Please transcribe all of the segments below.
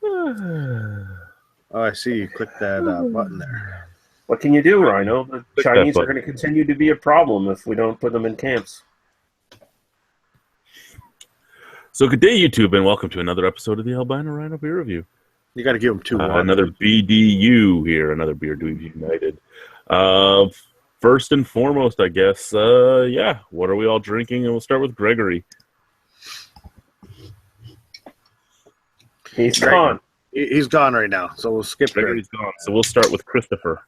Oh, I see you clicked that button there. What can you do, Rhino? The Click Chinese that are going to continue to be a problem if we don't put them in camps. So good day, YouTube, and welcome to another episode of the Albino Rhino Beer Review. You got to give them two. Another BDU here, another Beer Dweebs United. First and foremost, I guess, what are we all drinking? And we'll start with Gregory. He's gone. He's gone right now, so we'll skip Gregory's gone, so we'll start with Christopher.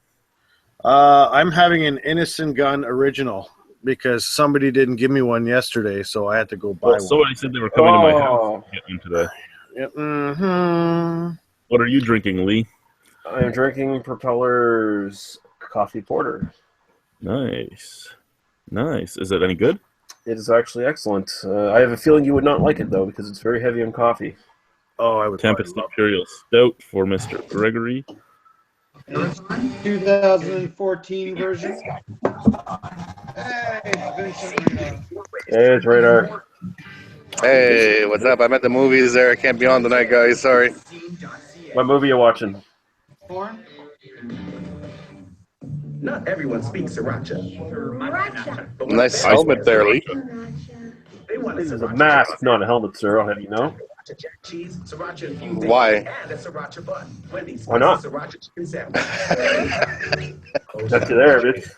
I'm having an Innocent Gun original because somebody didn't give me one yesterday, so I had to go buy one. Somebody said they were coming to my house to get one today. Yeah, What are you drinking, Lee? I'm drinking Propeller's Coffee Porter. Nice. Is it any good? It is actually excellent. I have a feeling you would not like it, though, because it's very heavy on coffee. Oh, I would. Tempest Imperial Stout for Mr. Gregory. 2014 version. Hey, it's Radar. Hey, what's up? I'm at the movies there. I can't be on tonight, guys. Sorry. What movie are you watching? Porn? Not everyone speaks Sriracha. Nice helmet there, Lee. This is a mask, not a helmet, sir. I'll have you know. Why? Why not? That's it there, bitch.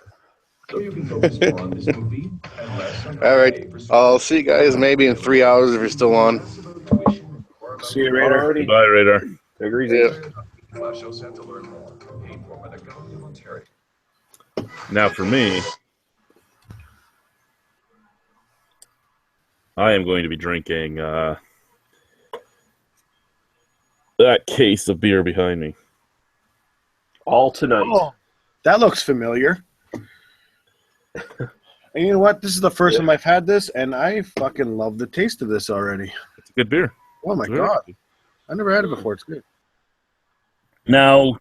All right. I'll see you guys maybe in 3 hours if you're still on. See you, Radar. Bye, Radar. Take her easy. Yeah. Now for me, I am going to be drinking that case of beer behind me. All tonight. Oh, that looks familiar. And you know what? This is the first time I've had this, and I fucking love the taste of this already. It's a good beer. Oh my god. I never had it before. It's good. Now,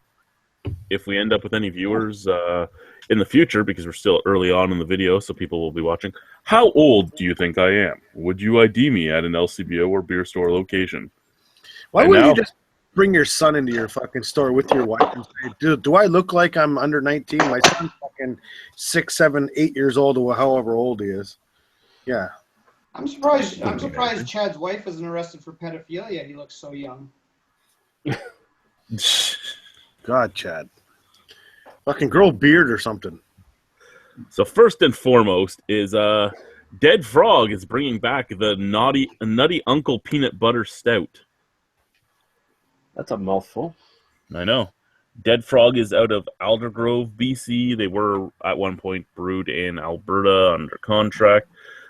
if we end up with any viewers in the future, because we're still early on in the video, so people will be watching, how old do you think I am? Would you ID me at an LCBO or beer store location? Why wouldn't you just bring your son into your fucking store with your wife and say, do I look like I'm under 19? My son's fucking 6, 7, 8 years old, or however old he is. Yeah. I'm surprised Chad's wife isn't arrested for pedophilia. He looks so young. God, Chad. Fucking grow a beard or something. So first and foremost is Dead Frog is bringing back the Nutty Uncle Peanut Butter Stout. That's a mouthful. I know. Dead Frog is out of Aldergrove, BC. They were at one point brewed in Alberta under contract,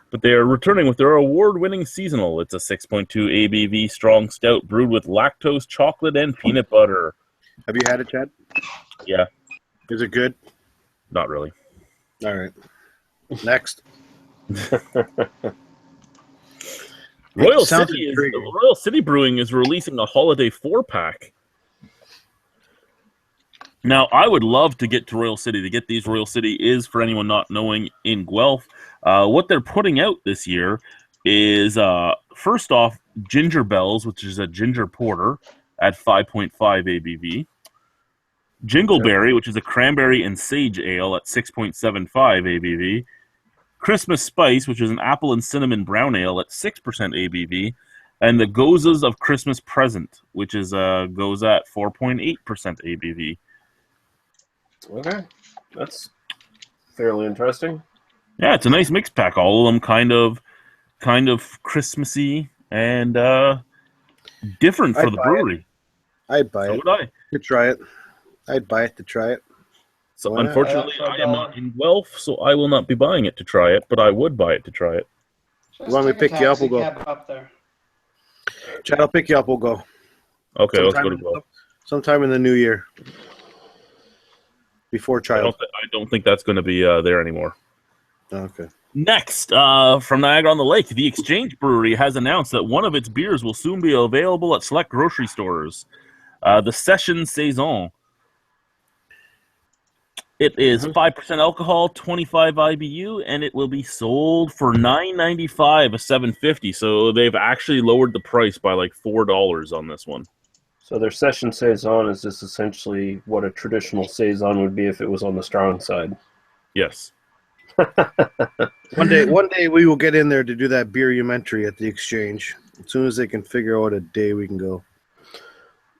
but they are returning with their award-winning seasonal. It's a 6.2 ABV strong stout brewed with lactose, chocolate, and peanut butter. Have you had it, Chad? Yeah. Is it good? Not really. All right. Next. Royal City Brewing is releasing a holiday 4-pack. Now, I would love to get to Royal City. To get these, Royal City is, for anyone not knowing, in Guelph. What they're putting out this year is, first off, Ginger Bells, which is a ginger porter at 5.5 ABV. Jingleberry, which is a cranberry and sage ale at 6.75 ABV. Christmas Spice, which is an apple and cinnamon brown ale at 6% ABV. And the Gozas of Christmas Present, which is goes at 4.8% ABV. Okay. That's fairly interesting. Yeah, it's a nice mix pack. All of them kind of Christmassy and different for the brewery. I'd buy it. Would I? To try it. I'd buy it to try it. So unfortunately, I am not in Guelph, so I will not be buying it to try it, but I would buy it to try it. You want me to pick you up? We'll go. Up there. Chad, I'll pick you up. We'll go. Okay, let's go to Guelph. Sometime in the new year. Before child. I don't think that's going to be there anymore. Okay. Next, from Niagara-on-the-Lake, the Exchange Brewery has announced that one of its beers will soon be available at select grocery stores. The Session Saison. It is 5% alcohol, 25 IBU, and it will be sold for $9.95, a $7.50. So they've actually lowered the price by like $4 on this one. So their session saison is just essentially what a traditional saison would be if it was on the strong side. Yes. One day we will get in there to do that beer-umentary at the exchange. As soon as they can figure out a day, we can go.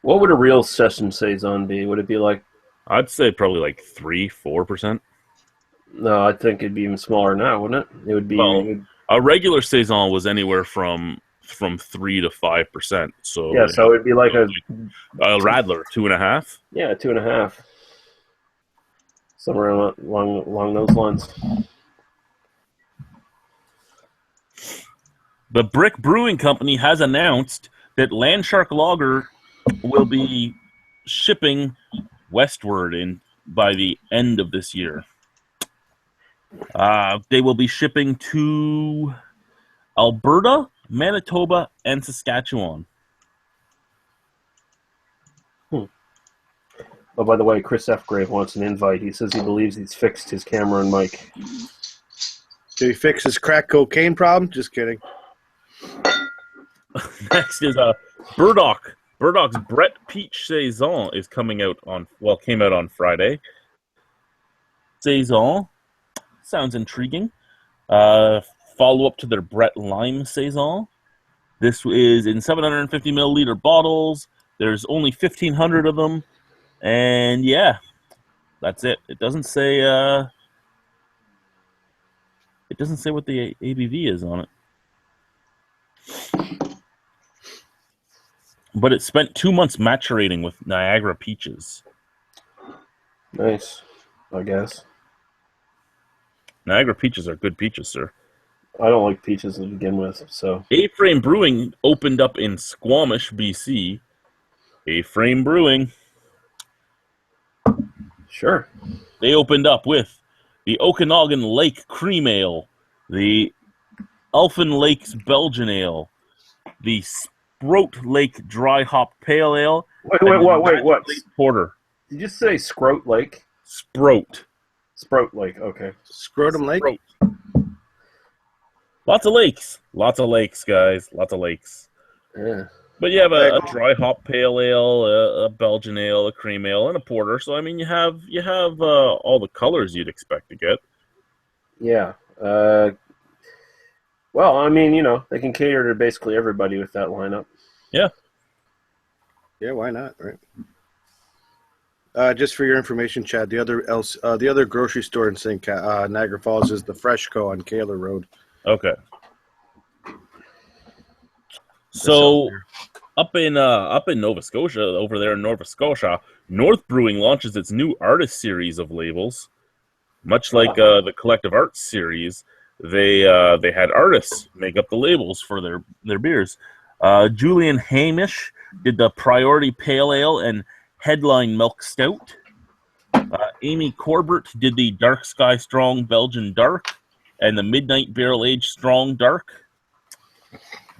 What would a real session saison be? Would it be like? I'd say probably like 3-4%. No, I think it'd be even smaller than that, wouldn't it? It would be. Well, a regular saison was anywhere from 3 to 5%. So yeah, so it'd be like a Radler 2.5. Yeah, 2.5. Somewhere along those lines. The Brick Brewing Company has announced that Landshark Lager will be shipping westward by the end of this year. They will be shipping to Alberta, Manitoba, and Saskatchewan. Oh, by the way, Chris F. Grave wants an invite. He says he believes he's fixed his camera and mic. Did he fix his crack cocaine problem? Just kidding. Next is Burdock. Burdock's Brett Peach Saison is came out on Friday. Saison sounds intriguing. Follow up to their Brett Lime Saison. This is in 750 milliliter bottles. There's only 1,500 of them, and yeah, that's it. It doesn't say what the ABV is on it. But it spent 2 months maturating with Niagara peaches. Nice, I guess. Niagara peaches are good peaches, sir. I don't like peaches to begin with, so. A-Frame Brewing opened up in Squamish, BC. A-Frame Brewing. Sure. They opened up with the Okanagan Lake Cream Ale, the Elfin Lakes Belgian Ale, the Sproat Lake Dry Hop Pale Ale. Wait, what? Lake Porter. Did you say Scroat Lake? Sproat. Sprout Lake, okay. Scrotum Lake? Sproat. Lots of lakes. Lots of lakes, guys. Lots of lakes. Yeah. But you have a dry hop pale ale, a Belgian ale, a cream ale, and a porter. So I mean, you have all the colors you'd expect to get. Yeah. Well, I mean, they can cater to basically everybody with that lineup. Yeah. Yeah, why not, right? Just for your information, Chad, the other grocery store in Niagara Falls is the Freshco on Kaler Road. Okay. So up in Nova Scotia, over there in Nova Scotia, North Brewing launches its new artist series of labels. Much like the Collective Arts series, they had artists make up the labels for their beers. Julian Hamish did the Priority Pale Ale and Headline Milk Stout. Amy Corbett did the Dark Sky Strong Belgian Dark and the Midnight Barrel Aged Strong Dark.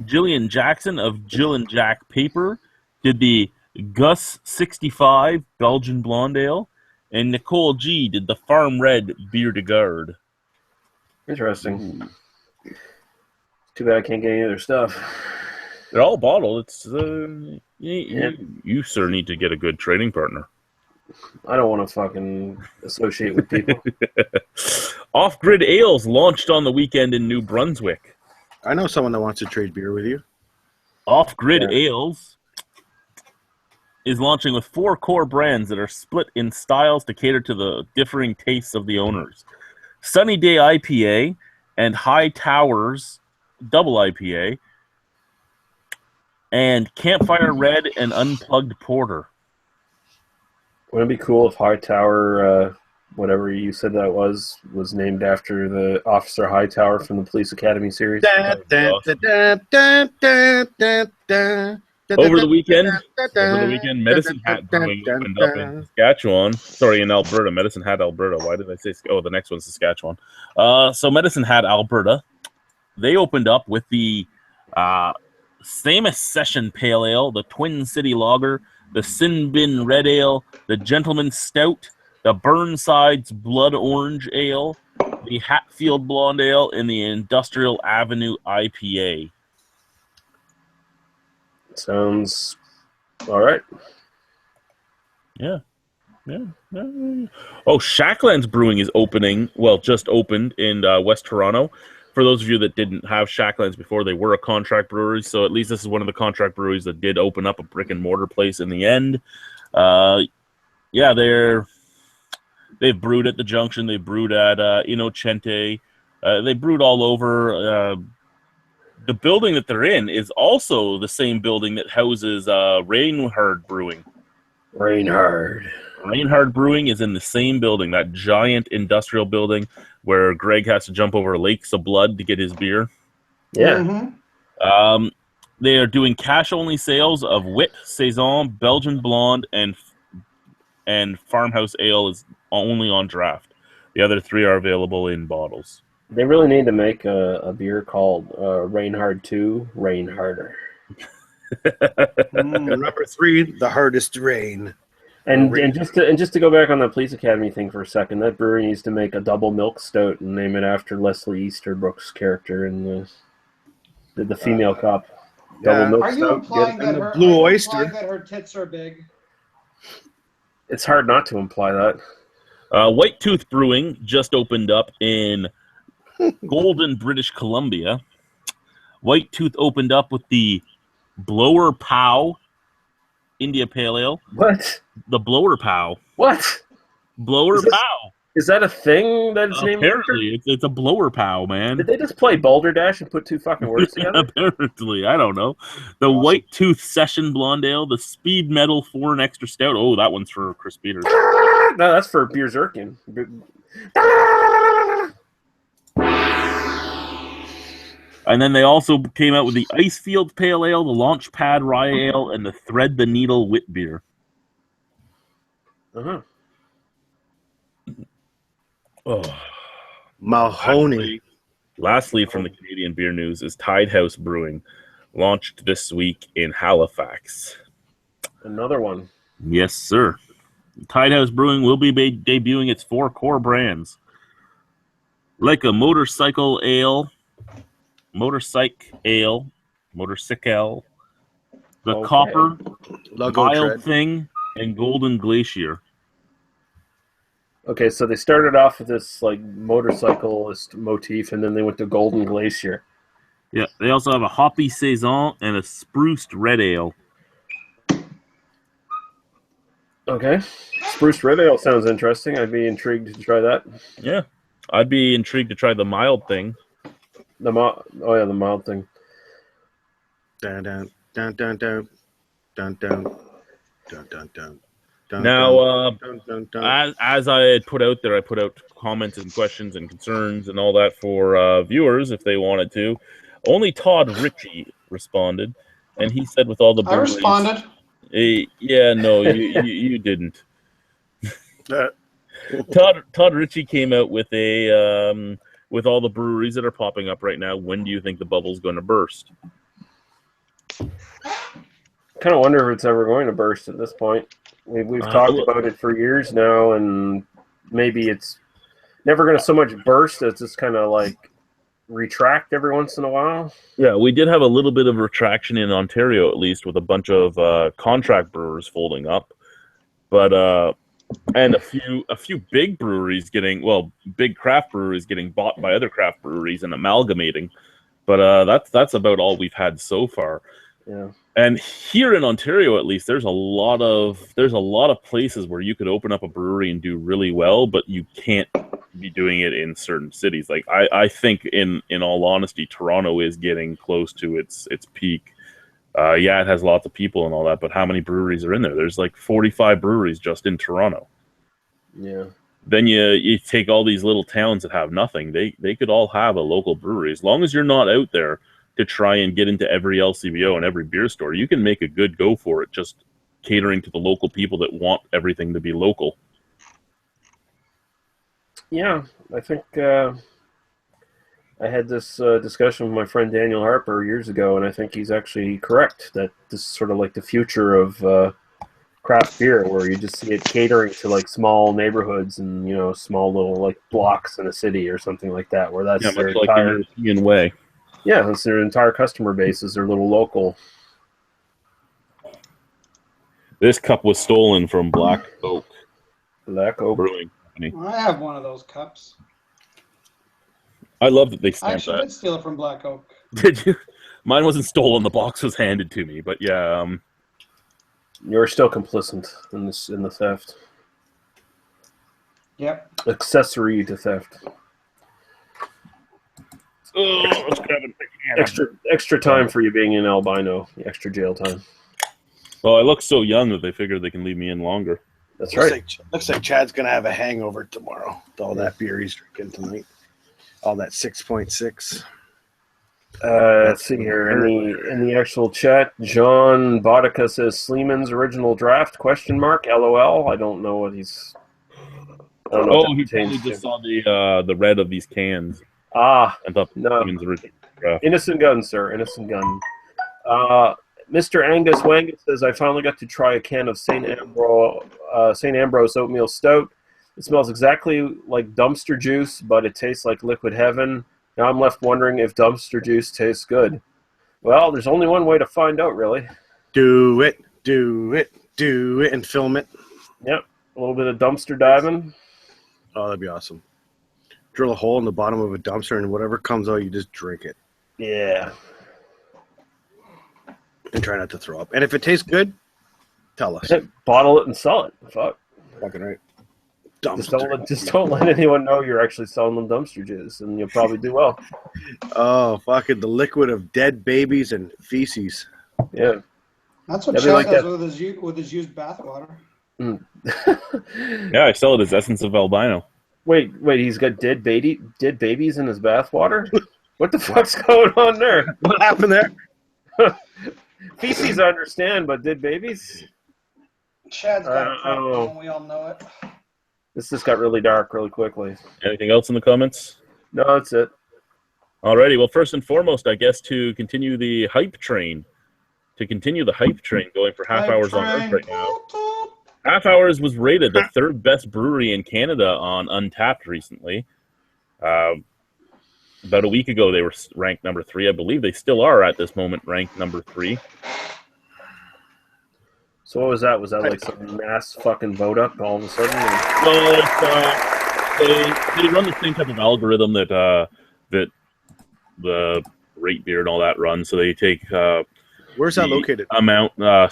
Jillian Jackson of Jill and Jack Paper did the Gus 65 Belgian Blonde Ale, and Nicole G did the Farm Red Bière de Garde. Interesting. Too bad I can't get any of their stuff. They're all bottled. It's you sir need to get a good trading partner. I don't want to fucking associate with people. Off-Grid Ales launched on the weekend in New Brunswick. I know someone that wants to trade beer with you. Off-Grid Ales is launching with 4 core brands that are split in styles to cater to the differing tastes of the owners. Sunny Day IPA and High Towers Double IPA, and Campfire Red and Unplugged Porter. Wouldn't it be cool if Hightower, whatever you said that was named after the Officer Hightower from the Police Academy series? Over the weekend, Medicine Hat Brewing opened up in Saskatchewan. Sorry, in Alberta. Medicine Hat, Alberta. Why did I say? Oh, the next one's Saskatchewan. So Medicine Hat, Alberta. They opened up with the Samus Session Pale Ale, the Twin City Lager, the Sin Bin Red Ale, the Gentleman's Stout, the Burnside's Blood Orange Ale, the Hatfield Blonde Ale, and the Industrial Avenue IPA. Sounds All right. Yeah. Oh, Shacklands Brewing is opening. Well, just opened in West Toronto. For those of you that didn't have Shacklands before, they were a contract brewery. So at least this is one of the contract breweries that did open up a brick and mortar place in the end. Yeah, they've brewed at the Junction. They brewed at Innocente. They brewed all over. The building that they're in is also the same building that houses Reinhard Brewing. Reinhard Brewing is in the same building, that giant industrial building where Greg has to jump over lakes of blood to get his beer. Yeah. Mm-hmm. They are doing cash-only sales of Wit, Saison, Belgian Blonde, and Farmhouse Ale is only on draft. The other three are available in bottles. They really need to make a beer called Reinhard 2 Rain Harder. And number 3, the hardest rain. And just to go back on the Police Academy thing for a second, that brewery needs to make a double milk stout and name it after Leslie Easterbrook's character in the female cop. Double milk Are you stout. implying that the Blue Oyster. implying that her tits are big? It's hard not to imply that. White Tooth Brewing just opened up in Golden, British Columbia. White Tooth opened up with the Blower Pow India Pale Ale. What? The Blower Pow. What? Blower Pow. Is that a thing that's named after? Apparently, it's a Blower Pow, man. Did they just play Balderdash and put two fucking words together? Apparently, I don't know. The Awesome. White Tooth Session Blonde Ale, the Speed Metal 4 and Extra Stout. Oh, that one's for Chris Peters. No, that's for Beer Zirkin. And then they also came out with the Icefield Pale Ale, the Launchpad Rye Ale, and the Thread the Needle Wit Beer. Uh-huh. Oh. Mahoney. Lastly, from the Canadian beer news is Tide House Brewing, launched this week in Halifax. Another one. Yes, sir. Tide House Brewing will be debuting its 4 core brands. Like a motorcycle ale, the Okay. Copper, Logo Wild tread. Thing, and Golden Glacier. Okay, so they started off with this like motorcyclist motif, and then they went to Golden Glacier. Yeah, they also have a Hoppy Saison and a Spruced Red Ale. Okay, Spruce Red Ale sounds interesting. I'd be intrigued to try that. Yeah, I'd be intrigued to try the Mild Thing. The mild thing. Dun dun dun dun dun dun dun dun dun dun. Now, dun, dun, dun. as I had put out there, I put out comments and questions and concerns and all that for viewers if they wanted to. Only Todd Ritchie responded, and he said with all the I responded. yeah, no, you didn't. Uh, Todd Ritchie came out with a with all the breweries that are popping up right now. When do you think the bubble's going to burst? Kind of wonder if it's ever going to burst at this point. We've talked about it for years now, and maybe it's never going to so much burst as just kind of like retract every once in a while. Yeah, we did have a little bit of retraction in Ontario, at least, with a bunch of contract brewers folding up, but and a few big breweries big craft breweries getting bought by other craft breweries and amalgamating. But that's about all we've had so far. Yeah. And here in Ontario, at least, there's a lot of places where you could open up a brewery and do really well, but you can't be doing it in certain cities. Like I think, in all honesty, Toronto is getting close to its peak. Yeah, it has lots of people and all that, but how many breweries are in there? There's like 45 breweries just in Toronto. Yeah. Then you take all these little towns that have nothing. They could all have a local brewery. As long as you're not out there to try and get into every LCBO and every beer store, you can make a good go for it, just catering to the local people that want everything to be local. Yeah, I think I had this discussion with my friend Daniel Harper years ago, and I think he's actually correct that this is sort of like the future of craft beer, where you just see it catering to like small neighborhoods and small little like blocks in a city or something like that, where that's their much like the European way. Yeah, that's their entire customer base is their little local. This cup was stolen from Black Oak Black Oak. Brewing Company. I have one of those cups. I love that they I stamped actually that. did steal it from Black Oak. Did you? Mine wasn't stolen. The box was handed to me. But yeah, You're still complicit in the theft. Yep. Accessory to theft. let's grab it. Extra time for you being in Albino. Extra jail time. Well, I look so young that they figure they can leave me in longer. That's Looks right. looks like Chad's gonna have a hangover tomorrow with all that beer he's drinking tonight. All that 6.6. Let's see here in the actual chat. John Bodica says Sleeman's original draft ? LOL. I don't know what he's. I don't know what that He pertains probably to. just saw the red of these cans. Ah, I thought no. Siemens original draft. Innocent gun, sir. Innocent gun. Mr. Angus Wangus says, I finally got to try a can of St. Ambrose Oatmeal Stout. It smells exactly like dumpster juice, but it tastes like liquid heaven. Now I'm left wondering if dumpster juice tastes good. Well, there's only one way to find out, really. Do it, and film it. Yep. A little bit of dumpster diving. Oh, that'd be awesome. Drill a hole in the bottom of a dumpster, and whatever comes out, you just drink it. Yeah. And try not to throw up. And if it tastes good, tell us. Bottle it and sell it. Fuck. Fucking right. Just don't let anyone know you're actually selling them dumpster juice, and you'll probably do well. Oh, fucking the liquid of dead babies and feces. Yeah. That's what That'd be Chad like does with his used bathwater. Yeah, I sell it as Essence of Albino. Wait, he's got dead babies in his bathwater? What the fuck's going on there? What happened there? Feces I understand, but dead babies? Chad's got a I don't know. problem, we all know it. This just got really dark really quickly. Anything else in the comments? No, that's it. Alrighty, well, first and foremost, I guess to continue the hype train going for half hours on Earth right now. Half Hours was rated the third best brewery in Canada on Untapped recently. About a week ago, they were ranked number 3. I believe they still are at this moment ranked number 3. So what was that? Was that like some mass fucking vote up all of a sudden? Well, they run the same type of algorithm that the rate beer and all that runs. So they take Where's that located?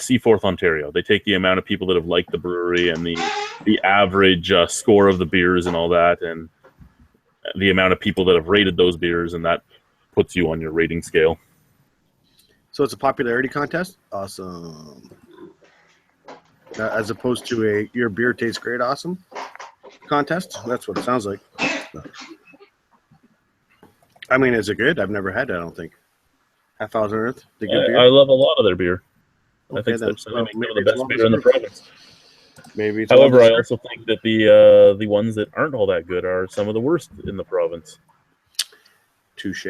Seaforth, Ontario. They take the amount of people that have liked the brewery and the average score of the beers and all that, and the amount of people that have rated those beers, and that puts you on your rating scale. So it's a popularity contest? Awesome. As opposed to a your beer tastes great awesome contest? That's what it sounds like. I mean, is it good? I've never had it, I don't think. Half Hours on Earth? The good beer? I love a lot of their beer. Okay, I think then, they make some of the it's best well beer in the deserved. province. Maybe it's However, well I deserved. also think that the ones that aren't all that good are some of the worst in the province. Touche.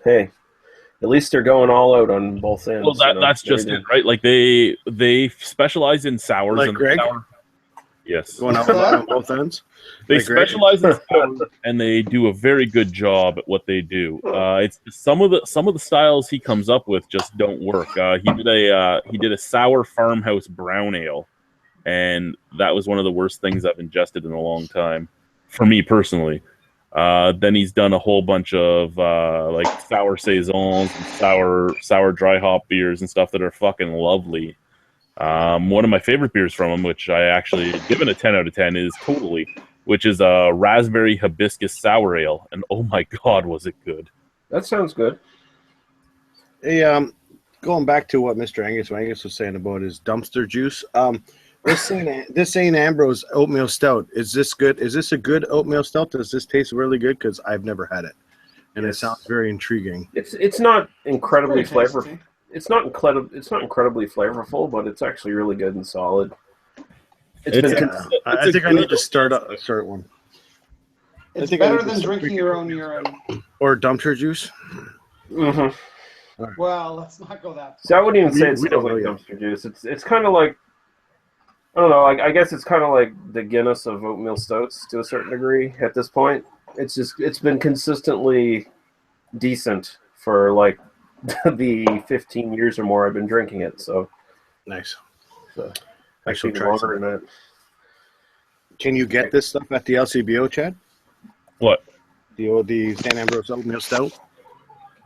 Hey, at least they're going all out on both ends. Well, that's just it, right? Like they specialize in sours. Like and Greg? Yes. Going out on both ends? They Like Greg? specialize in sours, and they do a very good job at what they do. It's some of the styles he comes up with just don't work. He did a sour farmhouse brown ale, and that was one of the worst things I've ingested in a long time, for me personally. Then he's done a whole bunch of like sour saisons and sour dry hop beers and stuff that are fucking lovely. One of my favorite beers from him, which I actually given a 10 out of 10, is Totally, which is a raspberry hibiscus sour ale, and oh my god, was it good! That sounds good. Hey, going back to what Mr. Angus was saying about his dumpster juice. This St. Ambrose oatmeal stout, is this good? Is this a good oatmeal stout? Does this taste really good? Because I've never had it, and It sounds very intriguing. It's not incredibly It's very tasty. flavorful. It's not incredibly flavorful, but it's actually really good and solid. I think I need to start one. It's think I better need to than start drinking your own urine. Or dumpster juice. Mm-hmm. Well, let's not go that See, I wouldn't even say We it's don't like know yet. dumpster juice. It's kind of like, I don't know. I guess it's kind of like the Guinness of oatmeal stouts to a certain degree at this point. It's been consistently decent for like the 15 years or more I've been drinking it. So Nice. So I actually should try longer some. than that. Can you get this stuff at the LCBO, Chad? What? The San Ambrose Oatmeal Stout?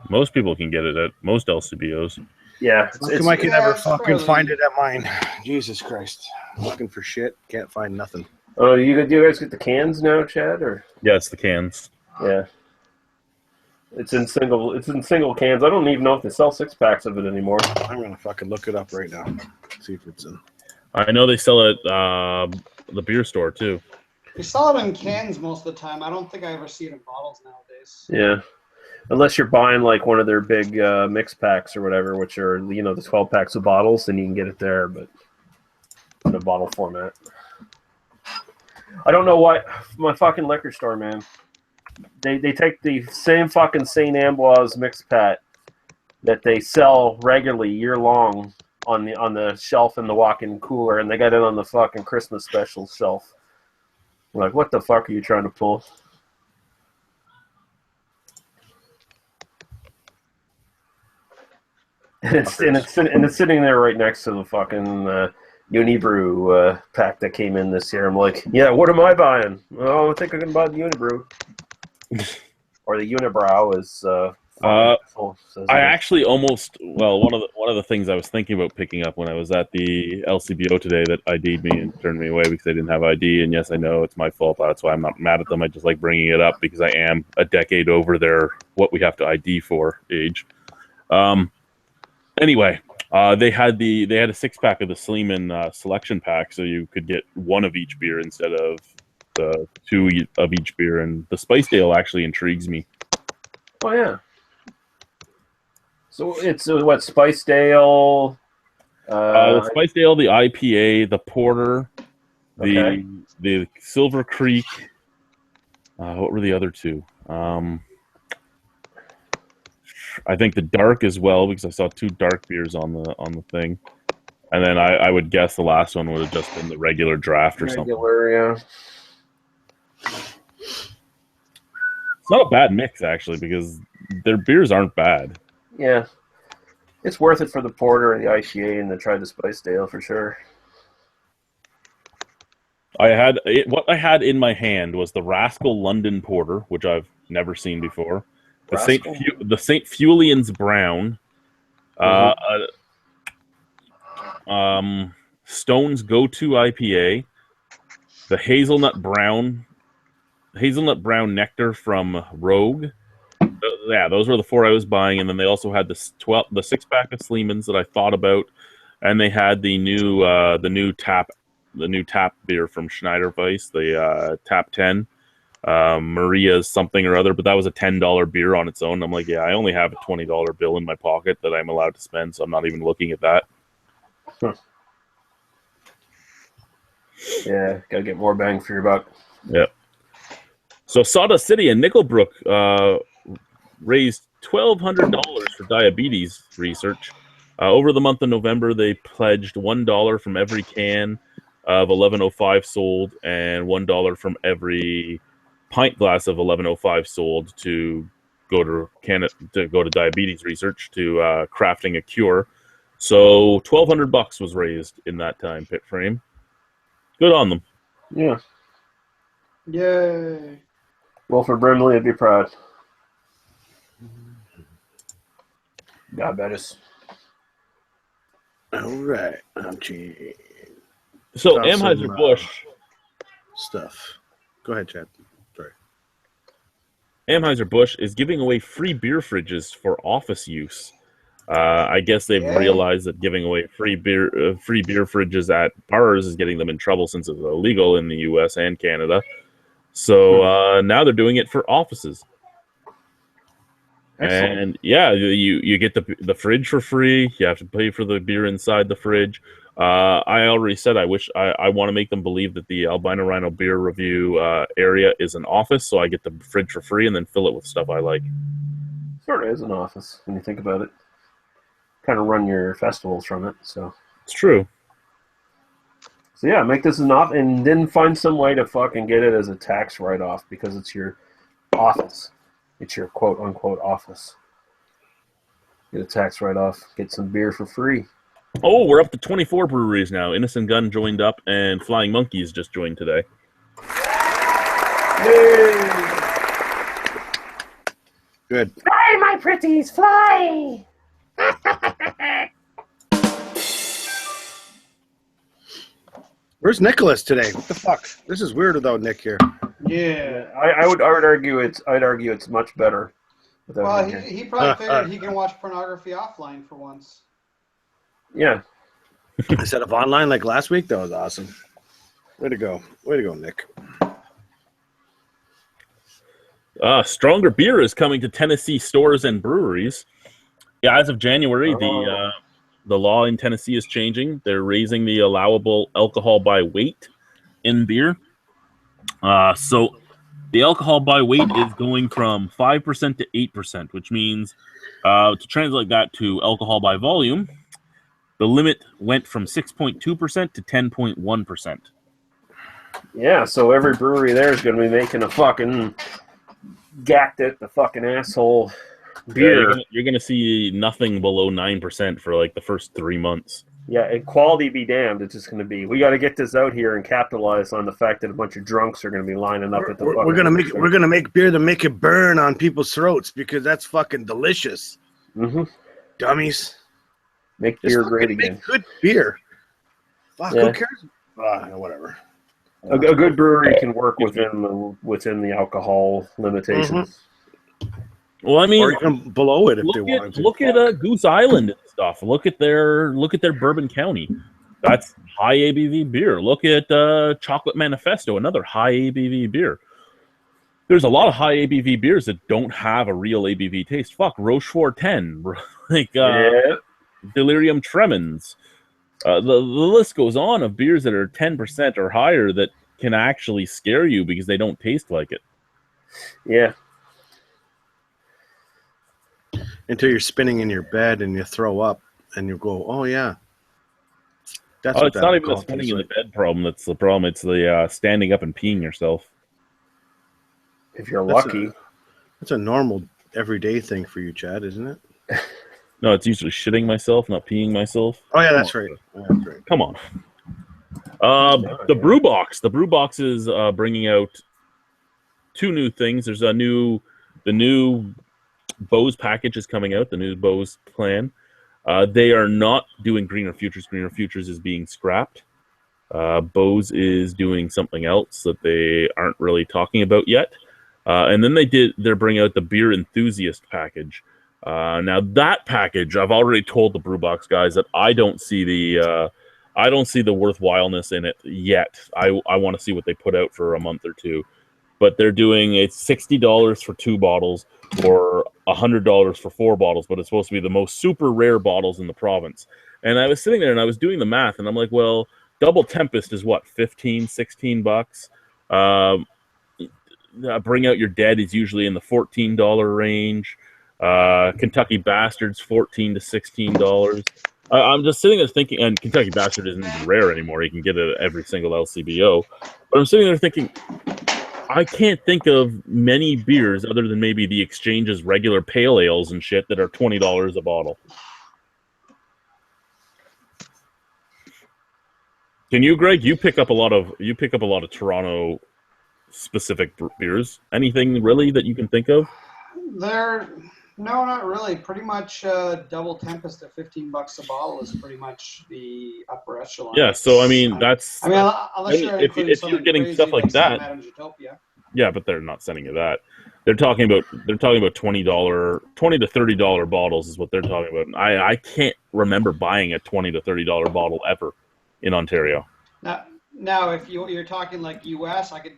Most people can get it at most LCBOs. Yeah, How come I can never it's fucking fairly- find it at mine? Jesus Christ. I'm looking for shit. Can't find nothing. Oh, do you guys get the cans now, Chad? Or Yeah, it's the cans. yeah, it's in single cans. I don't even know if they sell 6-packs of it anymore. I'm going to fucking look it up right now. See if it's in. I know they sell it the beer store too. They sell it in cans most of the time. I don't think I ever see it in bottles nowadays. Yeah, unless you're buying like one of their big mix packs or whatever, which are the 12 packs of bottles, then you can get it there, but in a bottle format. I don't know why my fucking liquor store, man. They take the same fucking St. Ambroise mix pack that they sell regularly year long on the shelf in the walk-in cooler, and they got it on the fucking Christmas special shelf. I'm like, what the fuck are you trying to pull? And it's sitting there right next to the fucking Unibrew pack that came in this year. I'm like, yeah, what am I buying? Oh, I think I'm gonna buy the Unibrew or the Unibrow is. I actually almost one of the things I was thinking about picking up when I was at the LCBO today that ID'd me and turned me away because they didn't have ID. And yes, I know it's my fault. That's why I'm not mad at them. I just like bringing it up because I am a decade over their what we have to ID for age. Anyway, they had a 6-pack of the Sleeman selection pack, so you could get one of each beer instead of the 2 of each beer. And the Spice Ale actually intrigues me. Oh yeah. So it's what Spiced Ale? The Spiced Ale, the IPA, the Porter, Okay. the Silver Creek. What were the other two? I think the dark as well because I saw 2 dark beers on the thing, and then I would guess the last one would have just been the regular draft or something. Yeah. It's not a bad mix actually because their beers aren't bad. Yeah. It's worth it for the Porter and the IPA and to try the Spiced Ale for sure. What I had in my hand was the Rascal London Porter, which I've never seen before. The St. Fulian's Brown, Stone's Go-To IPA, the Hazelnut Brown Nectar from Rogue. Yeah, those were the 4 I was buying, and then they also had the 6-pack of Sleeman's that I thought about, and they had the new tap beer from Schneider Weiss, the Tap 10. Maria's something or other, but that was a $10 beer on its own. I'm like, yeah, I only have a $20 bill in my pocket that I'm allowed to spend, so I'm not even looking at that. Huh. Yeah, gotta get more bang for your buck. Yep. So Sawdust City and Nickelbrook raised $1,200 for diabetes research. Over the month of November, they pledged $1 from every can of 1105 sold and $1 from every pint glass of 1105 sold to go to diabetes research to crafting a cure. So $1,200 was raised in that time pit frame. Good on them. Yeah. Yay. Wilford Brimley would be proud. Diabetes. All right. So Got Anheuser-Busch stuff. Go ahead, Chad. Sorry. Anheuser-Busch is giving away free beer fridges for office use. I guess they've realized that giving away free beer fridges at bars is getting them in trouble since it's illegal in the U.S. and Canada. So now they're doing it for offices. Excellent. And yeah, you get the fridge for free. You have to pay for the beer inside the fridge. I already said I want to make them believe that the Albino Rhino beer review area is an office, so I get the fridge for free and then fill it with stuff I like. Sort of is an office when you think about it. Kind of run your festivals from it, so It's true. So yeah, make this an off, and then find some way to fucking get it as a tax write-off because it's your office. It's your quote-unquote office. Get a tax write-off. Get some beer for free. Oh, we're up to 24 breweries now. Innocent Gun joined up, and Flying Monkeys just joined today. Yay! Good. Fly, my pretties, fly! Where's Nicholas today? What the fuck? This is weird without Nick here. Yeah. I would argue it's much better. Well, he probably figured he can watch pornography offline for once. Yeah. Instead of online like last week, that was awesome. Way to go, Nick. Stronger beer is coming to Tennessee stores and breweries. Yeah, as of January, the law in Tennessee is changing. They're raising the allowable alcohol by weight in beer. So the alcohol by weight is going from 5% to 8%, which means to translate that to alcohol by volume, the limit went from 6.2% to 10.1%. Yeah, so every brewery there is going to be making a fucking gacked it, the fucking asshole beer. Yeah, you're gonna see nothing below 9% for like the first 3 months. Yeah, and quality be damned. It's just going to be. We got to get this out here and capitalize on the fact that a bunch of drunks are going to be lining up at the. We're gonna make beer to make it burn on people's throats because that's fucking delicious. Mm-hmm. Dummies. Make beer great again. Make good beer. Fuck, Yeah. who cares? Whatever. A good brewery can work within the alcohol limitations. Well, I mean, or even below it if they want to. Look at Goose Island and stuff. Look at their Bourbon County. That's high ABV beer. Look at Chocolate Manifesto, another high ABV beer. There's a lot of high ABV beers that don't have a real ABV taste. Fuck, Rochefort 10, like Delirium Tremens. The list goes on of beers that are 10% or higher that can actually scare you because they don't taste like it. Yeah. Until you're spinning in your bed and you throw up and you go, oh yeah. That's It's not even the spinning in the bed problem that's the problem. It's the standing up and peeing yourself. If you're lucky. That's a normal everyday thing for you, Chad, isn't it? No, it's usually shitting myself, not peeing myself. Oh yeah, that's right. Come on. The Brew Box. The Brew Box is bringing out two new things. There's the new Bose package is coming out. The new Bose plan. They are not doing Greener Futures. Greener Futures is being scrapped. Bose is doing something else that they aren't really talking about yet. And then they're bringing out the Beer Enthusiast package. Now that package, I've already told the Brewbox guys that I don't see the worthwhileness in it yet. I want to see what they put out for a month or two. But they're doing it's $60 for 2 bottles or $100 for 4 bottles, but it's supposed to be the most super rare bottles in the province. And I was sitting there and I was doing the math and I'm like, well, Double Tempest is what, $15-$16? Bring Out Your Dead is usually in the $14 range. Kentucky Bastard's $14 to $16. I'm just sitting there thinking, and Kentucky Bastard isn't even rare anymore. You can get it at every single LCBO. But I'm sitting there thinking, I can't think of many beers other than maybe the Exchange's regular pale ales and shit that are $20 a bottle. Can you, Greg? You pick up a lot of Toronto specific beers. Anything really that you can think of? No, not really. Pretty much Double Tempest at $15 a bottle is pretty much the upper echelon. Yeah, so I mean unless if you're getting stuff like that. Yeah, but they're not sending you that. They're talking about $20 to $30 bottles is what they're talking about. I can't remember buying a $20 to $30 bottle ever in Ontario. Now if you're talking like US, I could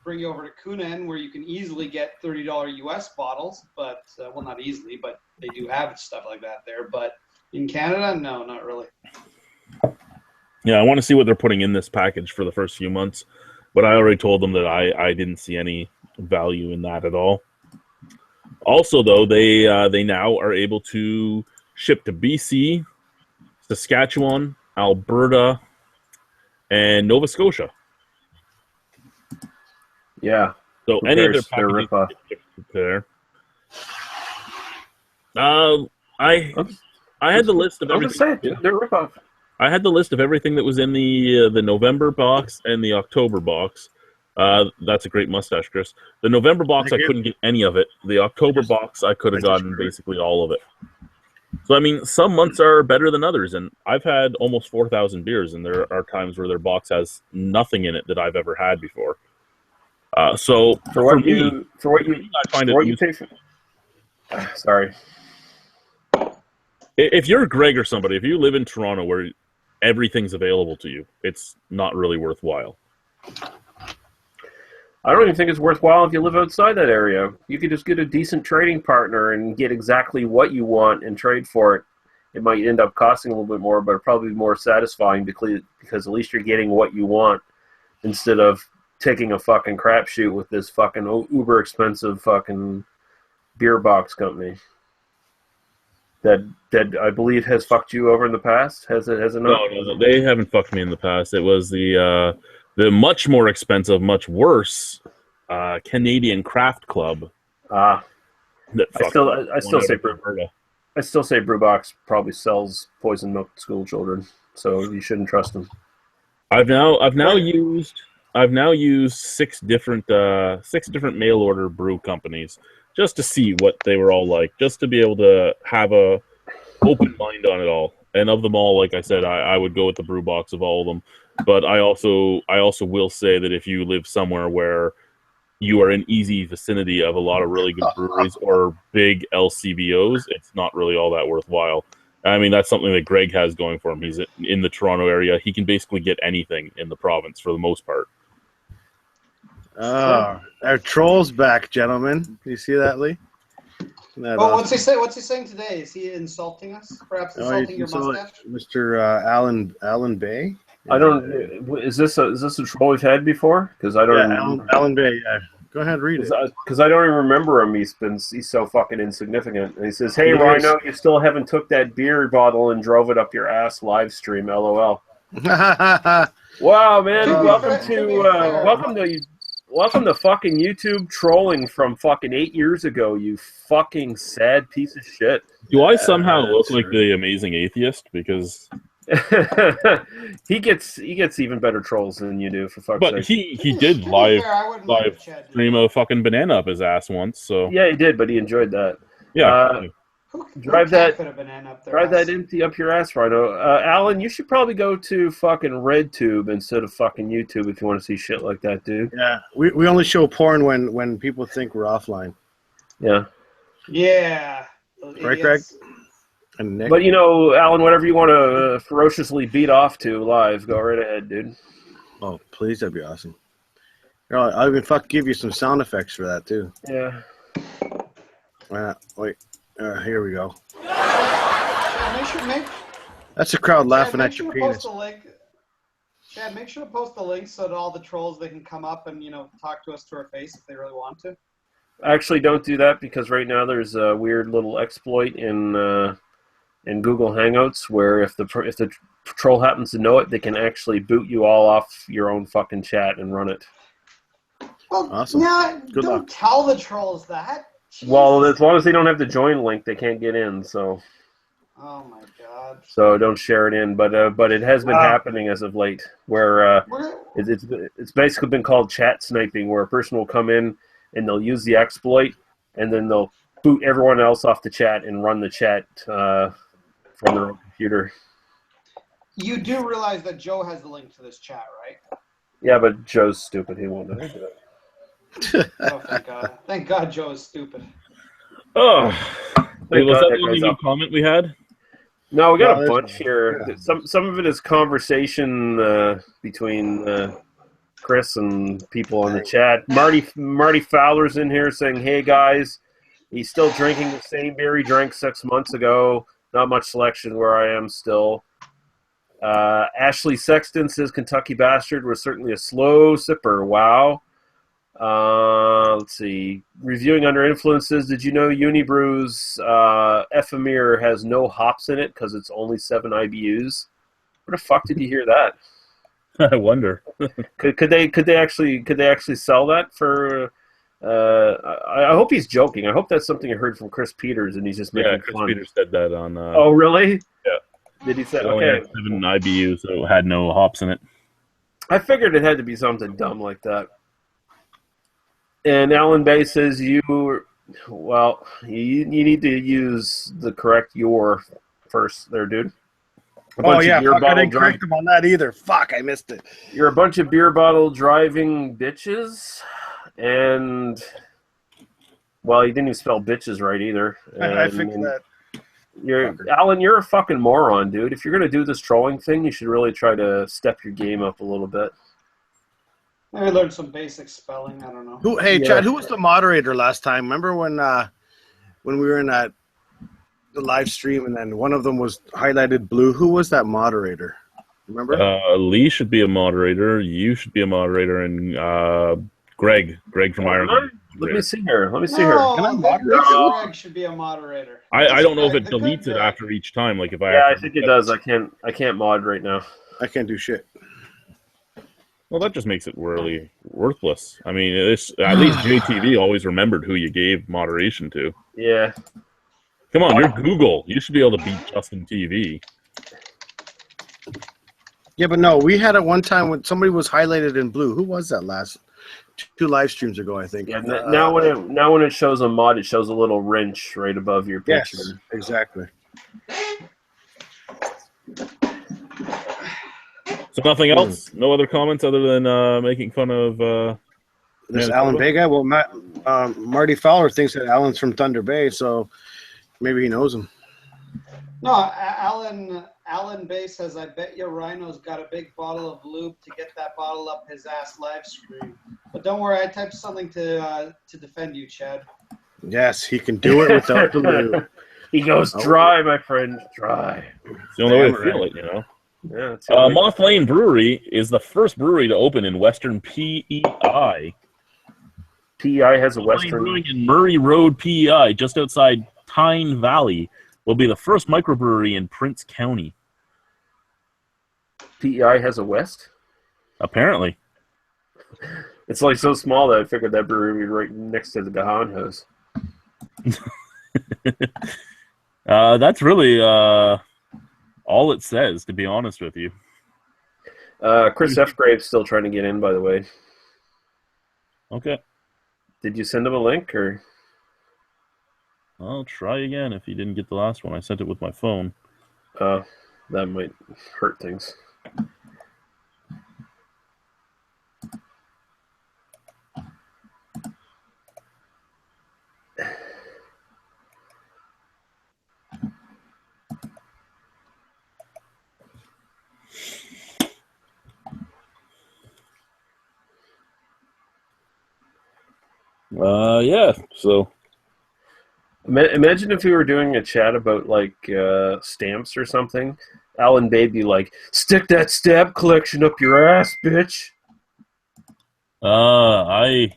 bring you over to Kunan where you can easily get $30 US bottles, but well, not easily, but they do have stuff like that there. But in Canada, no, not really. Yeah, I want to see what they're putting in this package for the first few months, but I already told them that I didn't see any value in that at all. Also, though, they now are able to ship to BC, Saskatchewan, Alberta, and Nova Scotia. Yeah. So any of their packages there. I had the list of I'm just everything. saying, they're ripoff. I had the list of everything that was in the November box and the October box. That's a great mustache, Chris. The November box, Thank I you. couldn't get any of it. The October box, I could have gotten basically all of it. So, I mean, some months are better than others, and I've had almost 4,000 beers, and there are times where their box has nothing in it that I've ever had before. So, For what me, you I find for it what you pay for. Sorry. if you're Greg or somebody, if you live in Toronto where everything's available to you, it's not really worthwhile. I don't even think it's worthwhile if you live outside that area. You could just get a decent trading partner and get exactly what you want and trade for it. It might end up costing a little bit more, but it'll probably be more satisfying because at least you're getting what you want instead of taking a fucking crapshoot with this fucking uber expensive fucking beer box company that I believe has fucked you over in the past. Has it not? No, they haven't fucked me in the past. It was the much more expensive, much worse Canadian Craft Club. I still say Alberta. I still say Brewbox probably sells poison milk to school children, so you shouldn't trust them. I've now used 6 different mail order brew companies just to see what they were all like, just to be able to have a open mind on it all. And of them all, like I said, I would go with the brew box of all of them. But I also will say that if you live somewhere where you are in easy vicinity of a lot of really good breweries or big LCBOs, it's not really all that worthwhile. I mean, that's something that Greg has going for him. He's in the Toronto area. He can basically get anything in the province for the most part. Oh, our troll's back, gentlemen. You see that, Lee? Oh, what's he say? What's he saying today? Is he insulting us? Perhaps insulting your mustache? Mr. Alan Bay. I don't. Is this a troll we've had before? Because I don't. Yeah, Alan Bay. Yeah. Go ahead, read it. Because I don't even remember him. He's so fucking insignificant. And he says, "Hey, Rhino, you still haven't took that beer bottle and drove it up your ass live stream. LOL." Wow, man! Welcome to fucking YouTube trolling from fucking 8 years ago. You fucking sad piece of shit. Do I somehow look like the amazing atheist? Because he gets even better trolls than you do, for fuck's sake. But he did live stream a fucking banana up his ass once. So yeah, he did, but he enjoyed that. Yeah. Drive that empty up your ass, Rhino. Alan, you should probably go to fucking RedTube instead of fucking YouTube if you want to see shit like that, dude. Yeah, we only show porn when people think we're offline. Yeah. Yeah. Right, Greg? And Nick? But, Alan, whatever you want to ferociously beat off to live, go right ahead, dude. Oh, please, that'd be awesome. I'll even give you some sound effects for that, too. Yeah. Wait. Here we go. Make That's the crowd laughing at your penis. penis. Chad, make sure to post the link so that all the trolls, they can come up and, talk to us to our face if they really want to. Actually, don't do that because right now there's a weird little exploit in Google Hangouts where if the troll happens to know it, they can actually boot you all off your own fucking chat and run it. Well, awesome. Good luck. Tell the trolls that. Jesus. Well, as long as they don't have the join link, they can't get in. So. Oh my god. So don't share it in, but it has been happening as of late, where it's basically been called chat sniping, where a person will come in and they'll use the exploit, and then they'll boot everyone else off the chat and run the chat from their own computer. You do realize that Joe has the link to this chat, right? Yeah, but Joe's stupid. He won't know how to do it. Oh, thank God. Thank God Joe is stupid. Oh. Wait, was that the only good comment we had? No, we got a bunch here. Yeah. Some of it is conversation between Chris and people on the chat. Marty Fowler's in here saying, "Hey guys, he's still drinking the same beer he drank 6 months ago. Not much selection where I am still." Ashley Sexton says, "Kentucky Bastard was certainly a slow sipper. Wow." Let's see. Reviewing Under Influences. Did you know Unibrew's Ephemere has no hops in it because it's only 7 IBUs? Where the fuck did you hear that? I wonder. Could they actually sell that for I hope he's joking. I hope that's something I heard from Chris Peters, and he's just making Chris fun. Peters said that on. Oh, really? Yeah. Did he say? It only Okay. had 7 IBU, so it had no hops in it. I figured it had to be something dumb like that. And Alan Bay says you need to use the correct "your" first there, dude. Oh yeah, fuck, I didn't correct him on that either. Fuck, I missed it. You're a bunch of beer bottle driving bitches, and well, you didn't even spell bitches right either. I fixed that. Alan, you're a fucking moron, dude. If you're gonna do this trolling thing, you should really try to step your game up a little bit. I learned some basic spelling. I don't know. Chad, who was the moderator last time? Remember when we were in the live stream and then one of them was highlighted blue? Who was that moderator? Remember? Lee should be a moderator. You should be a moderator, and Greg from Ireland. Let me see here. Can I moderate? Greg should be a moderator. I don't know if it deletes it after each time. Like if I I think it does. I can't mod right now. I can't do shit. Well, that just makes it really worthless. I mean, at least JTV always remembered who you gave moderation to. Yeah. Come on, you're Google. You should be able to beat Justin TV. Yeah, but no, we had it one time when somebody was highlighted in blue. Who was that last 2 live streams ago, I think? Yeah. Now when it shows a mod, it shows a little wrench right above your picture. Yes, exactly. So nothing else? No other comments other than making fun of this Alan Bay guy? Well, Marty Fowler thinks that Alan's from Thunder Bay, so maybe he knows him. No, Alan Bay says, I bet your Rhino's got a big bottle of lube to get that bottle up his ass live stream. But don't worry, I typed something to defend you, Chad. Yes, he can do it without the lube. He goes dry, my friend, dry. It's the only way to feel it, you know. Yeah. Moth Lane Brewery is the first brewery to open in Western PEI. PEI has a Western Brewing in Murray Road, PEI, just outside Tyne Valley, will be the first microbrewery in Prince County. PEI has a West? Apparently. It's like so small that I figured that brewery would be right next to the Gahan House. That's really all it says, to be honest with you. Chris F. Grave's still trying to get in, by the way. Okay. Did you send him a link, or? I'll try again if you didn't get the last one. I sent it with my phone. That might hurt things. Yeah, so Imagine if we were doing a chat about like stamps or something. Alan Baby like, stick that stamp collection up your ass, bitch. I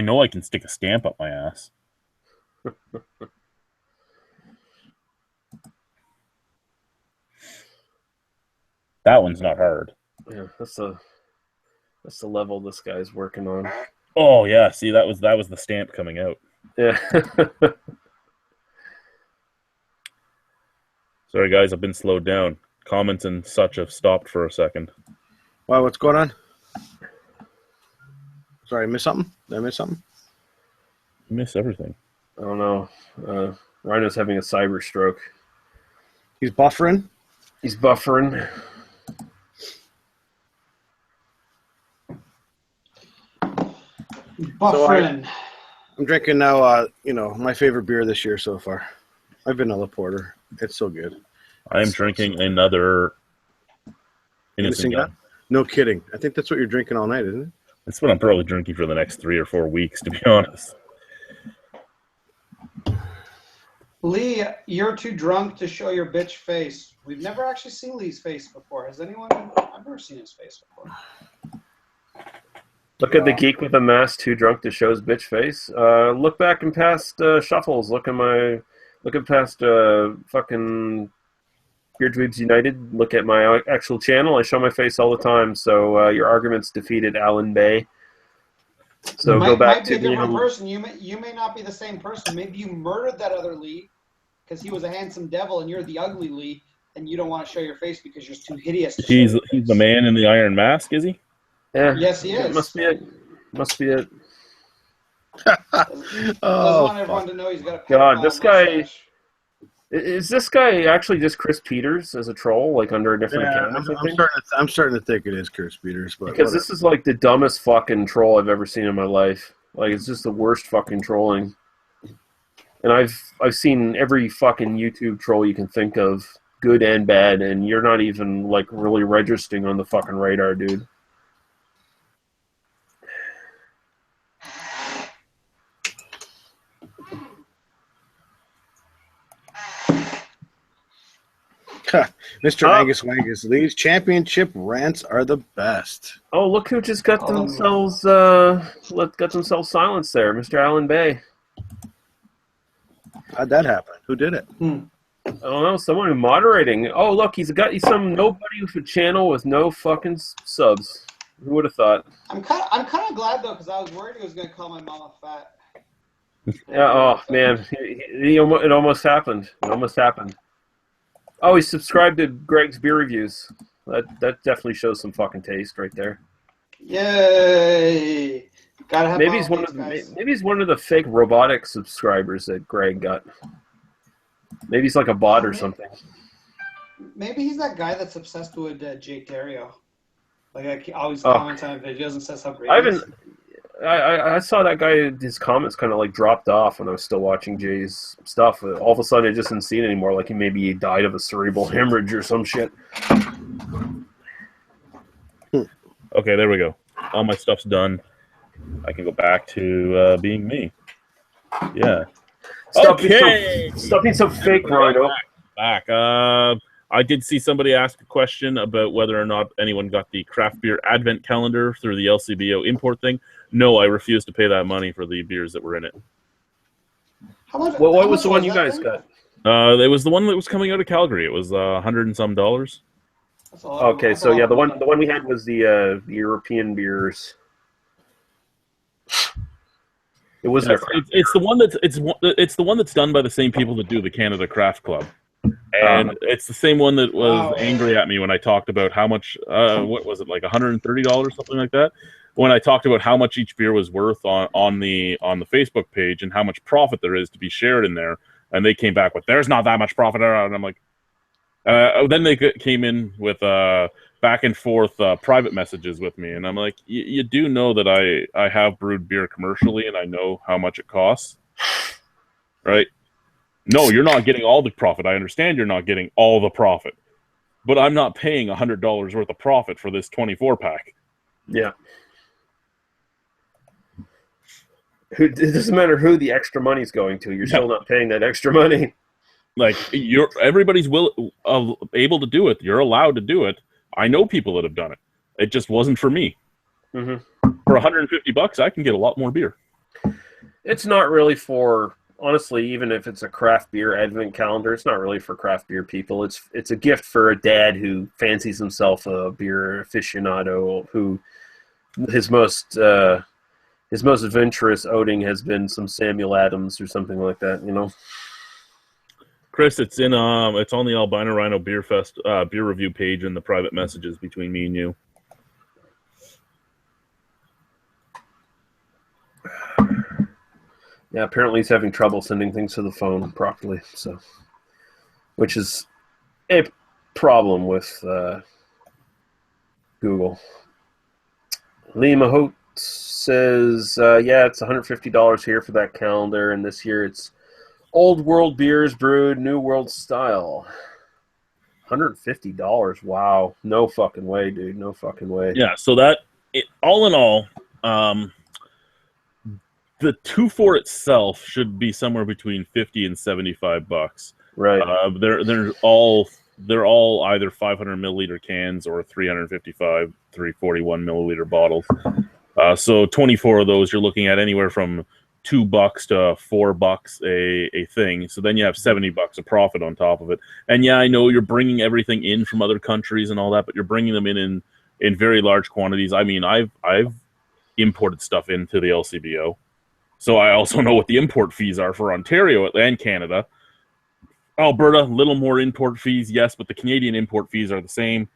know I can stick a stamp up my ass. That one's not hard. Yeah, that's the level this guy's working on. Oh yeah, see that was the stamp coming out. Yeah. Sorry guys, I've been slowed down. Comments and such have stopped for a second. Wow, what's going on? Sorry, I missed something? Did I miss something? You miss everything. I don't know. Rhino's having a cyber stroke. He's buffering? He's buffering. Buffering. So I'm drinking now, my favorite beer this year so far. My vanilla porter. It's so good. I am drinking another Innocent Gun. No kidding. I think that's what you're drinking all night, isn't it? That's what I'm probably drinking for the next 3 or 4 weeks, to be honest. Lee, you're too drunk to show your bitch face. We've never actually seen Lee's face before. Has anyone? I've never seen his face before. Look at the geek with a mask, too drunk to show his bitch face. Look back and past shuffles. Look at past fucking Beer Dweebs United. Look at my actual channel. I show my face all the time. So your arguments defeated Alan Bay. So go back might be to a different person. You may not be the same person. Maybe you murdered that other Lee because he was a handsome devil, and you're the ugly Lee, and you don't want to show your face because you're too hideous to show your face. He's the man in the iron mask, is he? Yeah. Yes, he is. Must be it. Doesn't want everyone to know he's got a God, this guy. mustache. Is this guy actually just Chris Peters as a troll, like under a different account? I'm starting to think it is Chris Peters, but because this is like the dumbest fucking troll I've ever seen in my life. Like, it's just the worst fucking trolling. And I've seen every fucking YouTube troll you can think of, good and bad, and you're not even like really registering on the fucking radar, dude. Mr. Angus Wangus, Lee's championship rants are the best. Oh, look who just got themselves silenced there, Mr. Alan Bay. How'd that happen? Who did it? I don't know. Someone moderating. Oh, look, he's some nobody with a channel with no fucking subs. Who would have thought? I'm kind of glad though, because I was worried he was going to call my mama fat. Yeah. Oh man, it almost happened. It almost happened. Oh, he subscribed to Greg's beer reviews. That definitely shows some fucking taste right there. Yay! Gotta have maybe he's one of the fake robotic subscribers that Greg got. Maybe he's like a bot or something. Maybe he's that guy that's obsessed with Jake Terrio. Like I always comments on videos and says how great. I saw that guy. His comments kind of like dropped off when I was still watching Jay's stuff. All of a sudden, I just didn't see it anymore. Like he died of a cerebral hemorrhage or some shit. Okay, there we go. All my stuff's done. I can go back to being me. Yeah. Stop being so fake, Rhino. Back. I did see somebody ask a question about whether or not anyone got the craft beer advent calendar through the LCBO import thing. No, I refuse to pay that money for the beers that were in it. What was the one you guys got? It was the one that was coming out of Calgary. It was $100 and some. Okay, so yeah, the one we had was the European beers. It wasn't. It's the one it's the one that's done by the same people that do the Canada Craft Club, and it's the same one that was angry at me when I talked about how much. What was it, like $130, something like that? When I talked about how much each beer was worth on the Facebook page and how much profit there is to be shared in there, and they came back with "There's not that much profit," and I'm like, then they came in with back and forth private messages with me, and I'm like, you do know that I have brewed beer commercially and I know how much it costs, right? No, you're not getting all the profit. I understand you're not getting all the profit, but I'm not paying $100 worth of profit for this 24 pack. Yeah. It doesn't matter who the extra money's going to. You're still not paying that extra money. Like everybody's able to do it. You're allowed to do it. I know people that have done it. It just wasn't for me. Mm-hmm. For $150, I can get a lot more beer. It's not really for, honestly, even if it's a craft beer advent calendar, it's not really for craft beer people. It's a gift for a dad who fancies himself a beer aficionado who his most adventurous outing has been some Samuel Adams or something like that, you know. Chris, it's on the Albino Rhino Beer Fest beer review page in the private messages between me and you. Yeah, apparently he's having trouble sending things to the phone properly, so which is a problem with Google. Lee Mahout says, yeah, it's $150 here for that calendar, and this year it's Old World beers brewed New World style. $150. Wow. No fucking way, dude. No fucking way. Yeah, so that, all in all, the 2-4 itself should be somewhere between $50 and $75. Right. They're all either 500 milliliter cans or 355, 341 milliliter bottles. So 24 of those, you're looking at anywhere from $2 to $4 a thing. So then you have $70 of profit on top of it. And yeah, I know you're bringing everything in from other countries and all that, but you're bringing them in very large quantities. I mean, I've imported stuff into the LCBO. So I also know what the import fees are for Ontario and Canada. Alberta, a little more import fees, yes, but the Canadian import fees are the same.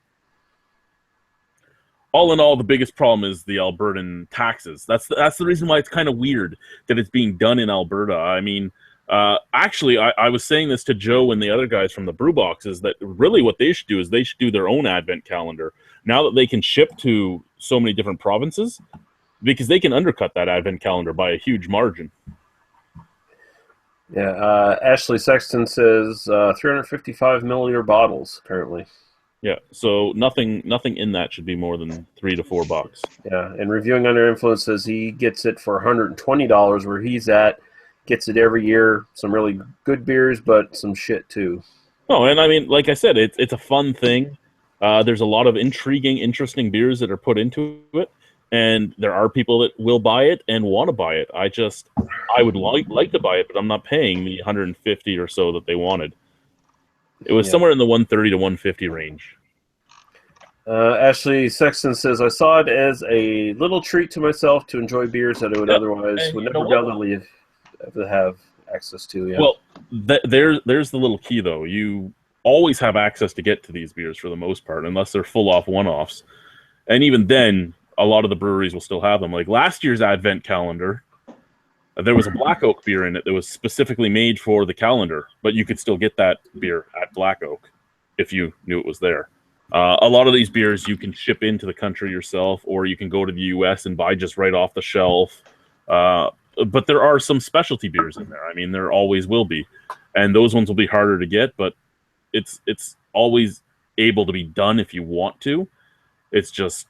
All in all, the biggest problem is the Albertan taxes. That's the reason why it's kind of weird that it's being done in Alberta. I mean, actually, I was saying this to Joe and the other guys from the brew boxes that really what they should do is they should do their own advent calendar. Now that they can ship to so many different provinces, because they can undercut that advent calendar by a huge margin. Yeah, Ashley Sexton says 355 milliliter bottles currently. Yeah, so nothing in that should be more than $3 to $4. Yeah, and Reviewing Under Influence says he gets it for $120 where he's at. Gets it every year. Some really good beers, but some shit too. Oh, and I mean, like I said, it's a fun thing. There's a lot of intriguing, interesting beers that are put into it, and there are people that will buy it and want to buy it. I would like to buy it, but I'm not paying the $150 or so that they wanted. It was somewhere in the $130 to $150 range. Ashley Sexton says, I saw it as a little treat to myself to enjoy beers that I would otherwise would never be able to have access to. Yeah. Well, there's the little key, though. You always have access to get to these beers for the most part, unless they're full-off one-offs. And even then, a lot of the breweries will still have them. Like last year's Advent calendar, there was a Black Oak beer in it that was specifically made for the calendar, but you could still get that beer at Black Oak if you knew it was there. A lot of these beers you can ship into the country yourself, or you can go to the U.S. and buy just right off the shelf. But there are some specialty beers in there. I mean, there always will be. And those ones will be harder to get, but it's always able to be done if you want to. It's just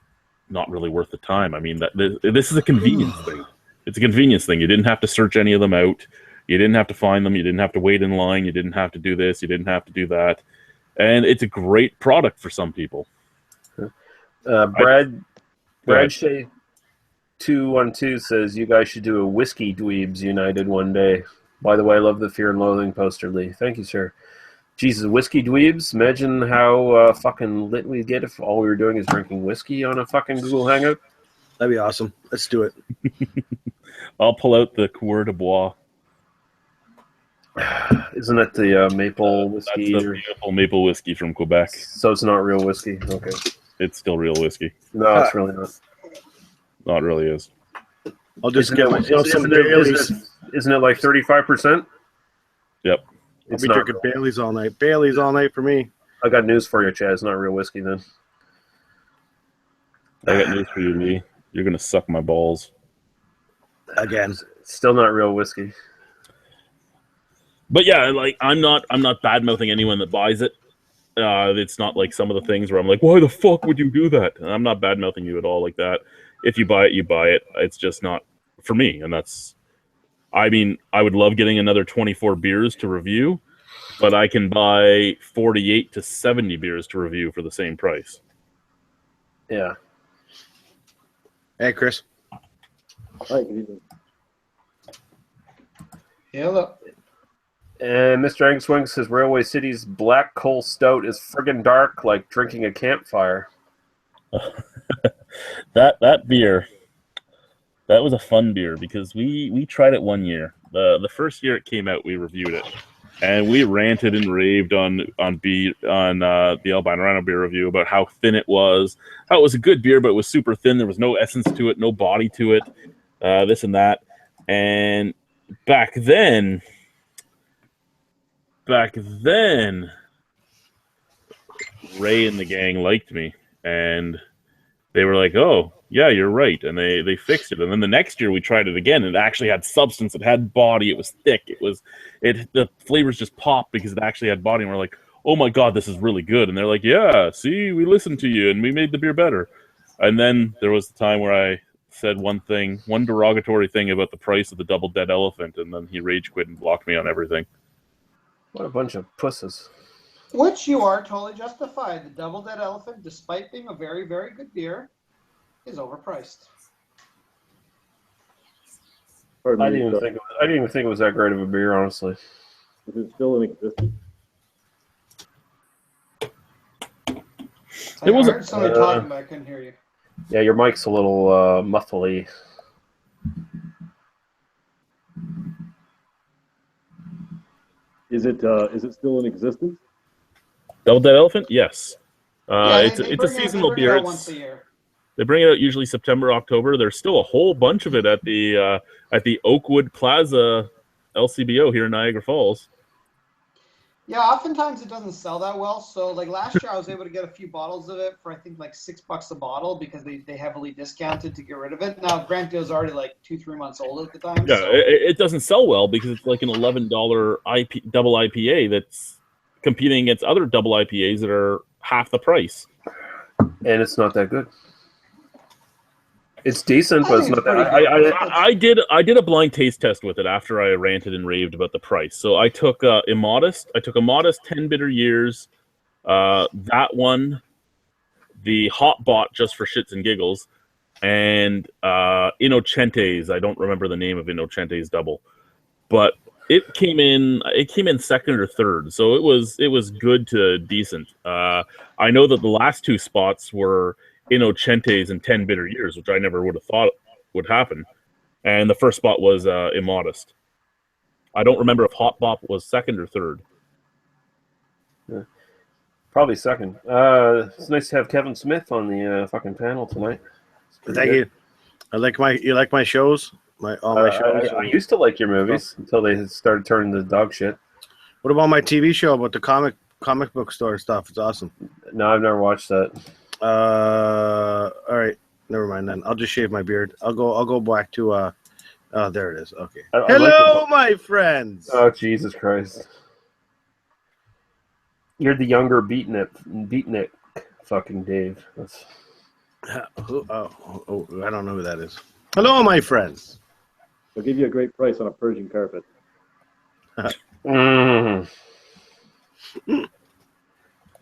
not really worth the time. I mean, this is a convenience thing. It's a convenience thing. You didn't have to search any of them out. You didn't have to find them. You didn't have to wait in line. You didn't have to do this. You didn't have to do that. And it's a great product for some people. Brad Shea 212 says you guys should do a Whiskey Dweebs United one day. By the way, I love the Fear and Loathing poster, Lee. Thank you, sir. Jesus, Whiskey Dweebs. Imagine how fucking lit we'd get if all we were doing is drinking whiskey on a fucking Google Hangout. That'd be awesome. Let's do it. I'll pull out the Coeur de Bois. Isn't that the maple whiskey? That's the beautiful maple whiskey from Quebec. So it's not real whiskey? Okay. It's still real whiskey. No, it's really not. No, it really is. I'll just get myself some Baileys. Isn't it like 35%? Yep. I'll be drinking Baileys all night. Baileys all night for me. I got news for you, Chad. It's not real whiskey then. I got news for you, Lee. You're going to suck my balls. Again. It's still not real whiskey. But yeah, like I'm not bad-mouthing anyone that buys it. It's not like some of the things where I'm like, why the fuck would you do that? And I'm not bad-mouthing you at all like that. If you buy it, you buy it. It's just not for me. And that's, I mean, I would love getting another 24 beers to review, but I can buy 48 to 70 beers to review for the same price. Yeah. Hey, Chris. Hi, good evening. Hello. And Mr. Angus Wing says Railway City's Black Coal Stout is friggin' dark, like drinking a campfire. That beer, that was a fun beer because we tried it one year. The first year it came out, we reviewed it, and we ranted and raved on the Albino Rhino beer review about how thin it was, how it was a good beer, but it was super thin. There was no essence to it, no body to it, this and that. And back then, Ray and the gang liked me, and they were like, oh, yeah, you're right. And they fixed it. And then the next year we tried it again, and it actually had substance. It had body. It was thick. The flavors just popped because it actually had body. And we're like, oh, my God, this is really good. And they're like, yeah, see, we listened to you, and we made the beer better. And then there was the time where I said one derogatory thing about the price of the Double Dead Elephant, and then he rage quit and blocked me on everything. What a bunch of pusses. Which you are totally justified. The Double Dead Elephant, despite being a very, very good beer, is overpriced. I didn't even think it was that great of a beer, honestly. Is it still in existence? I heard somebody talking, but I couldn't hear you. Yeah, your mic's a little muffly. Is it still in existence? Double Dead Elephant? Yes. Yeah, It's they a bring seasonal it beer. out once a year. They bring it out usually September, October. There's still a whole bunch of it at the Oakwood Plaza LCBO here in Niagara Falls. Yeah, oftentimes it doesn't sell that well. So like last year, I was able to get a few bottles of it for I think like $6 a bottle because they heavily discounted to get rid of it. Now, granted, it was already like 2-3 months old at the time. Yeah, so. it doesn't sell well because it's like an $11 double IPA that's competing against other double IPAs that are half the price. And it's not that good. It's decent, but it's not that. I did a blind taste test with it after I ranted and raved about the price. So I took Immodest. I took Immodest 10 bitter years. That one, the Hot Bot just for shits and giggles, and Innocentes. I don't remember the name of Innocentes double, but it came in second or third, so it was good to decent. I know that the last two spots were Innocentes and 10 bitter years, which I never would have thought would happen, and the first spot was Immodest. I don't remember if Hot Bop was second or third. Yeah. Probably second. It's nice to have Kevin Smith on the fucking panel tonight. Thank you. You like my shows? All my shows. I used to like your movies until they started turning to dog shit. What about my TV show about the comic book store stuff? It's awesome. No, I've never watched that. All right, never mind then. I'll just shave my beard. I'll go back to there it is. Okay. Hello, my friends. Oh, Jesus Christ. You're the younger beatnik fucking Dave. That's... I don't know who that is. Hello, my friends. I'll give you a great price on a Persian carpet.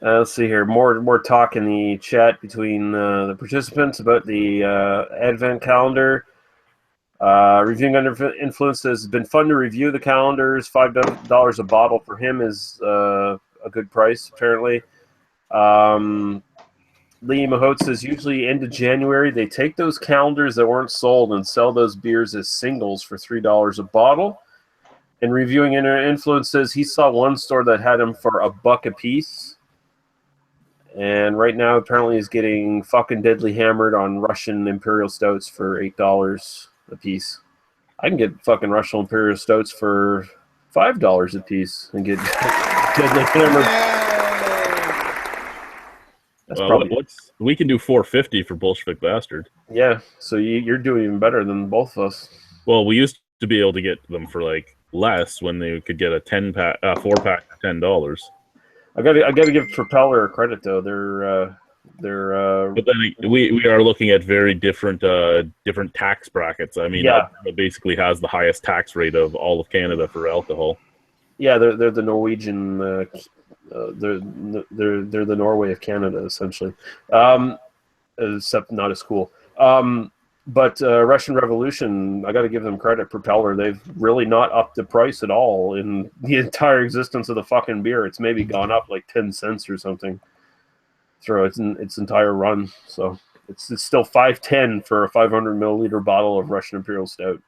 Let's see here. More talk in the chat between the participants about the Advent calendar. Reviewing Under Influence has been fun to review the calendars. $5 a bottle for him is a good price, apparently. Lee Mahout says usually end of January they take those calendars that weren't sold and sell those beers as singles for $3 a bottle. And Reviewing Under Influence says he saw one store that had them for $1 a piece. And right now apparently he's getting fucking deadly hammered on Russian Imperial Stouts for $8 a piece. I can get fucking Russian Imperial Stouts for $5 a piece and get deadly hammered. We can do $4.50 for Bolshevik Bastard. Yeah, so you're doing even better than both of us. Well, we used to be able to get them for like less when they could get a 4-pack for $10. I gotta give Propeller credit though. They're But then we are looking at very different tax brackets. I mean, yeah. It basically has the highest tax rate of all of Canada for alcohol. Yeah, they're the Norwegian. They're the Norway of Canada essentially, except not as cool. But Russian Revolution, I got to give them credit. Propeller, they've really not upped the price at all in the entire existence of the fucking beer. It's maybe gone up like 10 cents or something throughout its entire run. So it's still $5.10 for a 500 milliliter bottle of Russian Imperial Stout.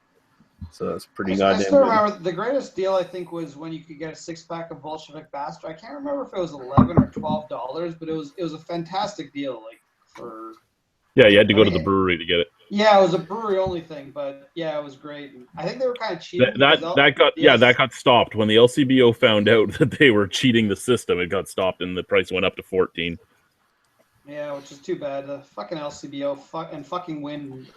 So that's pretty goddamn. I still remember the greatest deal I think was when you could get a 6-pack of Bolshevik Bastard. I can't remember if it was $11 or $12, but it was a fantastic deal. Like for. Yeah, you had to go to the brewery to get it. Yeah, it was a brewery only thing, but yeah, it was great. And I think they were kind of cheating. That got stopped when the LCBO found out that they were cheating the system. It got stopped and the price went up to $14. Yeah, which is too bad. The fucking LCBO and fucking win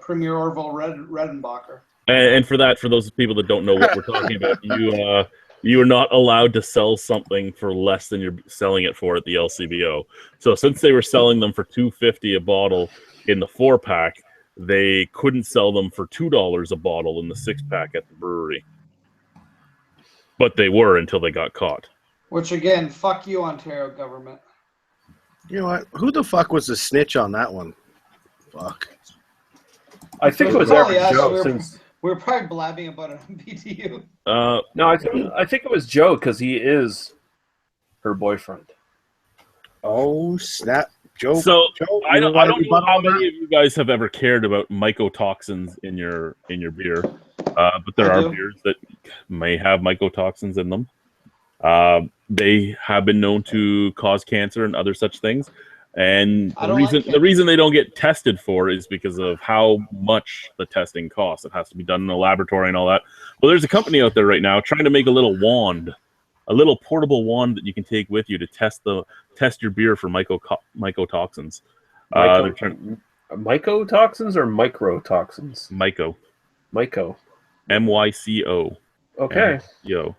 Premier Orville Redenbacher. And for those people that don't know what we're talking about, you are not allowed to sell something for less than you're selling it for at the LCBO. So since they were selling them for $2.50 a bottle in the 4-pack, they couldn't sell them for $2 a bottle in the 6-pack at the brewery. But they were until they got caught. Which again, fuck you, Ontario government. You know what? Who the fuck was the snitch on that one? Fuck. I think it was Average Joe. We were probably blabbing about it on BTU. No, I think it was Joe because he is her boyfriend. Oh, snap. Joe. So Joe, I don't know how rebuttal? many of you guys have ever cared about mycotoxins in your beer, but there I are do. beers that may have mycotoxins in them. They have been known to cause cancer and other such things. And I don't like the cancer. reason they don't get tested for is because of how much the testing costs. It has to be done in a laboratory and all that. Well, there's a company out there right now trying to make a little wand, a little portable wand that you can take with you to test your beer for mycotoxins. They're trying Mycotoxins or microtoxins? myco, Myco. MYCO. Okay. Yo.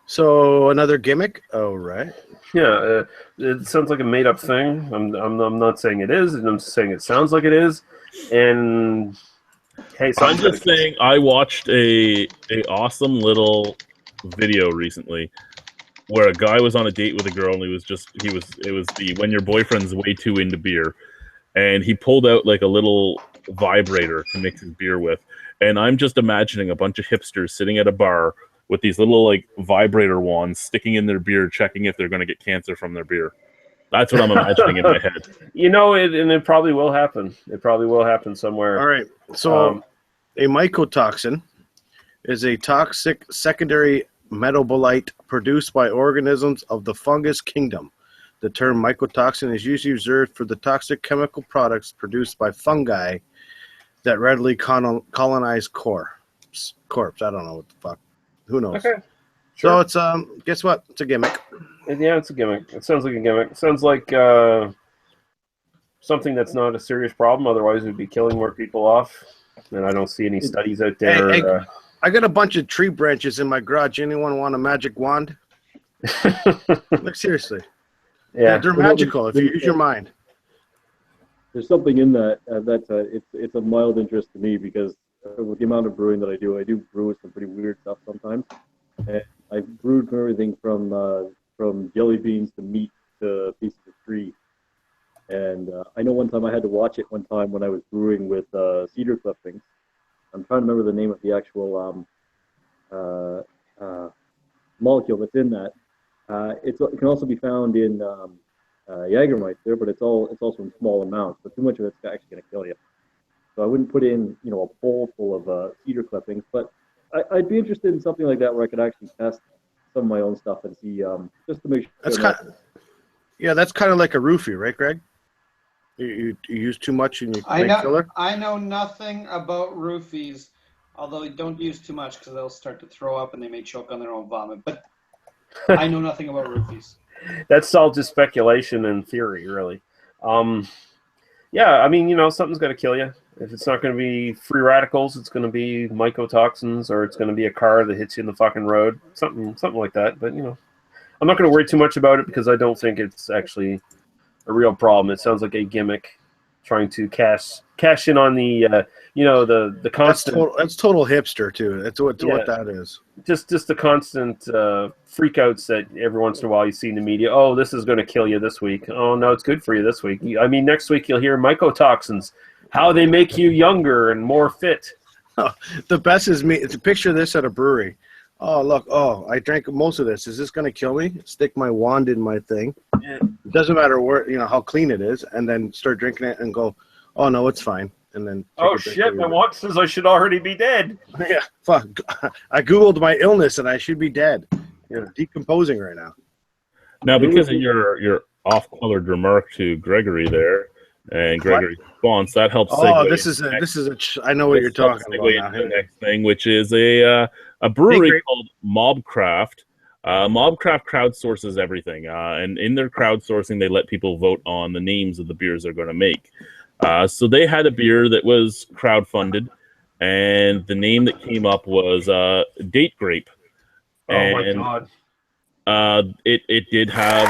So another gimmick. Oh, right. Yeah, it sounds like a made-up thing. I'm not saying it is, and I'm saying it sounds like it is. And hey, I'm just saying, I watched a awesome little video recently where a guy was on a date with a girl, and it was the when your boyfriend's way too into beer, and he pulled out like a little vibrator to mix his beer with, and I'm just imagining a bunch of hipsters sitting at a bar with these little like vibrator wands sticking in their beer, checking if they're going to get cancer from their beer. That's what I'm imagining in my head. You know, it probably will happen. It probably will happen somewhere. All right. So a mycotoxin is a toxic secondary metabolite produced by organisms of the fungus kingdom. The term mycotoxin is usually reserved for the toxic chemical products produced by fungi that readily colonize corpse. I don't know what the fuck. Who knows? Okay. Sure. So it's guess what? It's a gimmick. Yeah, it's a gimmick. It sounds like a gimmick. It sounds like something that's not a serious problem. Otherwise, we'd be killing more people off. And I don't see any studies out there. Hey, I got a bunch of tree branches in my garage. Anyone want a magic wand? Like seriously. Yeah, they're magical if you use your mind. There's something in that it's a mild interest to me because with the amount of brewing that I do brew with some pretty weird stuff sometimes. And I've brewed from everything from jelly beans to meat to pieces of tree. And I know one time I had to watch it one time when I was brewing with cedar clippings. I'm trying to remember the name of the actual molecule that's in that. It can also be found in Jägermeister, but it's also in small amounts. But too much of it's actually going to kill you. So I wouldn't put in a bowl full of cedar clippings. But I'd be interested in something like that where I could actually test some of my own stuff and see just to make sure. That's kind of like a roofie, right, Greg? You use too much and you make filler? I know nothing about roofies, although don't use too much because they'll start to throw up and they may choke on their own vomit. But I know nothing about roofies. That's all just speculation and theory, really. Yeah, I mean, something's going to kill you. If it's not going to be free radicals, it's going to be mycotoxins, or it's going to be a car that hits you in the fucking road, something like that. But I'm not going to worry too much about it because I don't think it's actually a real problem. It sounds like a gimmick, trying to cash in on the the constant. That's total hipster too. That's what that is. Just the constant freakouts that every once in a while you see in the media. Oh, this is going to kill you this week. Oh no, it's good for you this week. I mean, next week you'll hear mycotoxins, how they make you younger and more fit. The best is me. It's a picture of this at a brewery. Oh, look. Oh, I drank most of this. Is this going to kill me? Stick my wand in my thing. Yeah. It doesn't matter where, how clean it is, and then start drinking it and go, oh, no, it's fine. And then oh, shit, my wand says I should already be dead. Yeah, fuck. I Googled my illness, and I should be dead. Decomposing right now. Now, because of your off-colored remark to Gregory there, and Gregory's response, that helps. Oh, I know what you're talking about. The next thing, which is a brewery called Mobcraft. Mobcraft crowdsources everything, and in their crowdsourcing, they let people vote on the names of the beers they're going to make. So they had a beer that was crowdfunded, and the name that came up was Date Grape. Oh my god! It did have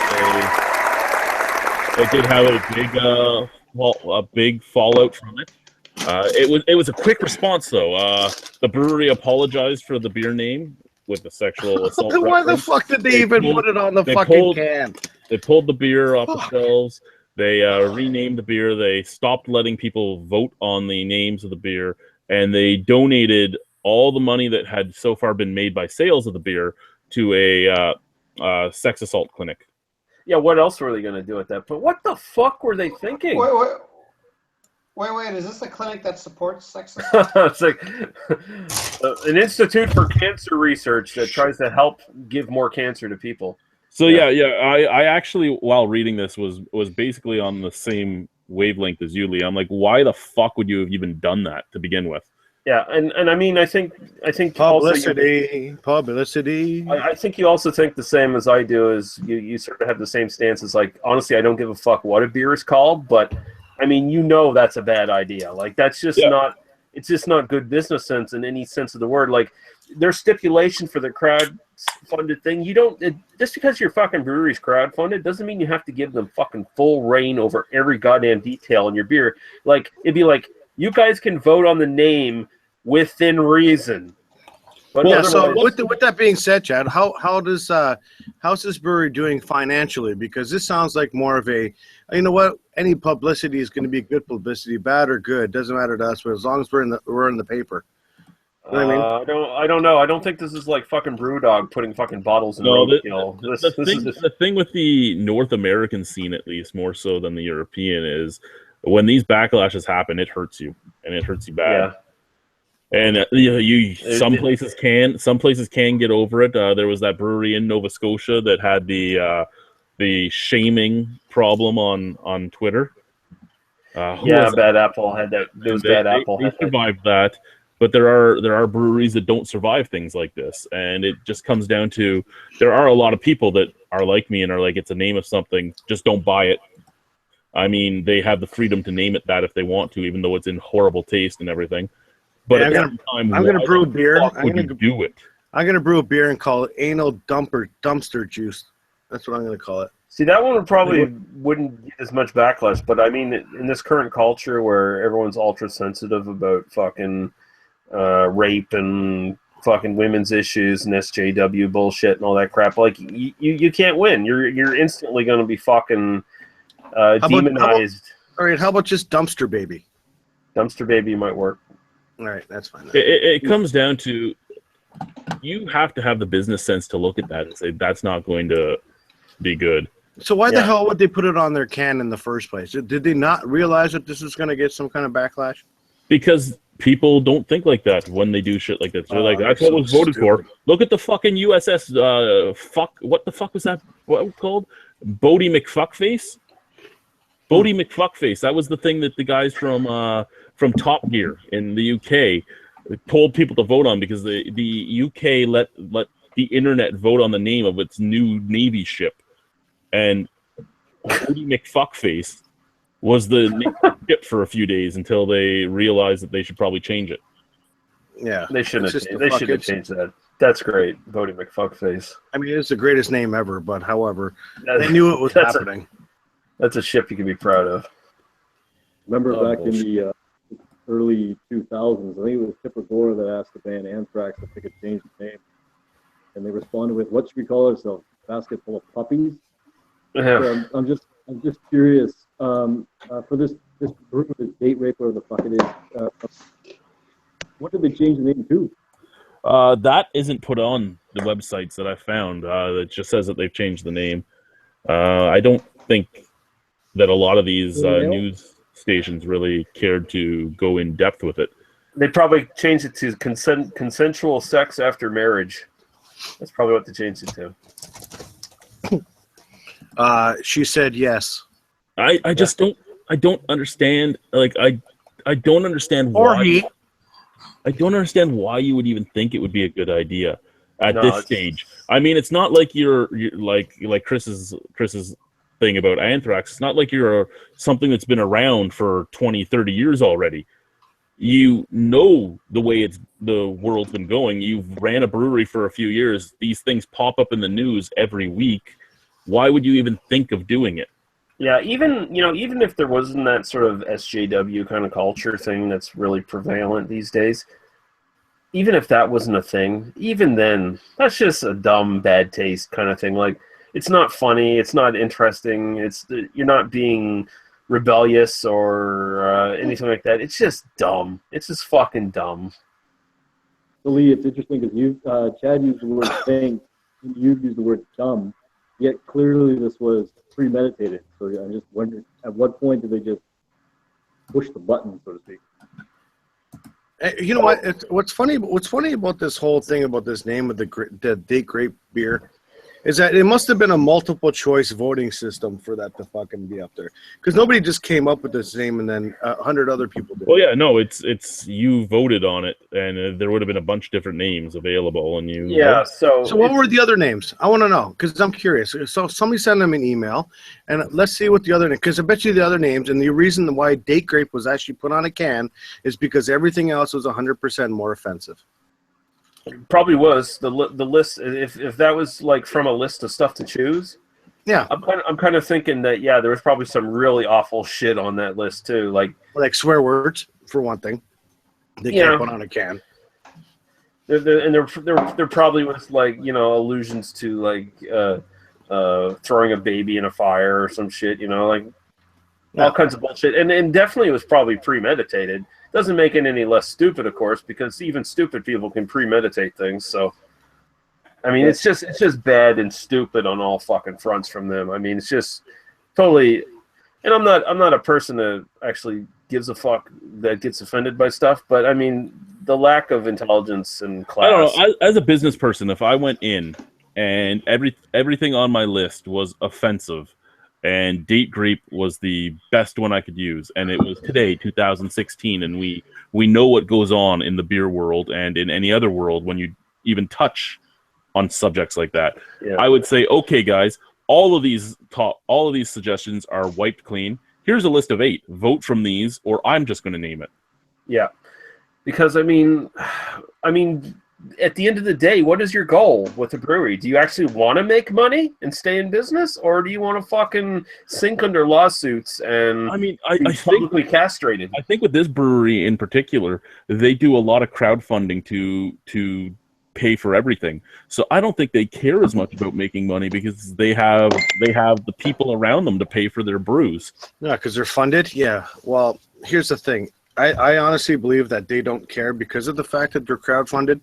a big fallout from it. It was a quick response though. The brewery apologized for the beer name with the sexual assault. Why the fuck did they even put it on the fucking can? They pulled the beer off the shelves. They renamed the beer. They stopped letting people vote on the names of the beer, and they donated all the money that had so far been made by sales of the beer to a sex assault clinic. Yeah, what else were they going to do at that point? What the fuck were they thinking? Wait, is this a clinic that supports sexism? It's like an institute for cancer research that tries to help give more cancer to people. So I actually, while reading this, was basically on the same wavelength as you, Lee. I'm like, why the fuck would you have even done that to begin with? Yeah, and I mean, I think publicity. I think you also think the same as I do. Is you sort of have the same stance as like, honestly, I don't give a fuck what a beer is called, but I mean, that's a bad idea. Like, that's just not. It's just not good business sense in any sense of the word. Like, there's stipulation for the crowd-funded thing. You don't just because your fucking brewery's crowd-funded doesn't mean you have to give them fucking full reign over every goddamn detail in your beer. Like, it'd be like, you guys can vote on the name within reason. But yeah, so with that being said, Chad, how's this brewery doing financially? Because this sounds like more of a, you know what, any publicity is going to be good publicity, bad or good, doesn't matter to us. But as long as we're in the paper, you know what I mean? I don't know. I don't think this is like fucking BrewDog putting fucking bottles in roadkill. The thing with the North American scene, at least more so than the European, is when these backlashes happen, it hurts you, and it hurts you bad. Yeah. And some places can get over it. There was that brewery in Nova Scotia that had the shaming problem on Twitter. Bad Apple had that. They survived that, but there are breweries that don't survive things like this, and it just comes down to there are a lot of people that are like me and are like, it's a name of something, just don't buy it. I mean, they have the freedom to name it that if they want to, even though it's in horrible taste and everything. But I'm going to brew a beer. I'm going to do it. I'm going to brew a beer and call it anal dumpster juice. That's what I'm going to call it. See, that one wouldn't get as much backlash, but I mean, in this current culture where everyone's ultra sensitive about fucking rape and fucking women's issues and SJW bullshit and all that crap, like you can't win. You're instantly going to be fucking demonized. All right, how about just dumpster baby? Dumpster baby might work. All right, that's fine. It comes down to you have to have the business sense to look at that and say that's not going to be good. So why the hell would they put it on their can in the first place? Did they not realize that this was going to get some kind of backlash? Because people don't think like that when they do shit like that. They're like, that's what was voted for. Look at the fucking USS what the fuck was that? What was it called? Bodie McFuckface? Bodie McFuckface. That was the thing that the guys from Top Gear in the UK told people to vote on because the UK let the internet vote on the name of its new Navy ship. And Bodie McFuckface was the name of the ship for a few days until they realized that they should probably change it. Yeah. They shouldn't have changed that. That's great. Bodie McFuckface. I mean, it's the greatest name ever, but however, they knew it was happening. That's a ship you can be proud of. Remember back in the early 2000s, I think it was Tipper Gore that asked the band Anthrax if they could change the name. And they responded with, what should we call ourselves? Basket full of puppies? Yeah. So I'm just curious, for this group, this date rape, whatever the fuck it is, what did they change the name to? That isn't put on the websites that I found. It just says that they've changed the name. I don't think that a lot of these news stations really cared to go in depth with it. They probably changed it to consensual sex after marriage. That's probably what they changed it to. She said yes. I just don't understand. Like I don't understand why. I don't understand why you would even think it would be a good idea at this stage. I mean, it's not like you're like Chris's thing about Anthrax. It's not like you're something that's been around for 20, 30 years already. You know the way the world's been going. You've ran a brewery for a few years. These things pop up in the news every week. Why would you even think of doing it? Yeah, even if there wasn't that sort of SJW kind of culture thing that's really prevalent these days, even if that wasn't a thing, even then, that's just a dumb, bad taste kind of thing. Like, it's not funny, it's not interesting, you're not being rebellious or anything like that. It's just dumb. It's just fucking dumb. So Lee, it's interesting because Chad used the word thing, you've used the word dumb. Yet clearly this was premeditated. So I'm just wondering, at what point did they just push the button, so to speak? You know what? What's funny about this whole thing about this name of the date grape beer is that it must have been a multiple choice voting system for that to fucking be up there, because nobody just came up with this name and then 100 other people did. Well, yeah, no, it's you voted on it, and there would have been a bunch of different names available, and you. Yeah. So what were the other names? I want to know, because I'm curious. So somebody send them an email, and let's see what the other name. Because I bet you the other names, and the reason why date grape was actually put on a can is because everything else was 100% more offensive. probably was the list. If that was like from a list of stuff to choose. Yeah, I'm kind of thinking that there was probably some really awful shit on that list too, like swear words for one thing. They can't put on a can. There probably was allusions to throwing a baby in a fire or some shit, all kinds of bullshit, and definitely it was probably premeditated. Doesn't make it any less stupid, of course, because even stupid people can premeditate things. So, I mean, it's just bad and stupid on all fucking fronts from them. I mean, it's just totally. And I'm not a person that actually gives a fuck that gets offended by stuff, but I mean, the lack of intelligence and class. I don't know. As a business person, if I went in and everything on my list was offensive, and date grape was the best one I could use, and it was today, 2016, and we know what goes on in the beer world and in any other world when you even touch on subjects like that. Yeah. I would say, okay, guys, all of these suggestions are wiped clean. Here's a list of 8. Vote from these, or I'm just going to name it. Yeah, because I mean, at the end of the day, what is your goal with a brewery? Do you actually want to make money and stay in business, or do you want to fucking sink under lawsuits and I be publicly castrated? I think with this brewery in particular, they do a lot of crowdfunding to pay for everything. So I don't think they care as much about making money because they have the people around them to pay for their brews. Yeah, because they're funded. Yeah. Well, here's the thing. I honestly believe that they don't care because of the fact that they're crowdfunded.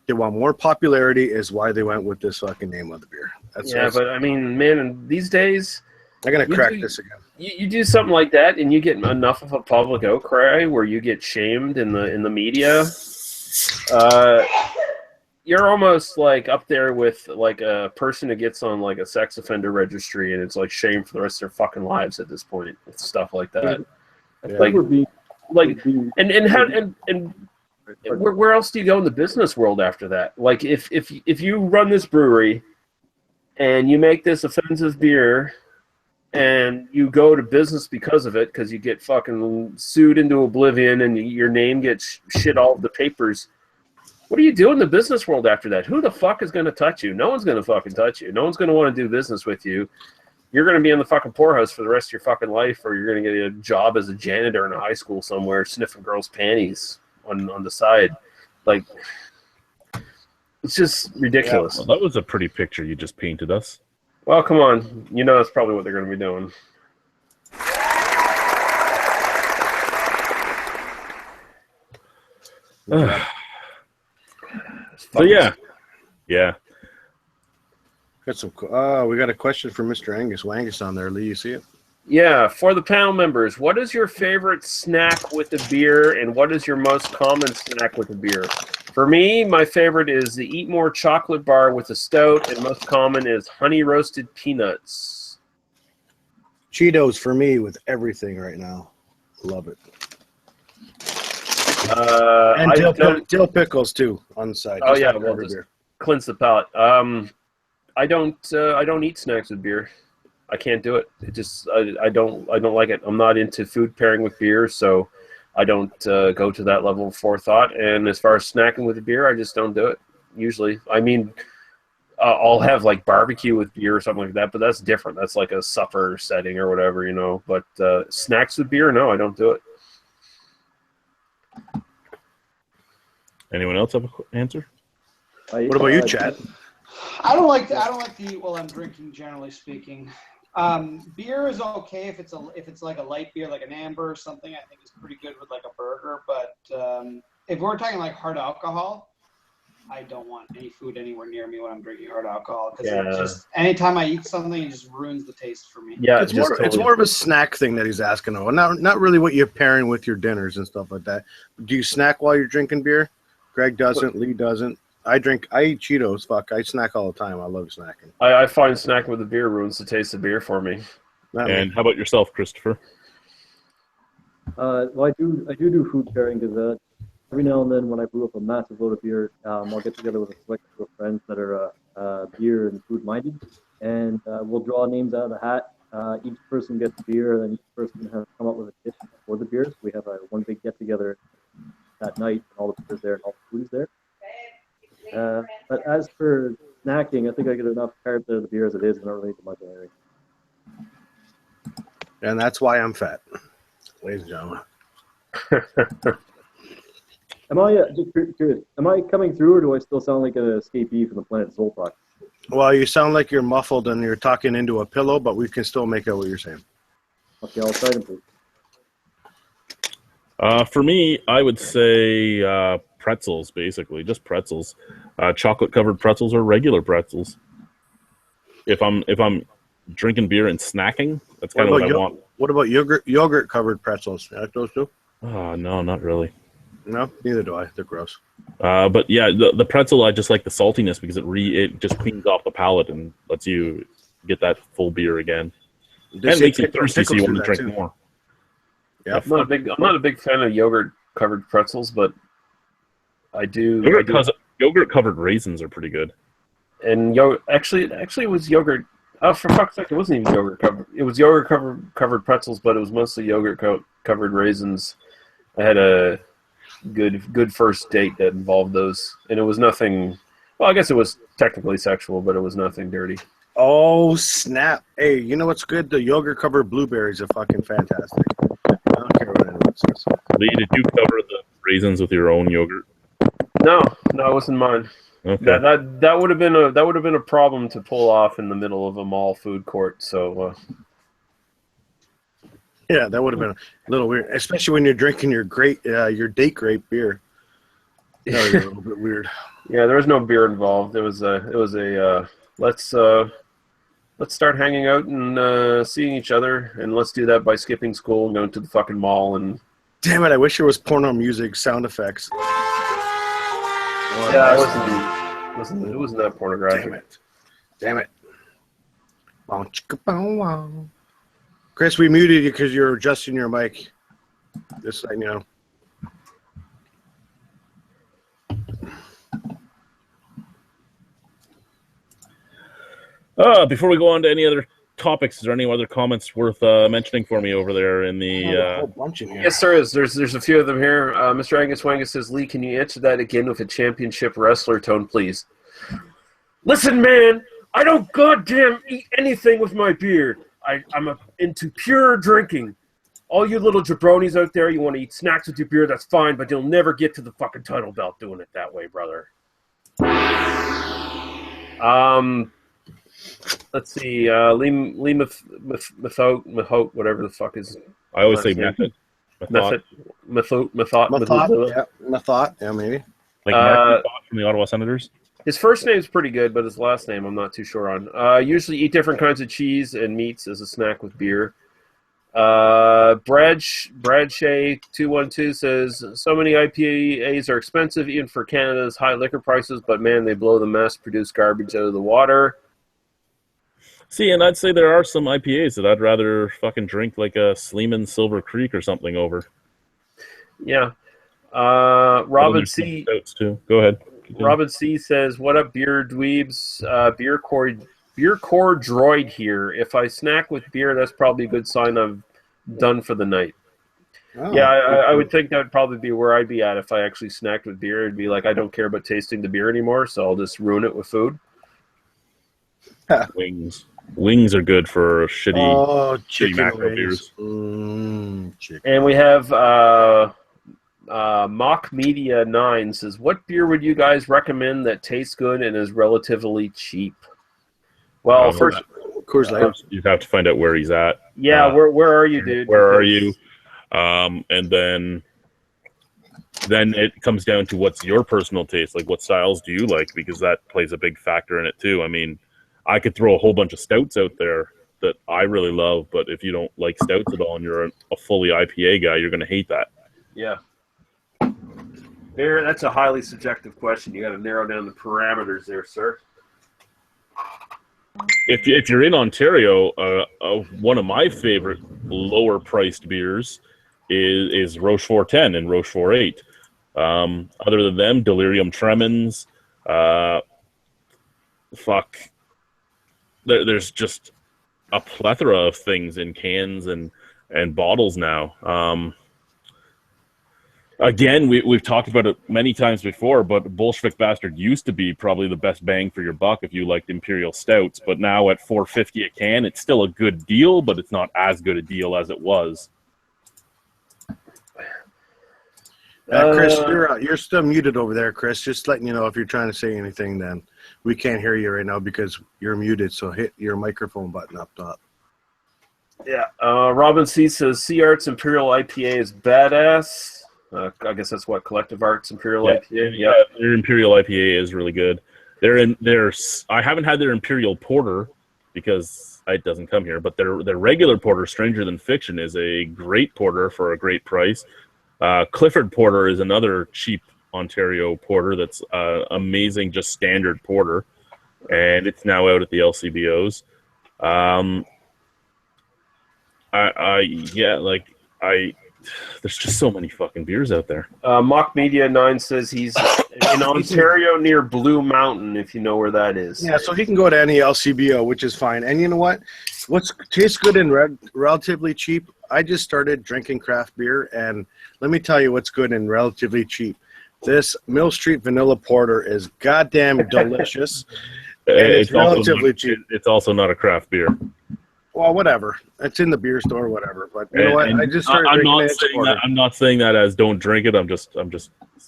They want more popularity is why they went with this fucking name of the beer. But I mean, man, these days... I'm going to crack this again. You do something like that and you get enough of a public outcry where you get shamed in the media. You're almost like up there with like a person who gets on like a sex offender registry and it's like shame for the rest of their fucking lives at this point with stuff like that. Where else do you go in the business world after that? Like if you run this brewery and you make this offensive beer and you go to business because of it, because you get fucking sued into oblivion and your name gets shit all over the papers, what do you do in the business world after that? Who the fuck is going to touch you? No one's going to fucking touch you. No one's going to want to do business with you. You're going to be in the fucking poorhouse for the rest of your fucking life, or you're going to get a job as a janitor in a high school somewhere sniffing girls' panties on the side. Like, it's just ridiculous. Yeah, well, that was a pretty picture you just painted us. Well, come on. You know that's probably what they're going to be doing. So yeah. Got some. We got a question from Mr. Angus Wangus on there. Lee, you see it? Yeah. For the panel members, what is your favorite snack with a beer, and what is your most common snack with a beer? For me, my favorite is the Eat More chocolate bar with a stout, and most common is honey roasted peanuts. Cheetos for me with everything right now. Love it. And dill pickles too on the side. Oh yeah, well, just cleanse the palate. I don't eat snacks with beer. I can't do it. It just I don't like it. I'm not into food pairing with beer, so I don't go to that level of forethought. And as far as snacking with a beer, I just don't do it. Usually, I mean, I'll have like barbecue with beer or something like that, but that's different. That's like a supper setting or whatever, you know. But snacks with beer, no, I don't do it. Anyone else have an answer? What about you, Chad? I don't like to eat while I'm drinking, generally speaking. Beer is okay if it's like a light beer, like an amber or something. I think it's pretty good with like a burger. But if we're talking like hard alcohol, I don't want any food anywhere near me when I'm drinking hard alcohol because Yeah. it just anytime I eat something, it just ruins the taste for me. Yeah, It's more of a snack thing that he's asking about. Not really what you're pairing with your dinners and stuff like that. Do you snack while you're drinking beer? Greg doesn't. Lee doesn't. I eat Cheetos. Fuck, I snack all the time. I love snacking. I find snacking with the beer ruins the taste of beer for me. And how about yourself, Christopher? Well, I do food pairing because every now and then when I brew up a massive load of beer, I'll get together with a select group of friends that are beer and food minded, and we'll draw names out of the hat. Each person gets a beer, and then each person has to come up with a dish for the beers. We have one big get together that night, and all the beers there and all the food is there. But as for snacking, I think I get enough carb to the beer as it is, and I don't really need much anything. And that's why I'm fat, ladies and gentlemen. Am I just curious? Am I coming through, or do I still sound like an escapee from the planet Zoltok? Well, you sound like you're muffled and you're talking into a pillow, but we can still make out what you're saying. Okay, I'll try to improve. For me, I would say pretzels, basically, just pretzels. Chocolate-covered pretzels or regular pretzels. If I'm drinking beer and snacking, that's kind of what I want. What about yogurt-covered pretzels? You like those too? Oh, no, not really. No, neither do I. They're gross. But yeah, the pretzel, I just like the saltiness because it just cleans off the palate and lets you get that full beer again. And it makes you thirsty, so you want to drink more. Yeah, I'm not a big fan of yogurt-covered pretzels, but I do. Yogurt-covered raisins are pretty good. And actually, it was yogurt. Oh, for fuck's sake, it wasn't even yogurt covered. It was yogurt covered pretzels, but it was mostly yogurt covered raisins. I had a good first date that involved those, and it was nothing. Well, I guess it was technically sexual, but it was nothing dirty. Oh snap! Hey, you know what's good? The yogurt covered blueberries are fucking fantastic. I don't care what anyone says. Lee, did you cover the raisins with your own yogurt? No, it wasn't mine. Okay. That would have been a problem to pull off in the middle of a mall food court. So. Yeah, that would have been a little weird, especially when you're drinking your date grape beer. That was a little bit weird. Yeah, there was no beer involved. It was a let's start hanging out and seeing each other, and let's do that by skipping school and going to the fucking mall. And damn it, I wish there was porno music sound effects. Yeah, it wasn't that pornographic. Damn it. Chris, we muted you because you're adjusting your mic. Just letting you know. Before we go on to any other topics, is there any other comments worth mentioning for me over there in the a whole bunch in here. Yes, there is. There's a few of them here. Mr. Angus Wangus says, Lee, can you answer that again with a championship wrestler tone, please? Listen, man, I don't goddamn eat anything with my beer. I'm into pure drinking. All you little jabronis out there, you want to eat snacks with your beer, that's fine, but you'll never get to the fucking title belt doing it that way, brother. Let's see. Lee Methot, whatever the fuck is. I always say method. Methot, yeah, maybe. Like Mark from the Ottawa Senators. His first name's pretty good, but his last name I'm not too sure on. Usually eat different kinds of cheese and meats as a snack with beer. Brad Shea 212 says, so many IPAs are expensive even for Canada's high liquor prices, but man, they blow the mass-produced garbage out of the water. See, and I'd say there are some IPAs that I'd rather fucking drink like a Sleeman Silver Creek or something over. Yeah. Robin C. Too. Go ahead. Continue. Robin C. says, what up, beer dweebs? Beer core droid here. If I snack with beer, that's probably a good sign I'm done for the night. Oh, yeah, I would think that would probably be where I'd be at if I actually snacked with beer. It'd be like, I don't care about tasting the beer anymore, so I'll just ruin it with food. Wings are good for shitty macro wings. beers. And we have Mock Media 9 says, what beer would you guys recommend that tastes good and is relatively cheap? Well, first you'd have to find out where he's at. Yeah, where are you, dude? Where are you? And then then it comes down to what's your personal taste. Like, what styles do you like? Because that plays a big factor in it too. I mean, I could throw a whole bunch of stouts out there that I really love, but if you don't like stouts at all and you're a fully IPA guy, you're going to hate that. Yeah. There, that's a highly subjective question. You got to narrow down the parameters there, sir. If you're in Ontario, one of my favorite lower priced beers is Rochefort 10 and Rochefort 8. Other than them, Delirium Tremens. There's just a plethora of things in cans and bottles now. Again, we've talked about it many times before, but Bolshevik Bastard used to be probably the best bang for your buck if you liked Imperial Stouts. But now at $4.50 a can, it's still a good deal, but it's not as good a deal as it was. Chris, you're still muted over there, Chris. Just letting you know if you're trying to say anything, then we can't hear you right now because you're muted. So hit your microphone button up top. Yeah. Robin C says C Arts Imperial IPA is badass. I guess that's what Collective Arts Imperial IPA. Yeah, their Imperial IPA is really good. I haven't had their Imperial Porter because it doesn't come here, but their regular porter, Stranger Than Fiction, is a great porter for a great price. Clifford Porter is another cheap Ontario porter that's amazing, just standard porter, and it's now out at the LCBOs. There's just so many fucking beers out there. Mock Media 9 says he's in Ontario near Blue Mountain, if you know where that is. Yeah, so he can go to any LCBO, which is fine. And you know what? What's tastes good and relatively cheap? I just started drinking craft beer, and let me tell you what's good and relatively cheap. This Mill Street Vanilla Porter is goddamn delicious. And it's relatively cheap. It's also not a craft beer. Well, whatever. It's in the beer store, whatever. But you know what? I just started drinking it. I'm not saying that as don't drink it. I'm just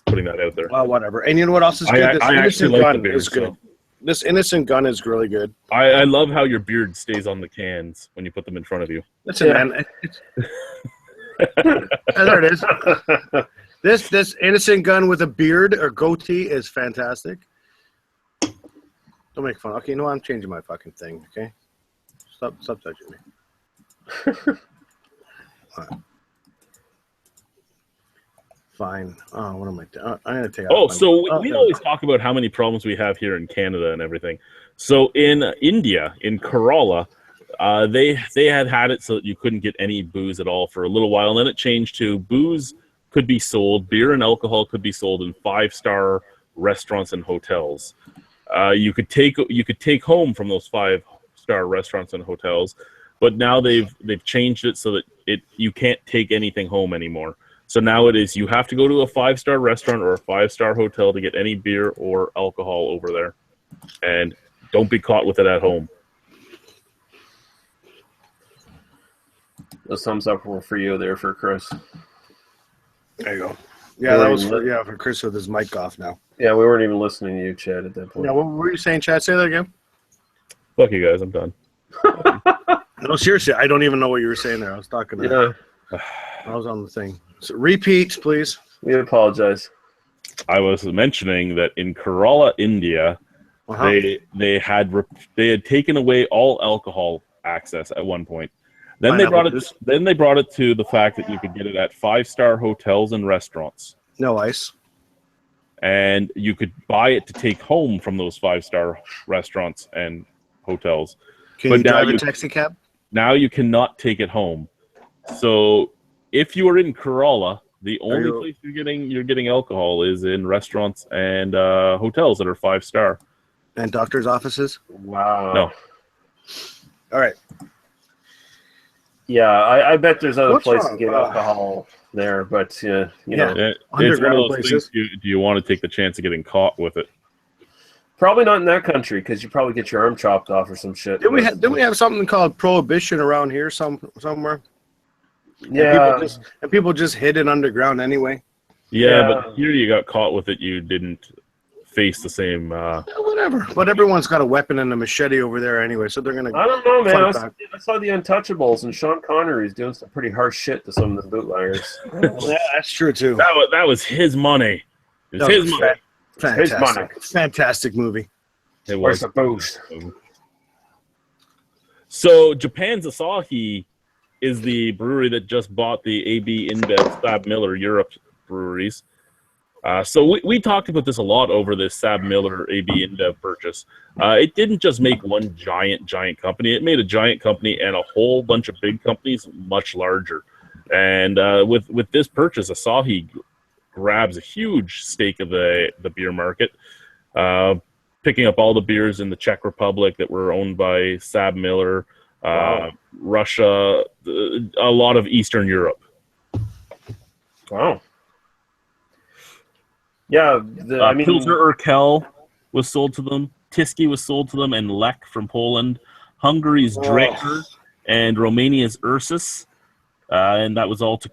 putting that out there. Well, whatever. And you know what else is good? I actually like the beer, is good. This Innocent Gun is really good. I love how your beard stays on the cans when you put them in front of you. Listen, man. There it is. This Innocent Gun with a beard or goatee is fantastic. Don't make fun. Okay, you know what? I'm changing my fucking thing, okay? Stop touching me. All right. Fine. Oh, what am I doing? I'm going to take out. So we always talk about how many problems we have here in Canada and everything. So in India, in Kerala, they had it so that you couldn't get any booze at all for a little while. And then it changed to booze could be sold, beer and alcohol could be sold in 5-star restaurants and hotels. You could take home from those 5-star restaurants and hotels, but now they've changed it so that you can't take anything home anymore. So now it is you have to go to a 5-star restaurant or a 5-star hotel to get any beer or alcohol over there, and don't be caught with it at home. Those thumbs up for you there for Chris. There you go. Yeah, that was for Chris with his mic off now. Yeah, we weren't even listening to you, Chad, at that point. Yeah, what were you saying, Chad? Say that again. Fuck you guys, I'm done. No, seriously, I don't even know what you were saying there. I was talking to I was on the thing. So repeat, please. We apologize. I was mentioning that in Kerala, India, they had taken away all alcohol access at one point. Then they brought it to the fact that you could get it at 5-star hotels and restaurants. No ice. And you could buy it to take home from those 5-star restaurants and hotels. Can you drive a taxi cab? Now you cannot take it home. So if you are in Kerala, the only place you're getting alcohol is in restaurants and hotels that are 5-star. And doctors' offices? Wow. No. All right. Yeah, I bet there's other places to get alcohol there, but you know, it's one of those places. Do you want to take the chance of getting caught with it? Probably not in that country because you probably get your arm chopped off or some shit. Didn't we have something called prohibition around here somewhere? Yeah, and people just hid it underground anyway. Yeah, but here you got caught with it. You didn't face the same. Whatever. But everyone's got a weapon and a machete over there anyway, so they're gonna. I don't know, man. fight I saw the Untouchables, and Sean Connery's doing some pretty harsh shit to some of the bootleggers. Yeah, that's true too. That was his money. It was his money. Fantastic. His money. Fantastic movie. It Where's was. the booze? So Japan's Asahi is the brewery that just bought the AB InBev Sab Miller Europe breweries. So we talked about this a lot over this Sab Miller AB InBev purchase. It didn't just make one giant company. It made a giant company and a whole bunch of big companies much larger. And with this purchase, Asahi grabs a huge stake of the beer market, picking up all the beers in the Czech Republic that were owned by Sab Miller, Russia, a lot of Eastern Europe. Wow. Yeah, Pilsner Urquell was sold to them. Tyskie was sold to them, and Lech from Poland. Hungary's Draeger and Romania's Ursus. And that was all to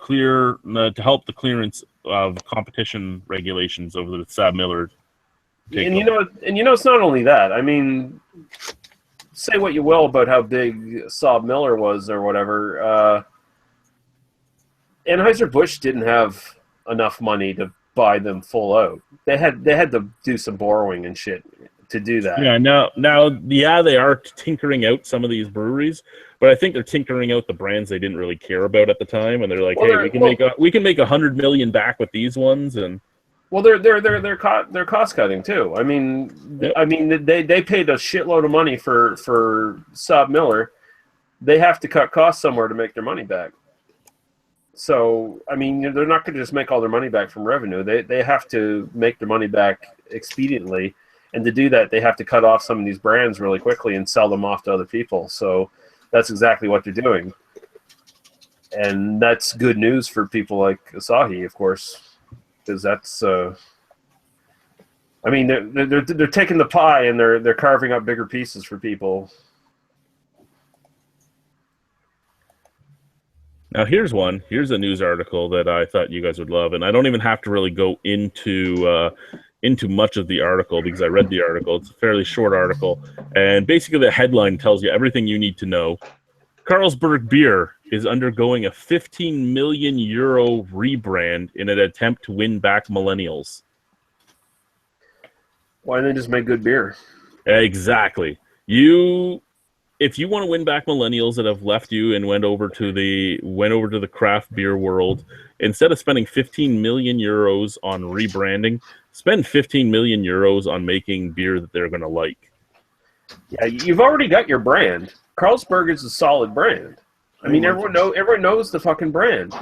help the clearance of competition regulations over the Sab Miller. And you know, it's not only that. I mean, say what you will about how big Sab Miller was or whatever. Anheuser-Busch didn't have enough money to buy them full out. They had to do some borrowing and shit to do that. Yeah, now they are tinkering out some of these breweries, but I think they're tinkering out the brands they didn't really care about at the time, and they're like, we can make $100 million back with these ones, and well, they're cost cutting too. I mean, they paid a shitload of money for Sab Miller. They have to cut costs somewhere to make their money back. So, I mean, they're not going to just make all their money back from revenue. They have to make their money back expediently. And to do that, they have to cut off some of these brands really quickly and sell them off to other people. So that's exactly what they're doing. And that's good news for people like Asahi, of course, because that's, I mean, they're taking the pie and they're carving up bigger pieces for people. Now here's a news article that I thought you guys would love, and I don't even have to really go into much of the article because I read the article. It's a fairly short article, and basically the headline tells you everything you need to know. Carlsberg Beer is undergoing a 15 million euro rebrand in an attempt to win back millennials. Why didn't they just make good beer? Exactly. If you want to win back millennials that have left you and went over to the craft beer world, instead of spending 15 million euros on rebranding, spend 15 million euros on making beer that they're going to like. Yeah, you've already got your brand. Carlsberg is a solid brand. I mean, everyone knows the fucking brand.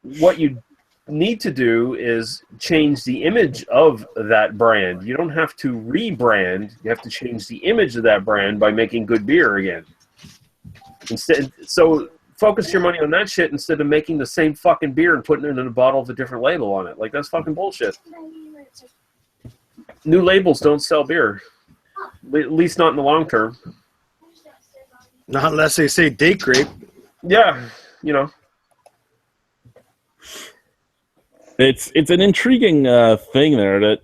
What you need to do is change the image of that brand. You don't have to rebrand. You have to change the image of that brand by making good beer again. So focus your money on that shit instead of making the same fucking beer and putting it in a bottle with a different label on it. Like, that's fucking bullshit. New labels don't sell beer. At least not in the long term. Not unless they say date grape. Yeah, you know. It's an intriguing thing there that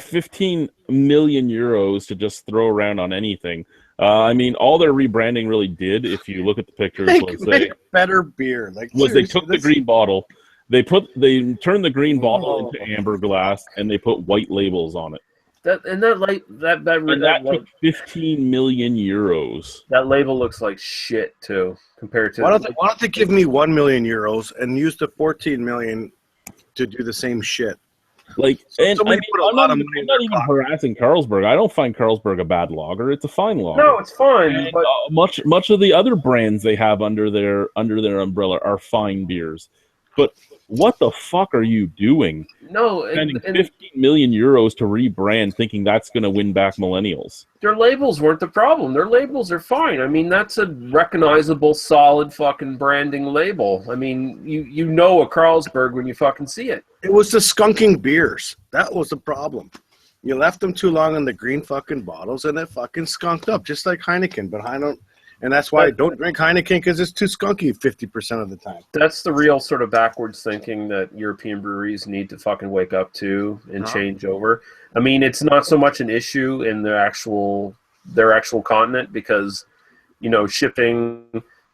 15 million euros to just throw around on anything. I mean, all their rebranding really did, if you look at the pictures, make better beer. They took the green bottle, they turned the green bottle into amber glass, and they put white labels on it. That took 15 million euros. That label looks like shit too, compared to. Why don't they give me 1 million euros and use the 14 million to do the same shit? I'm not even harassing Carlsberg. I don't find Carlsberg a bad lager. It's a fine lager. No, it's fine. And, but much of the other brands they have under their umbrella are fine beers. But what the fuck are you doing? No, spending 15 million euros to rebrand, thinking that's going to win back millennials. Their labels weren't the problem. Their labels are fine. I mean, that's a recognizable, solid fucking branding label. I mean, you know a Carlsberg when you fucking see it. It was the skunking beers. That was the problem. You left them too long in the green fucking bottles, and it fucking skunked up, just like Heineken. But And that's why I don't drink Heineken, because it's too skunky 50% of the time. That's the real sort of backwards thinking that European breweries need to fucking wake up to and change over. I mean, it's not so much an issue in their actual continent because, you know, shipping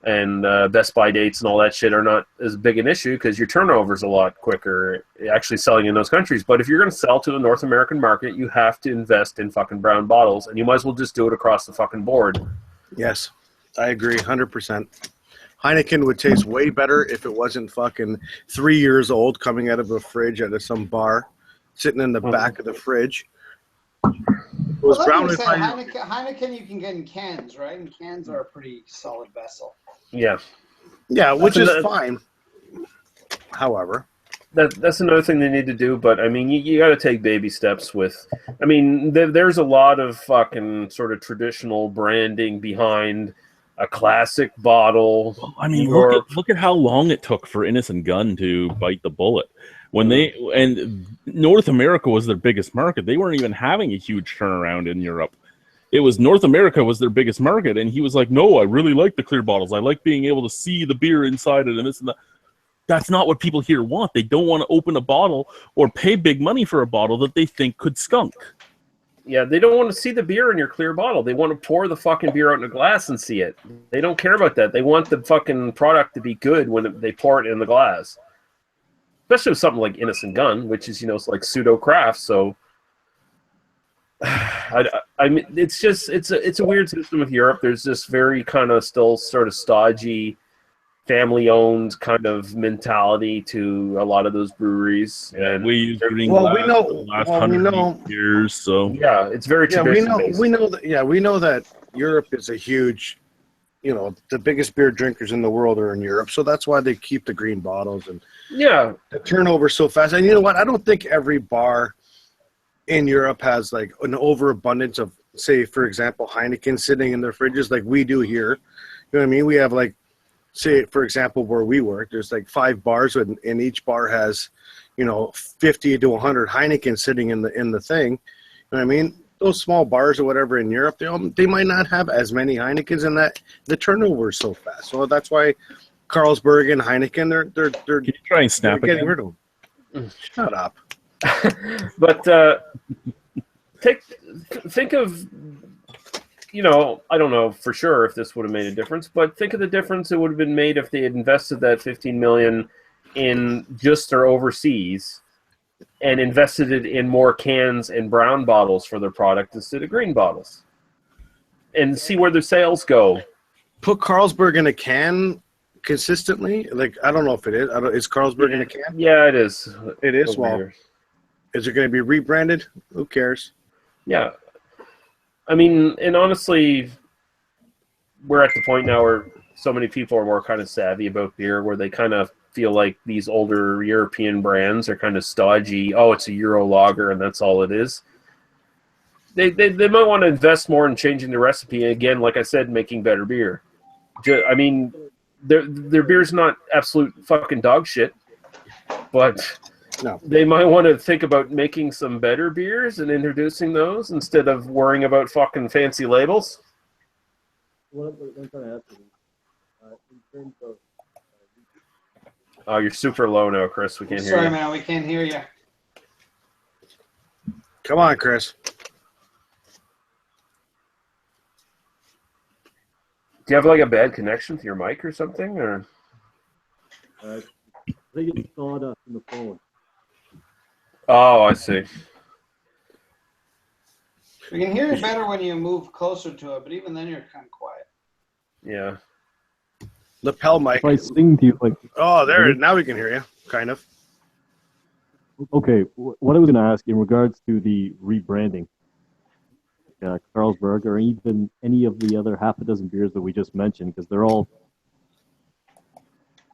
and Best Buy dates and all that shit are not as big an issue because your turnover is a lot quicker actually selling in those countries. But if you're going to sell to the North American market, you have to invest in fucking brown bottles, and you might as well just do it across the fucking board. Yes, I agree 100%. Heineken would taste way better if it wasn't fucking 3 years old coming out of a fridge out of some bar, sitting in the back of the fridge. It was Heineken you can get in cans, right? And cans are a pretty solid vessel. Yeah. Yeah, which is fine. However, that's another thing they need to do. But I mean, you got to take baby steps with. I mean, there's a lot of fucking sort of traditional branding behind a classic bottle. Well, I mean, look at how long it took for Innocent Gun to bite the bullet. And North America was their biggest market. They weren't even having a huge turnaround in Europe. It was North America was their biggest market, and he was like, "No, I really like the clear bottles. I like being able to see the beer inside it and this and that." That's not what people here want. They don't want to open a bottle or pay big money for a bottle that they think could skunk. Yeah, they don't want to see the beer in your clear bottle. They want to pour the fucking beer out in a glass and see it. They don't care about that. They want the fucking product to be good when they pour it in the glass. Especially with something like Innocent Gun, which is, you know, it's like pseudo craft. So, I mean, it's a weird system with Europe. There's this very kind of still sort of stodgy, family-owned kind of mentality to a lot of those breweries. And we use green glass for the last 100 years. So yeah, it's very traditional. We know that Europe is a huge. You know, the biggest beer drinkers in the world are in Europe, so that's why they keep the green bottles and the turnover so fast. And you know what? I don't think every bar in Europe has like an overabundance of, say, for example, Heineken sitting in their fridges like we do here. You know what I mean? We have like, say, for example, where we work, there's like 5 bars, and each bar has, you know, 50 to 100 Heineken sitting in the thing. You know what I mean? Those small bars or whatever in Europe, they might not have as many Heinekens, and that the turnover is so fast. So that's why Carlsberg and Heineken, they're Can you try and snap getting rid of them. Shut up. But think of, you know, I don't know for sure if this would have made a difference, but think of the difference it would have been made if they had invested that $15 million in just their overseas and invested it in more cans and brown bottles for their product instead of green bottles, and see where their sales go. Put Carlsberg in a can consistently. Like, I don't know if it is. Is Carlsberg in a can? Yeah, it is. It is. Well, is it going to be rebranded? Who cares? Yeah. I mean, and honestly, we're at the point now where so many people are more kind of savvy about beer, where they kind of feel like these older European brands are kind of stodgy. Oh, it's a Euro lager, and that's all it is. They might want to invest more in changing the recipe. Again, like I said, making better beer. I mean, their beer's not absolute fucking dog shit, but no, they might want to think about making some better beers and introducing those instead of worrying about fucking fancy labels. What I'm trying to ask you, in terms of oh, you're super low now, Chris. We can't hear you. Sorry, man. We can't hear you. Come on, Chris. Do you have like a bad connection with your mic or something? Or I think it's sawdust in the phone. oh, I see. We can hear you better when you move closer to it, but even then you're kind of quiet. Yeah. Lapel mic. If I sing to you, like, oh, there. Now we can hear you, kind of. Okay, what I was going to ask in regards to the rebranding, Carlsberg, or even any of the other half a dozen beers that we just mentioned, because they're all,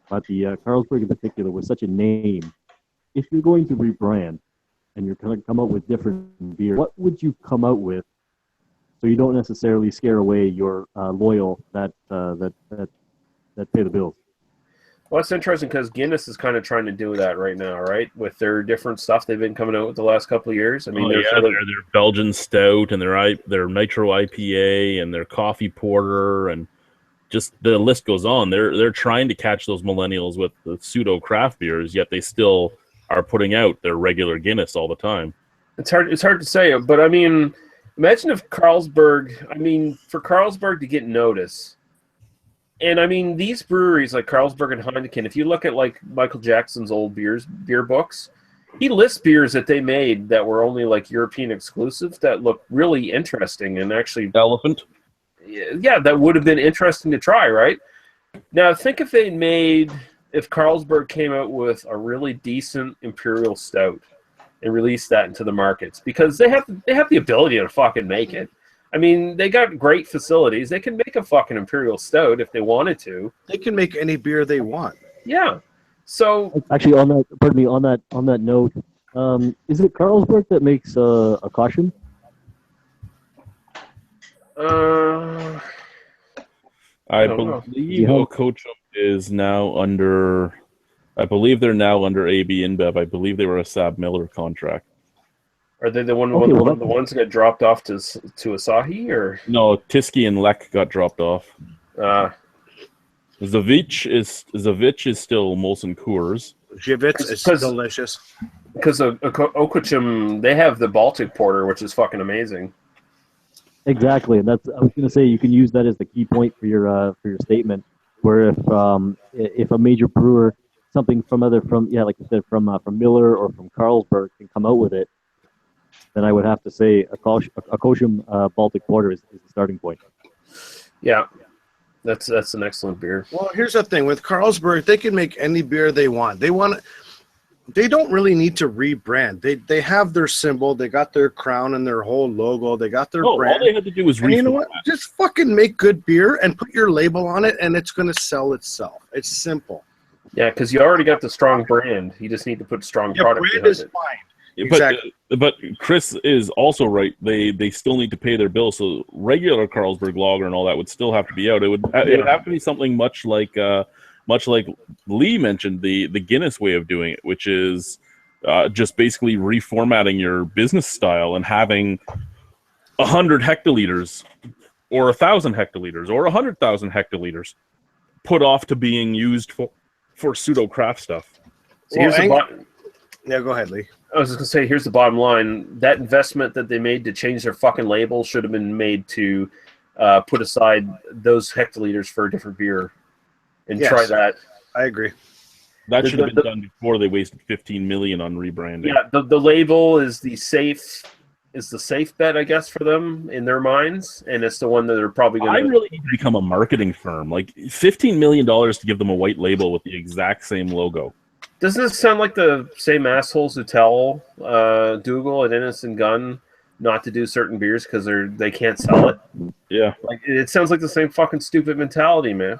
but the Carlsberg in particular was such a name. If you're going to rebrand and you're going to come out with different beer, what would you come out with so you don't necessarily scare away your loyal that pay the bills? Well, it's interesting because Guinness is kind of trying to do that right now, right? With their different stuff they've been coming out with the last couple of years. I mean, their Belgian Stout and their Nitro IPA and their Coffee Porter, and just the list goes on. They're trying to catch those millennials with the pseudo craft beers, yet they still are putting out their regular Guinness all the time. It's hard to say, but I mean, imagine if Carlsberg. I mean, for Carlsberg to get notice, and I mean these breweries like Carlsberg and Heineken. If you look at like Michael Jackson's old beer books, he lists beers that they made that were only like European exclusive that look really interesting and actually Elephant. Yeah, that would have been interesting to try, right? Now, think if Carlsberg came out with a really decent Imperial Stout and released that into the markets, because they have the ability to fucking make it. I mean, they got great facilities. They can make a fucking Imperial Stout if they wanted to. They can make any beer they want. Yeah. So actually, on that note, is it Carlsberg that makes a caution? I believe Okochum is now under. I believe they're now under AB InBev. I believe they were a Sab Miller contract. Are they the one of the ones that got dropped off to Asahi, or no? Tiski and Lek got dropped off. Zavich is still Molson Coors. Jivitz is delicious. Because of Okochum, they have the Baltic Porter, which is fucking amazing. Exactly, and I was going to say you can use that as the key point for your statement. Where if a major brewer, something like you said, from Miller or from Carlsberg can come out with it, then I would have to say a Okochum Baltic Porter is the starting point. Yeah, that's an excellent beer. Well, here's the thing with Carlsberg, they can make any beer they want. They don't really need to rebrand. They have their symbol. They got their crown and their whole logo. They got their brand. All they had to do was you know what? Just fucking make good beer and put your label on it, and it's going to sell itself. It's simple. Yeah, because you already got the strong brand. You just need to put strong product brand behind is it. fine. Exactly. But Chris is also right. They still need to pay their bills. So regular Carlsberg lager and all that would still have to be out. It would have to be something much like Lee mentioned, the Guinness way of doing it, which is just basically reformatting your business style and having 100 hectoliters or 1,000 hectoliters or 100,000 hectoliters put off to being used for pseudo craft stuff. So yeah, go ahead, Lee. I was just going to say, here's the bottom line. That investment that they made to change their fucking label should have been made to put aside those hectoliters for a different beer and try that. I agree. That should have been done before they wasted $15 million on rebranding. Yeah, the label is the safe bet, I guess, for them in their minds, and it's the one that they're probably going to... I really need to become a marketing firm. Like, $15 million to give them a white label with the exact same logo. Doesn't this sound like the same assholes who tell Dougal and Innocent Gun not to do certain beers because they can't sell it? Yeah. Like, it sounds like the same fucking stupid mentality, man.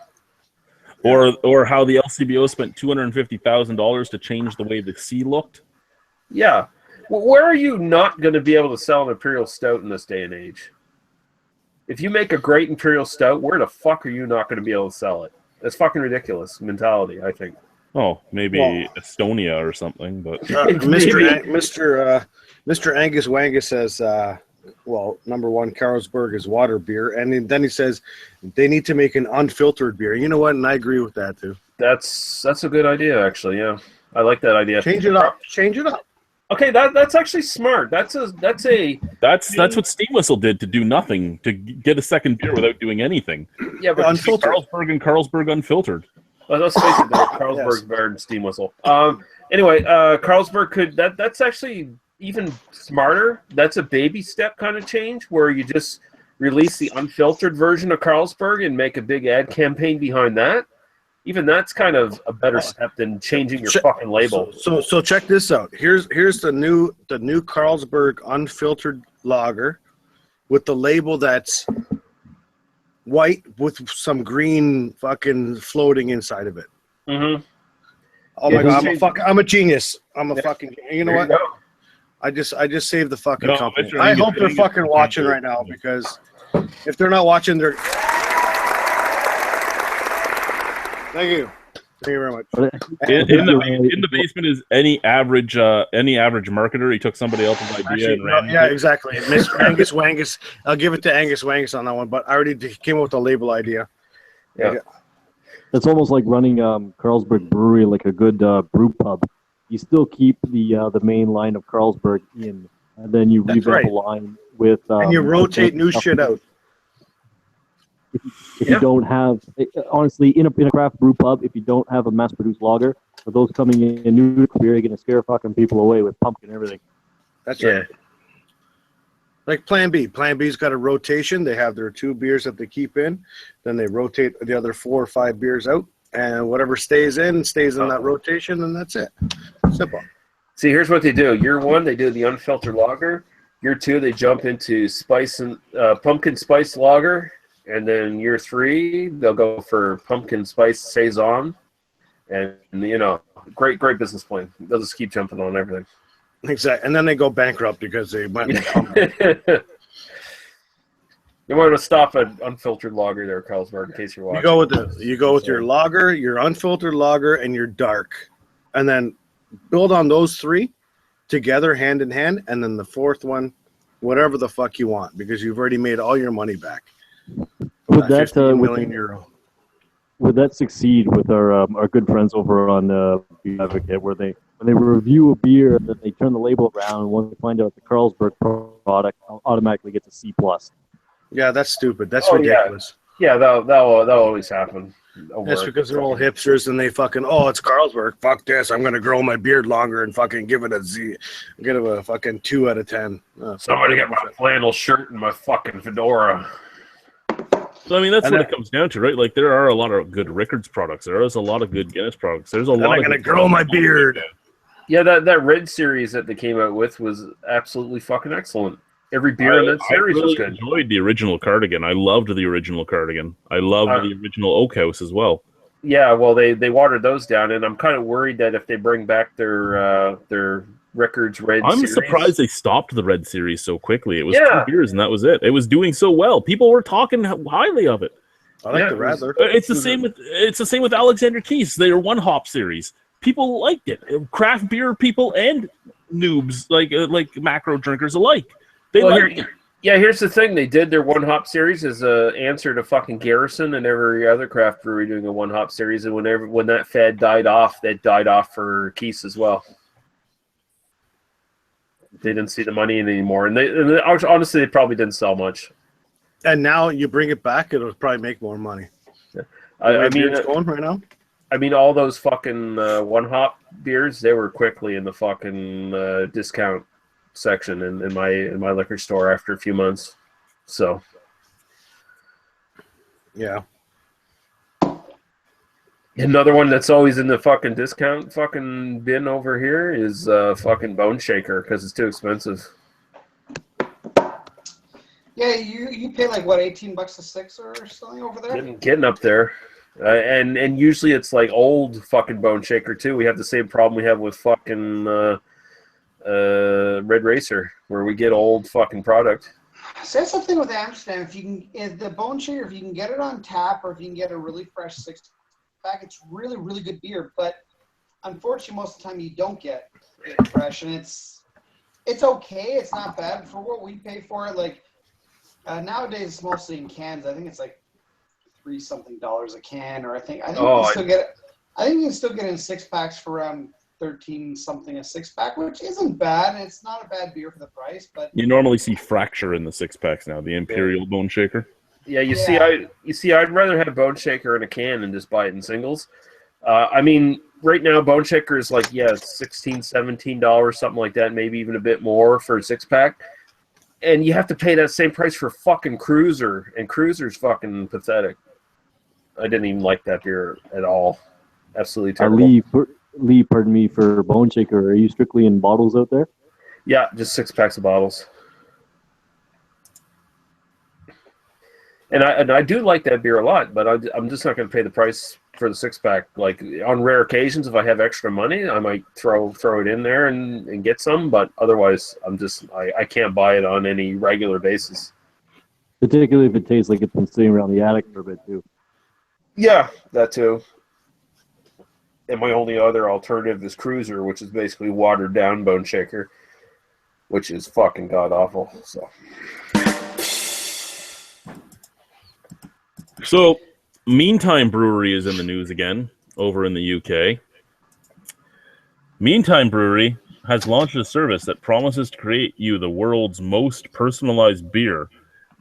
Or how the LCBO spent $250,000 to change the way the C looked. Yeah. Well, where are you not going to be able to sell an Imperial Stout in this day and age? If you make a great Imperial Stout, where the fuck are you not going to be able to sell it? That's fucking ridiculous mentality, I think. Oh, maybe Estonia or something, but Mr. Angus Wangus says, number one, Carlsberg is water beer, and then he says they need to make an unfiltered beer. You know what? And I agree with that too. That's a good idea, actually. Yeah, I like that idea. Change it up. Okay, that's actually smart. That's what Steam Whistle did to do nothing, to get a second beer without doing anything. Yeah, but unfiltered. Carlsberg unfiltered. Well, let's face it, though, Carlsberg better than Steam Whistle. Anyway, Carlsberg that's actually even smarter. That's a baby step kind of change where you just release the unfiltered version of Carlsberg and make a big ad campaign behind that. Even that's kind of a better step than changing your fucking label. So check this out. Here's the new Carlsberg unfiltered lager with the label that's white with some green fucking floating inside of it. Mm-hmm. Oh my god, I'm a genius. I'm a fucking. You know what? I just saved the fucking company. I hope they're fucking watching right now, because if they're not watching, they're. Thank you. Thank you very much. In the basement is any average marketer. He took somebody else's idea and ran. Yeah, exactly. Mr. Angus Wangus. I'll give it to Angus Wangus on that one. But I already came up with a label idea. Yeah. It's almost like running Carlsberg Brewery like a good brew pub. You still keep the main line of Carlsberg in, and then you That's revamp right. a line with And you rotate new shit out. If you don't have, honestly, in a craft brew pub, if you don't have a mass-produced lager, for those coming in new to beer, you're gonna scare fucking people away with pumpkin and everything. That's right. Like Plan B. Plan B's got a rotation. They have their 2 beers that they keep in. Then they rotate the other 4 or 5 beers out. And whatever stays in that rotation, and that's it. Simple. See, here's what they do. Year 1, they do the unfiltered lager. Year 2, they jump into spice and pumpkin spice lager. And then year 3, they'll go for pumpkin spice saison. And, great business plan. They'll just keep jumping on everything. Exactly. And then they go bankrupt because they went with pumpkin. You want to stop at unfiltered lager there, Carlsberg, in case you're watching. You go with your lager, your unfiltered lager, and your dark. And then build on those 3 together, hand in hand, and then the 4th one, whatever the fuck you want, because you've already made all your money back. Would that 15 million euro. Would that succeed with our good friends over on Beer Advocate, where when they review a beer, that they turn the label around, and when they find out the Carlsberg product automatically gets a C+. Yeah, that's stupid. That's ridiculous. Yeah, that'll always happen. That's because they're all hipsters and they fucking, it's Carlsberg. Fuck this. I'm going to grow my beard longer and fucking give it a Z. Give it a fucking 2 out of 10. Somebody get my flannel shirt and my fucking fedora. So, I mean, that's what it comes down to, right? Like, there are a lot of good Rickards products. There is a lot of good Guinness products. There's a lot I'm going to grow my beard. Yeah, that red series that they came out with was absolutely fucking excellent. Every beer in that series was good. I enjoyed the original cardigan. I loved the original cardigan. I loved the original Oak House as well. Yeah, well, they watered those down, and I'm kind of worried that if they bring back their Rickards Red series... I'm surprised they stopped the Red series so quickly. It was 2 beers, and that was it. It was doing so well. People were talking highly of it. I like the Radler. It's the same with Alexander Keith's. Their 1-hop series. People liked it. Craft beer people and noobs, like macro drinkers alike. Here's the thing. They did their 1-hop series as an answer to fucking Garrison and every other craft brewery doing a 1-hop series. And when that fad died off, that died off for Keith's as well. They didn't see the money in it anymore. And they honestly, they probably didn't sell much. And now you bring it back, it'll probably make more money. Yeah. I mean, it's going right now. I mean, all those fucking 1-hop beers, they were quickly in the fucking discount section in my liquor store after a few months. So yeah. Another one that's always in the fucking discount fucking bin over here is fucking Bone Shaker because it's too expensive. Yeah, you pay like what, $18 a 6 or something over there? Getting up there. And usually it's like old fucking Bone Shaker too. We have the same problem we have with fucking Red Racer, where we get old fucking product. So that's the thing with Amsterdam. If the Bone Shaker, if you can get it on tap, or if you can get a really fresh 6-pack, it's really, really good beer. But unfortunately, most of the time you don't get it fresh, and it's okay. It's not bad for what we pay for it. Like nowadays, it's mostly in cans. I think it's like $3-something a can, or I think you can still get it. I think you can still get it in 6-packs for around $13-something a 6-pack, which isn't bad. It's not a bad beer for the price, but you normally see Fracture in the 6-packs now. The Imperial Bone Shaker. Yeah, you see, I'd rather have Bone Shaker in a can than just buy it in singles. I mean, right now Bone Shaker is like $16, $17, something like that, maybe even a bit more for a 6-pack. And you have to pay that same price for fucking Cruiser, and Cruiser's fucking pathetic. I didn't even like that beer at all. Absolutely terrible. Lee, pardon me, for Bone Shaker, are you strictly in bottles out there? Yeah, just 6-packs of bottles. And I do like that beer a lot, but I'm just not going to pay the price for the 6-pack. Like, on rare occasions, if I have extra money, I might throw it in there and get some, but otherwise, I can't buy it on any regular basis. Particularly if it tastes like it's been sitting around the attic for a bit, too. Yeah, that too. And my only other alternative is Cruiser, which is basically watered down Bone Shaker, which is fucking god awful. So Meantime Brewery is in the news again over in the UK. Meantime Brewery has launched a service that promises to create you the world's most personalized beer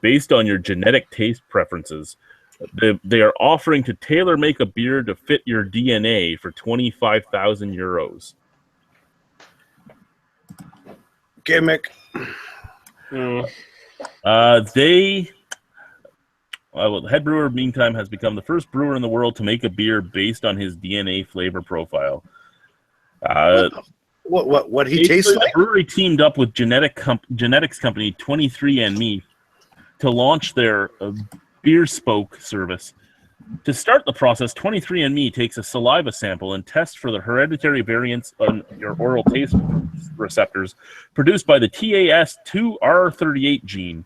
based on your genetic taste preferences. They are offering to tailor make a beer to fit your DNA for 25,000 euros. Gimmick. Head brewer, meantime, has become the first brewer in the world to make a beer based on his DNA flavor profile. What he tastes like? The brewery teamed up with genetics company 23andMe to launch their beer spoke service. To start the process, 23andMe takes a saliva sample and tests for the hereditary variants on your oral taste receptors produced by the TAS2R38 gene.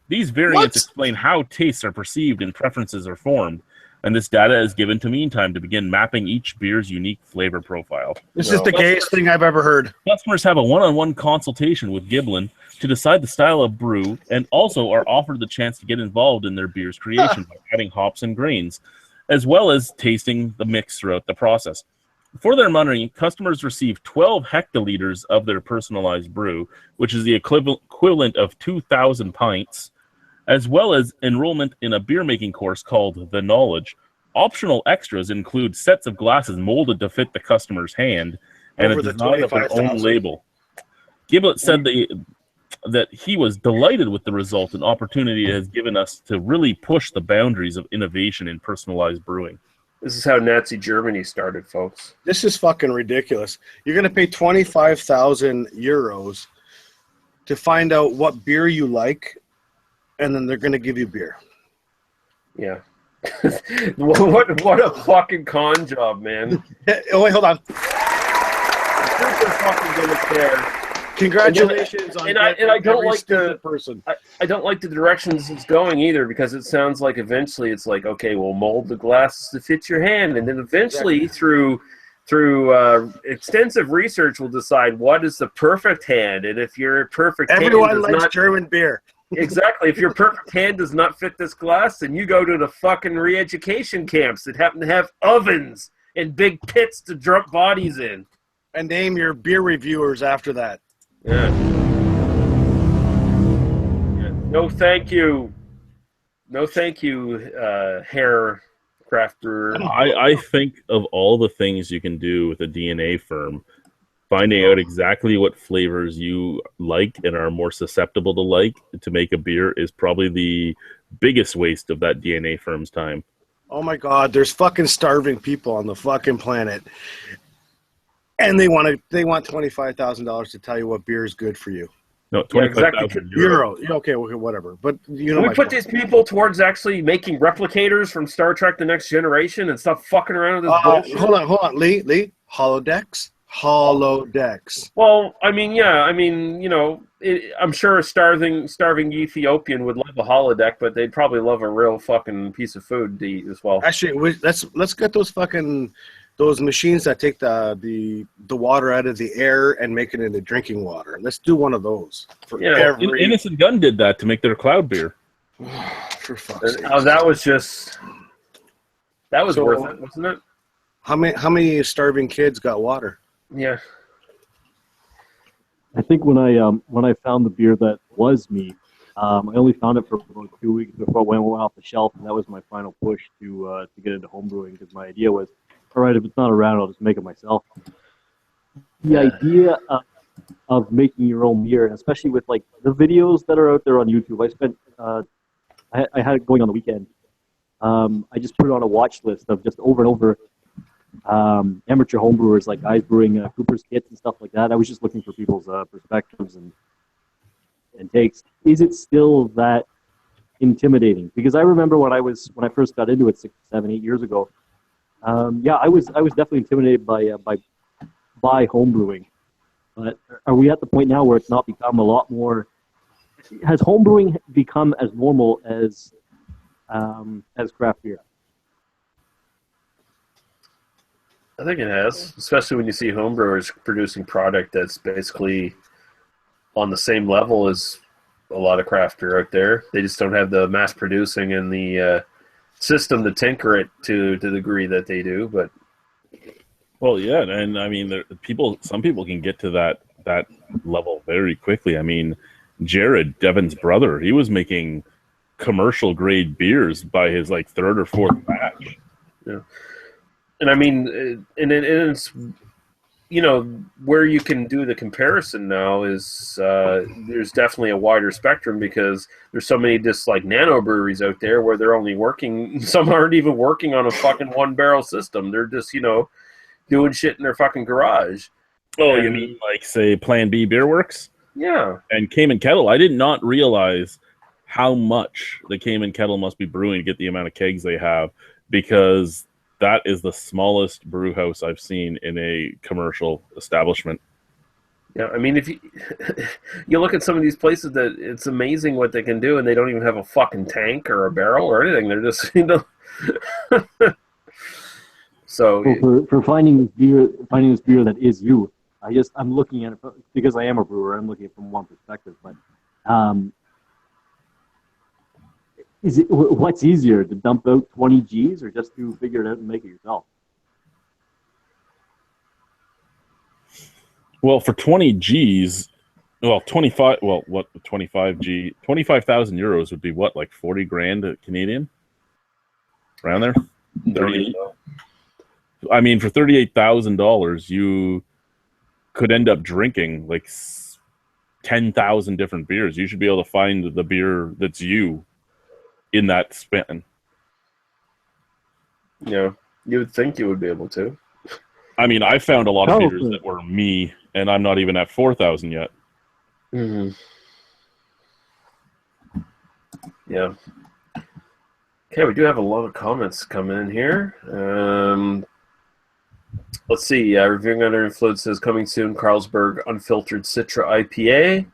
These variants explain how tastes are perceived and preferences are formed, and this data is given to Meantime to begin mapping each beer's unique flavor profile. This is the gayest thing I've ever heard. Customers have a one-on-one consultation with Giblin to decide the style of brew, and also are offered the chance to get involved in their beer's creation by adding hops and grains, as well as tasting the mix throughout the process. For their money, customers receive 12 hectoliters of their personalized brew, which is the equivalent of 2,000 pints, as well as enrollment in a beer-making course called The Knowledge. Optional extras include sets of glasses molded to fit the customer's hand and a design of their own label. Giblet said that he was delighted with the result and opportunity it has given us to really push the boundaries of innovation in personalized brewing. This is how Nazi Germany started, folks. This is fucking ridiculous. You're going to pay 25,000 euros to find out what beer you like, and then they're going to give you beer. Yeah. what a fucking con job, man. Oh, wait, hold on. Super fucking good there. Congratulations on I don't like the person. I don't like the directions it's going either, because it sounds like eventually it's like, okay, we'll mold the glasses to fit your hand, and then eventually through extensive research we'll decide what is the perfect hand, and if your perfect everyone likes German beer. Exactly. If your perfect hand does not fit this glass, then you go to the fucking re-education camps that happen to have ovens and big pits to drop bodies in. And name your beer reviewers after that. Yeah. No, thank you. No, thank you, hair craft brewer. I think of all the things you can do with a DNA firm, finding out exactly what flavors you like and are more susceptible to like to make a beer is probably the biggest waste of that DNA firm's time. Oh my God, there's fucking starving people on the fucking planet. And they want $25,000 to tell you what beer is good for you. No, 25,000 euro. Okay, whatever. But you know, we put these people towards actually making replicators from Star Trek: The Next Generation and stop fucking around with this bullshit. Hold on, Lee. Holodecks. Well, I mean, yeah, I'm sure a starving Ethiopian would love a holodeck, but they'd probably love a real fucking piece of food to eat as well. Actually, let's get those machines that take the water out of the air and make it into drinking water. Let's do one of those. Innocent Gun did that to make their cloud beer. For fuck's sake. Oh, that was worth it, wasn't it? How many starving kids got water? Yeah. I think when I found the beer that was me, I only found it for about 2 weeks before it went off the shelf, and that was my final push to get into homebrewing, because my idea was, all right, if it's not around, I'll just make it myself. The idea of making your own beer, and especially with like the videos that are out there on YouTube, I had it going on the weekend. I just put it on a watch list of just over and over amateur homebrewers, like guys brewing Cooper's kits and stuff like that. I was just looking for people's perspectives and takes. Is it still that intimidating? Because I remember when I first got into it 6, 7, 8 years ago. I was definitely intimidated by homebrewing. But are we at the point now where it's not become a lot more? Has homebrewing become as normal as craft beer? I think it has, especially when you see homebrewers producing product that's basically on the same level as a lot of craft beer out there. They just don't have the mass producing and the system to tinker it to the degree that they do, but Well, yeah, and I mean, some people can get to that level very quickly. I mean, Jared, Devin's brother, he was making commercial grade beers by his like third or fourth batch. yeah. And I mean, and it's, you know, where you can do the comparison now is there's definitely a wider spectrum, because there's so many just like nano breweries out there where they're only working, some aren't even working on a fucking 1-barrel system. They're just, you know, doing shit in their fucking garage. Oh, you mean like, say, Plan B Beer Works? Yeah. And Cayman Kettle. I did not realize how much the Cayman Kettle must be brewing to get the amount of kegs they have, because that is the smallest brew house I've seen in a commercial establishment. Yeah, I mean, if you you look at some of these places, that it's amazing what they can do, and they don't even have a fucking tank or a barrel or anything. They're just, you know. So for finding this beer that is you, I'm looking at it because I am a brewer. I'm looking at it from one perspective, but what's easier, to dump out 20 G's or just to figure it out and make it yourself? Well, for 20 G's, well, 25. Well, what 25 25,000 euros would be what, like 40 grand Canadian, around there. 38. I mean, for $38,000, you could end up drinking like 10,000 different beers. You should be able to find the beer that's you in that span. Yeah, you would think you would be able to. I mean, I found a lot of beers that were me, and I'm not even at 4,000 yet. Mm-hmm. Yeah. Okay, we do have a lot of comments coming in here. Let's see. Reviewing Under Influence says, coming soon, Carlsberg Unfiltered Citra IPA.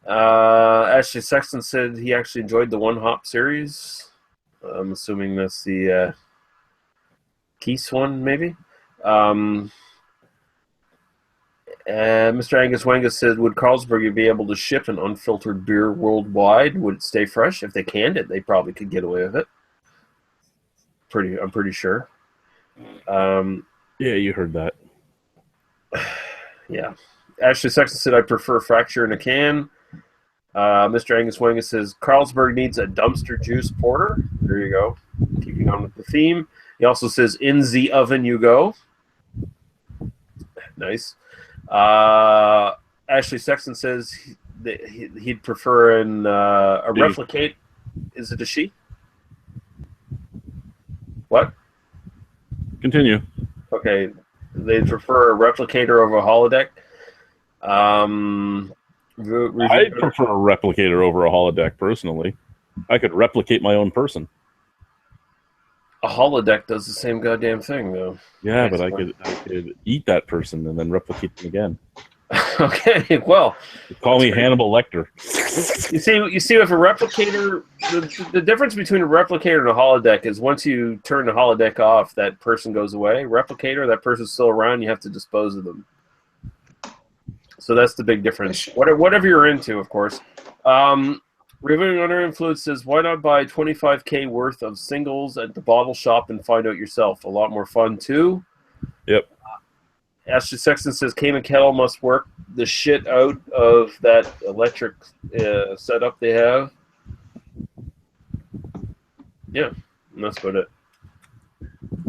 Ashley Sexton said he actually enjoyed the one hop series. I'm assuming that's the Keese one, maybe. Mr. Angus Wenga said, would Carlsberg be able to ship an unfiltered beer worldwide? Would it stay fresh? If they canned it, they probably could get away with it. I'm pretty sure. Yeah, you heard that. Yeah. Ashley Sexton said, I prefer fracture in a can. Mr. Angus Wenga says, Carlsberg needs a dumpster juice porter. There you go. Keeping on with the theme. He also says, in the oven you go. Nice. Ashley Sexton says that he'd prefer a replicate. Is it a she? What? Continue. Okay. They'd prefer a replicator over a holodeck. I prefer a replicator over a holodeck, personally. I could replicate my own person. A holodeck does the same goddamn thing, though. Yeah, but I could eat that person and then replicate them again. Okay, well, call me Hannibal Lecter. You see, with a replicator, the difference between a replicator and a holodeck is once you turn the holodeck off, that person goes away. Replicator, that person's still around. You have to dispose of them. So that's the big difference. Whatever you're into, of course. Reviewing Under Influence says, why not buy $25K worth of singles at the bottle shop and find out yourself? A lot more fun, too. Yep. Ashley Sexton says, Cayman Kettle must work the shit out of that electric setup they have. Yeah, and that's about it.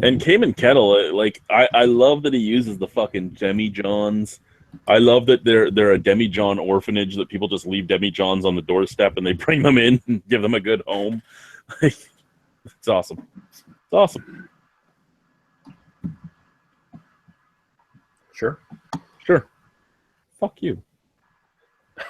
And Cayman Kettle, like, I love that he uses the fucking demijohns. I love that they're a demijohn orphanage, that people just leave demijohns on the doorstep and they bring them in and give them a good home. It's awesome. It's awesome. Sure. Fuck you.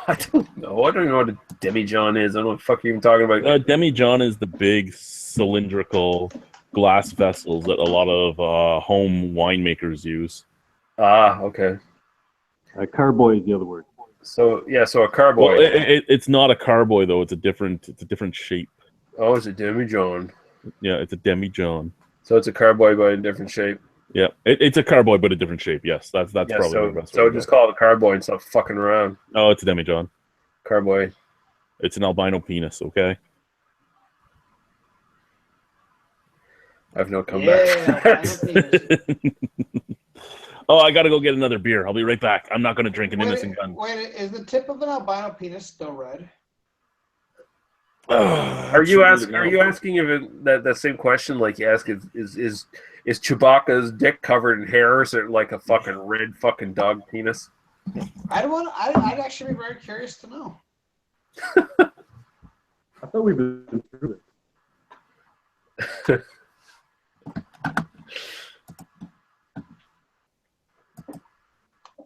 I don't know. I don't even know what a demijohn is. I don't know what the fuck you're even talking about. Demijohn is the big cylindrical glass vessels that a lot of home winemakers use. Ah, okay. Carboy is the other word. So a carboy. Well, it's not a carboy though. It's a different shape. Oh, it's a demijohn. Yeah, it's a demijohn. So it's a carboy but in a different shape. Yeah, it's a carboy but a different shape. Yes, that's probably the best. So just call it a carboy and stop fucking around. Oh, it's a demijohn. Carboy. It's an albino penis. Okay. I have no comeback. Oh, I gotta go get another beer. I'll be right back. I'm not gonna drink an innocent gun. Wait, is the tip of an albino penis still red? Are you asking if that same question like you ask is Chewbacca's dick covered in hair, or is it like a fucking red fucking dog penis? I'd actually be very curious to know. I thought we've been through it.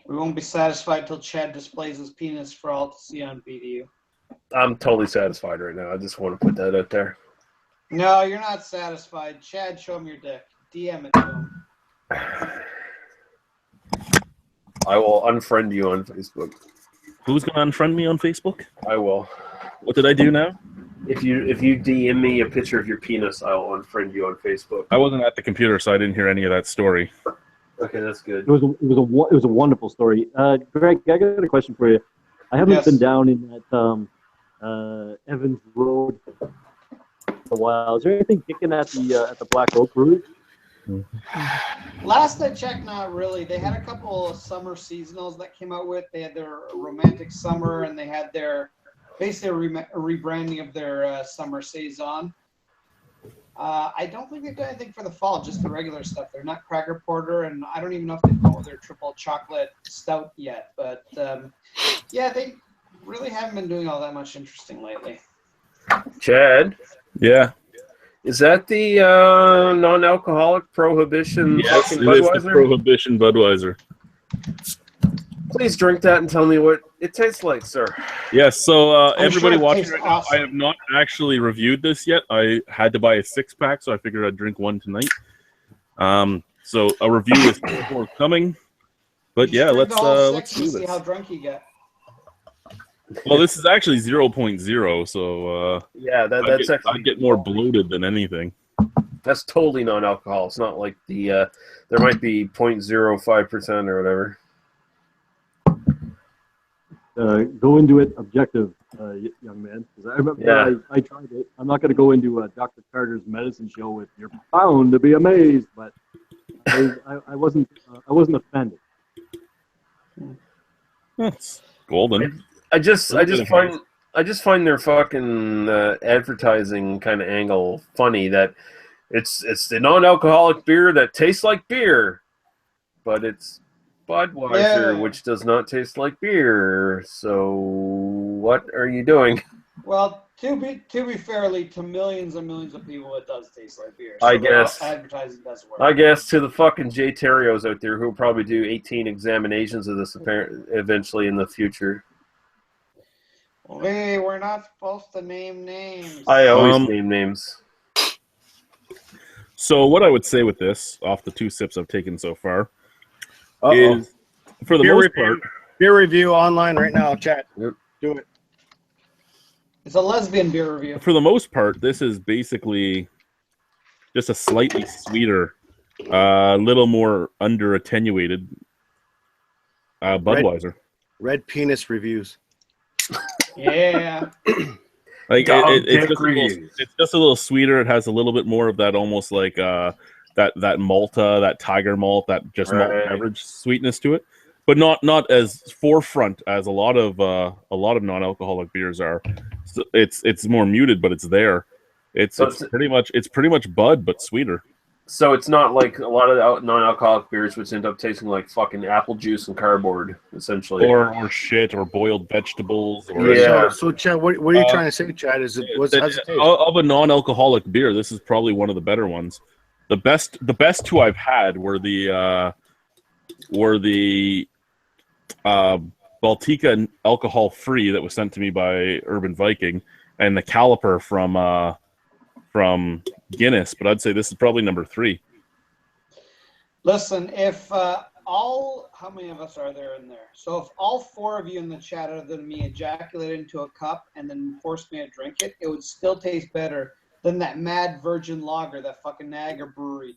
We won't be satisfied till Chad displays his penis for all to see on BDU. I'm totally satisfied right now. I just want to put that out there. No, you're not satisfied. Chad, show him your dick. DM it to him. I will unfriend you on Facebook. Who's gonna unfriend me on Facebook? I will. What did I do now? If you DM me a picture of your penis, I will unfriend you on Facebook. I wasn't at the computer, so I didn't hear any of that story. Okay, that's good. It was a wonderful story. Greg, I got a question for you. I haven't been down in that Evans Road for a while. Is there anything kicking at the Black Oak Brewery? Last I checked, not really. They had a couple of summer seasonals that came out with. They had their romantic summer, and they had their basically a rebranding of their summer saison. I don't think they've done anything for the fall, just the regular stuff. They're not Cracker Porter, and I don't even know if they've come with their triple chocolate stout yet. But yeah, they really haven't been doing all that much interesting lately. Chad? Yeah. Is that the non-alcoholic Prohibition? Yes, it Budweiser? is the Prohibition Budweiser. Please drink that and tell me what it tastes like, sir. Yes, so everybody sure watching tastes right now, awesome. I have not actually reviewed this yet. I had to buy a 6-pack, so I figured I'd drink one tonight. So a review is forthcoming. But yeah, let's do see this. how drunk you get. Well, this is actually 0.0, so yeah, that's actually I get more bloated than anything. That's totally non-alcohol. It's not like the there might be 0.05% or whatever. Go into it objective, young man. Because I remember I tried it. I'm not going to go into Dr. Carter's medicine show with "You're bound to be amazed," but I wasn't offended. That's golden. I just find their fucking advertising kind of angle funny. That it's the non-alcoholic beer that tastes like beer, but it's Budweiser, which does not taste like beer. So what are you doing? Well, to be fairly, to millions and millions of people, it does taste like beer. So I guess advertising does work. I guess to the fucking J Terrios out there who will probably do 18 examinations of this eventually in the future. We're not supposed to name names. I always name names. So what I would say with this, off the 2 sips I've taken so far, is for the most part, beer review online right now, chat. Yep. Do it. It's a lesbian beer review. For the most part, this is basically just a slightly sweeter, little more under attenuated Budweiser. Red penis reviews. Yeah. Like it's just a little sweeter. It has a little bit more of that, almost like that Malta, that Tiger malt, that just malt beverage sweetness to it, but not as forefront as a lot of non-alcoholic beers are. So it's more muted, but it's there. It's pretty much Bud, but sweeter. So it's not like a lot of non-alcoholic beers, which end up tasting like fucking apple juice and cardboard, essentially, or shit, or boiled vegetables. Or So Chad, what are you trying to say, Chad? How's it taste? Of a non-alcoholic beer, this is probably one of the better ones. The best 2 I've had were the Baltica alcohol free that was sent to me by Urban Viking, and the Caliper from Guinness, but I'd say this is probably number 3. Listen, if how many of us are there in there? So if all 4 of you in the chat other than me ejaculate into a cup and then force me to drink it, it would still taste better than that Mad Virgin Lager that fucking Niagara Brewery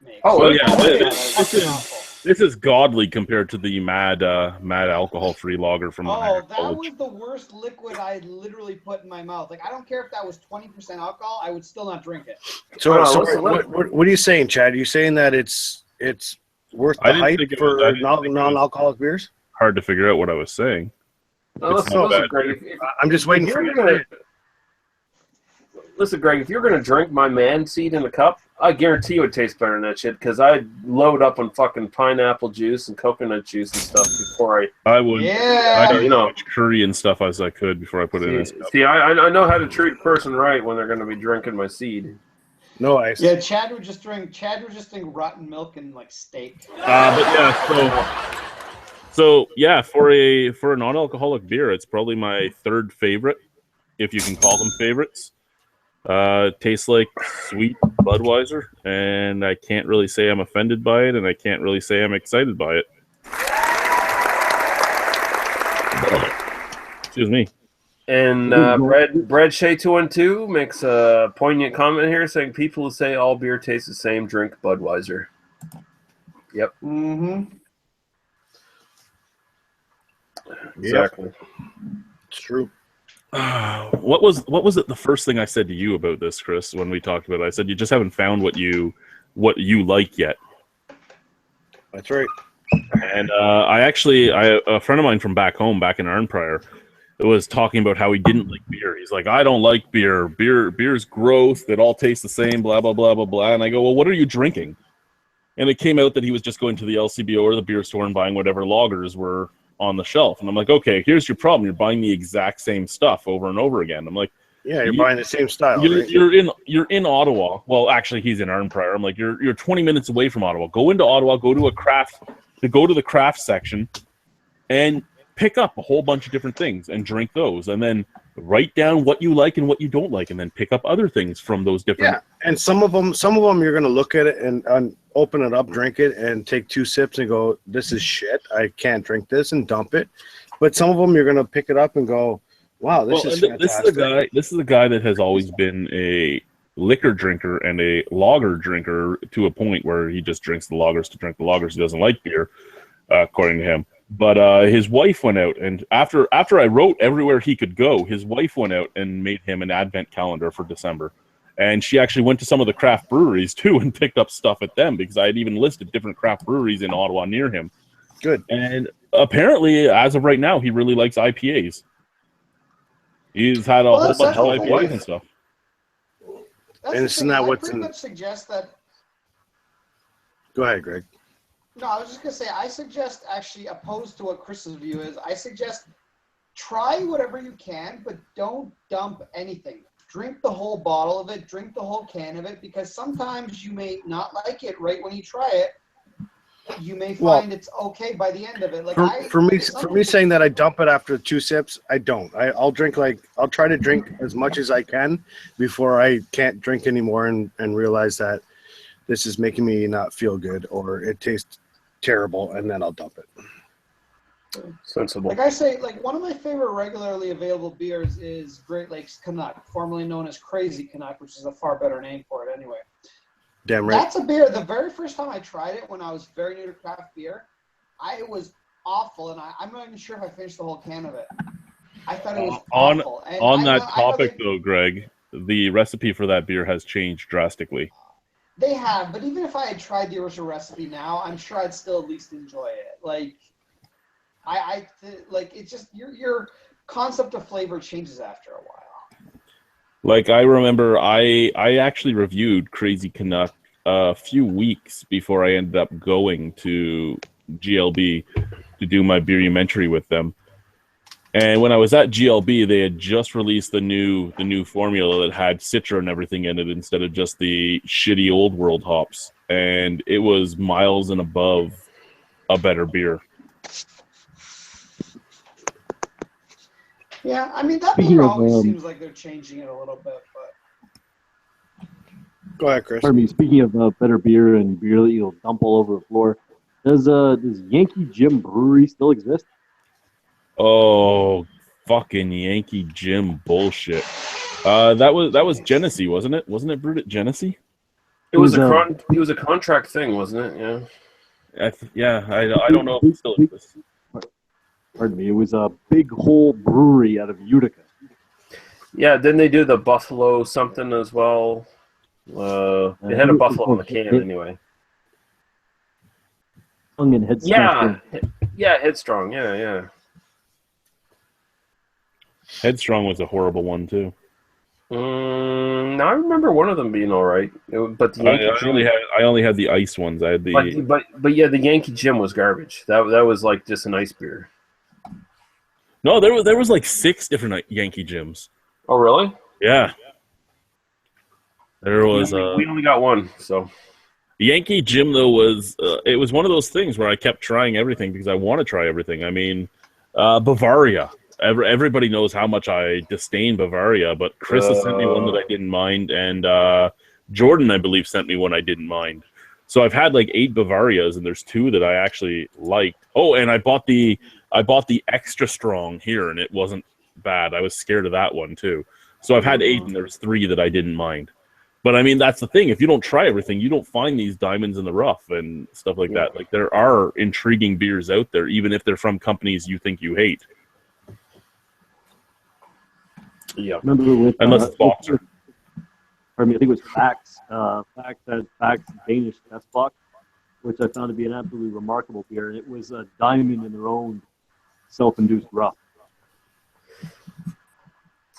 makes. Oh, yeah. That's awful. This is godly compared to the mad alcohol-free lager from that college. was the worst liquid I literally put in my mouth. Like, I don't care if that was 20% alcohol, I would still not drink it. So what are you saying, Chad? Are you saying that it's worth the hype for non-alcoholic beers? Hard to figure out what I was saying. Listen, Greg, I'm just waiting for you to say it. Listen, Greg, if you're going to drink my man seed in a cup, I guarantee you it tastes better than that shit because I load up on fucking pineapple juice and coconut juice and stuff before I would. Yeah. I know much curry and stuff as I could before I put it in this cup. See, I know how to treat a person right when they're going to be drinking my seed. No ice. Yeah, Chad would just drink rotten milk and like steak. But yeah, so yeah, for a non-alcoholic beer, it's probably my third favorite, if you can call them favorites. Tastes like sweet Budweiser, and I can't really say I'm offended by it, and I can't really say I'm excited by it. Excuse me. And Brad Shea 212 makes a poignant comment here, saying people who say all beer tastes the same drink Budweiser. Yep. Mm-hmm. Exactly. It's true. What was it the first thing I said to you about this, Chris, when we talked about it? I said you just haven't found what you like yet. That's right. And a friend of mine from back home, back in Arnprior, was talking about how he didn't like beer. He's like, I don't like beer. Beer's gross. It all tastes the same, blah, blah, blah, blah, blah. And I go, well, what are you drinking? And it came out that he was just going to the LCBO or the beer store and buying whatever lagers were on the shelf. And I'm like, okay, here's your problem. You're buying the exact same stuff over and over again. I'm like, yeah, you're buying the same style. You're in Ottawa. Well, actually, he's in Arnprior. I'm like, you're 20 minutes away from Ottawa. Go into Ottawa. Go to the craft section, and pick up a whole bunch of different things and drink those, and then write down what you like and what you don't like, and then pick up other things from those different. Yeah, and some of them you're gonna look at it and open it up, drink it, and take 2 sips and go, "This is shit. I can't drink this," and dump it. But some of them you're gonna pick it up and go, "Wow, this is fantastic." This is a guy that has always been a liquor drinker and a lager drinker to a point where he just drinks the lagers to drink the lagers. He doesn't like beer, according to him. But his wife went out, and after I wrote everywhere he could go, his wife went out and made him an advent calendar for December. And she actually went to some of the craft breweries, too, and picked up stuff at them, because I had even listed different craft breweries in Ottawa near him. Good. And apparently, as of right now, he really likes IPAs. He's had a whole bunch of IPAs and stuff. And isn't that what's in... suggest that... Go ahead, Greg. No, I was just going to say, I suggest, actually, opposed to what Chris's view is, I suggest try whatever you can, but don't dump anything. Drink the whole bottle of it, drink the whole can of it, because sometimes you may not like it right when you try it. You may find it's okay by the end of it. Like for me saying that I dump it after 2 sips, I don't. I'll try to drink as much as I can before I can't drink anymore and realize that this is making me not feel good or it tastes terrible, and then I'll dump it. Sensible. Like I say, like one of my favorite regularly available beers is Great Lakes Canuck, formerly known as Crazy Canuck, which is a far better name for it anyway. Damn right. That's a beer. The very first time I tried it when I was very new to craft beer, it was awful, and I'm not even sure if I finished the whole can of it. I thought it was awful. And on that topic, though, Greg, the recipe for that beer has changed drastically. They have, but even if I had tried the original recipe now, I'm sure I'd still at least enjoy it. Like, like it's just your concept of flavor changes after a while. Like I remember, I actually reviewed Crazy Canuck a few weeks before I ended up going to GLB to do my beerumentary with them. And when I was at GLB, they had just released the new formula that had Citra and everything in it instead of just the shitty old world hops. And it was miles and above a better beer. Yeah, I mean, that beer always seems like they're changing it a little bit, but... Go ahead, Chris. Pardon me, speaking of better beer and beer that you'll dump all over the floor, does Yankee Jim Brewery still exist? Oh, fucking Yankee Jim bullshit. That was Genesee, wasn't it? Wasn't it brewed at Genesee? It was a contract thing, wasn't it? Yeah. I don't know if it still exists. Pardon me. It was a Big Hole Brewery out of Utica. Yeah, didn't they do the Buffalo something as well? They had a Buffalo on the can anyway. And Headstrong. Yeah, Headstrong. Yeah. Headstrong was a horrible one too. I remember one of them being all right, but the Yankee I only had the ice ones. I had the but yeah, the Yankee Jim was garbage. That was like just an ice beer. No, there was like 6 different Yankee Jims. Oh really? Yeah. There was. We only got one, so. The Yankee Jim though was it was one of those things where I kept trying everything because I want to try everything. I mean, Bavaria. Everybody knows how much I disdain Bavaria, but Chris has sent me one that I didn't mind, and Jordan, I believe, sent me one I didn't mind. So I've had like 8 Bavarias, and there's 2 that I actually liked. Oh, and I bought the extra strong here, and it wasn't bad. I was scared of that one too. So I've had 8, and there's 3 that I didn't mind. But I mean, that's the thing. If you don't try everything, you don't find these diamonds in the rough and stuff like that. Like there are intriguing beers out there, even if they're from companies you think you hate. Yeah. Remember with unless it's Boxer. I think it was Fax. Fax had Fax Danish test box, which I found to be an absolutely remarkable beer. It was a diamond in their own self-induced rough.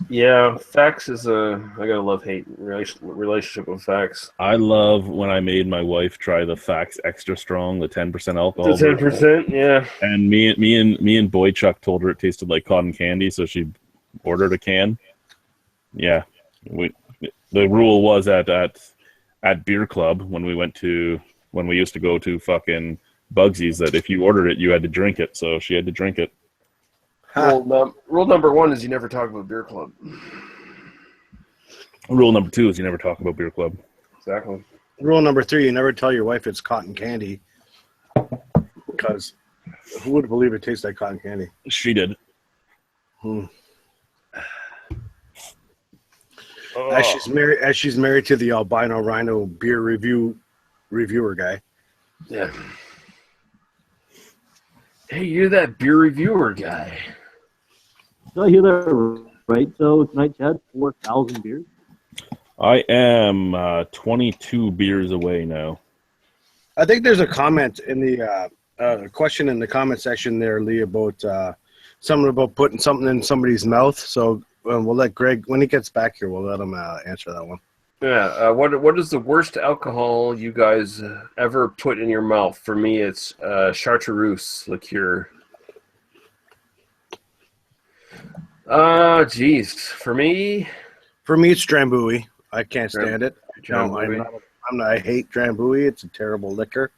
Yeah, Fax is I got a love-hate relationship with Fax. I love when I made my wife try the Fax Extra Strong, the 10% alcohol. The 10%, yeah. And me and Boychuk told her it tasted like cotton candy, so she ordered a can. Yeah, the rule was at Beer Club when we used to go to fucking Bugsy's that if you ordered it, you had to drink it. So she had to drink it. Rule number 1 is you never talk about Beer Club. Rule number 2 is you never talk about Beer Club. Exactly. Rule number 3, you never tell your wife it's cotton candy. Because who would believe it tastes like cotton candy? She did. As she's married to the Albino Rhino beer reviewer guy. Yeah. Hey, you're that beer reviewer guy. Did I hear that right? So tonight you had 4,000 beers? I am 22 beers away now. I think there's a comment in the question in the comment section there, Lee, about something about putting something in somebody's mouth. So we'll let Greg, when he gets back here, we'll let him answer that one. Yeah. What is the worst alcohol you guys ever put in your mouth? For me, it's Chartreuse liqueur. Geez. For me, it's Drambuie. I can't stand it. No, I hate Drambuie. It's a terrible liquor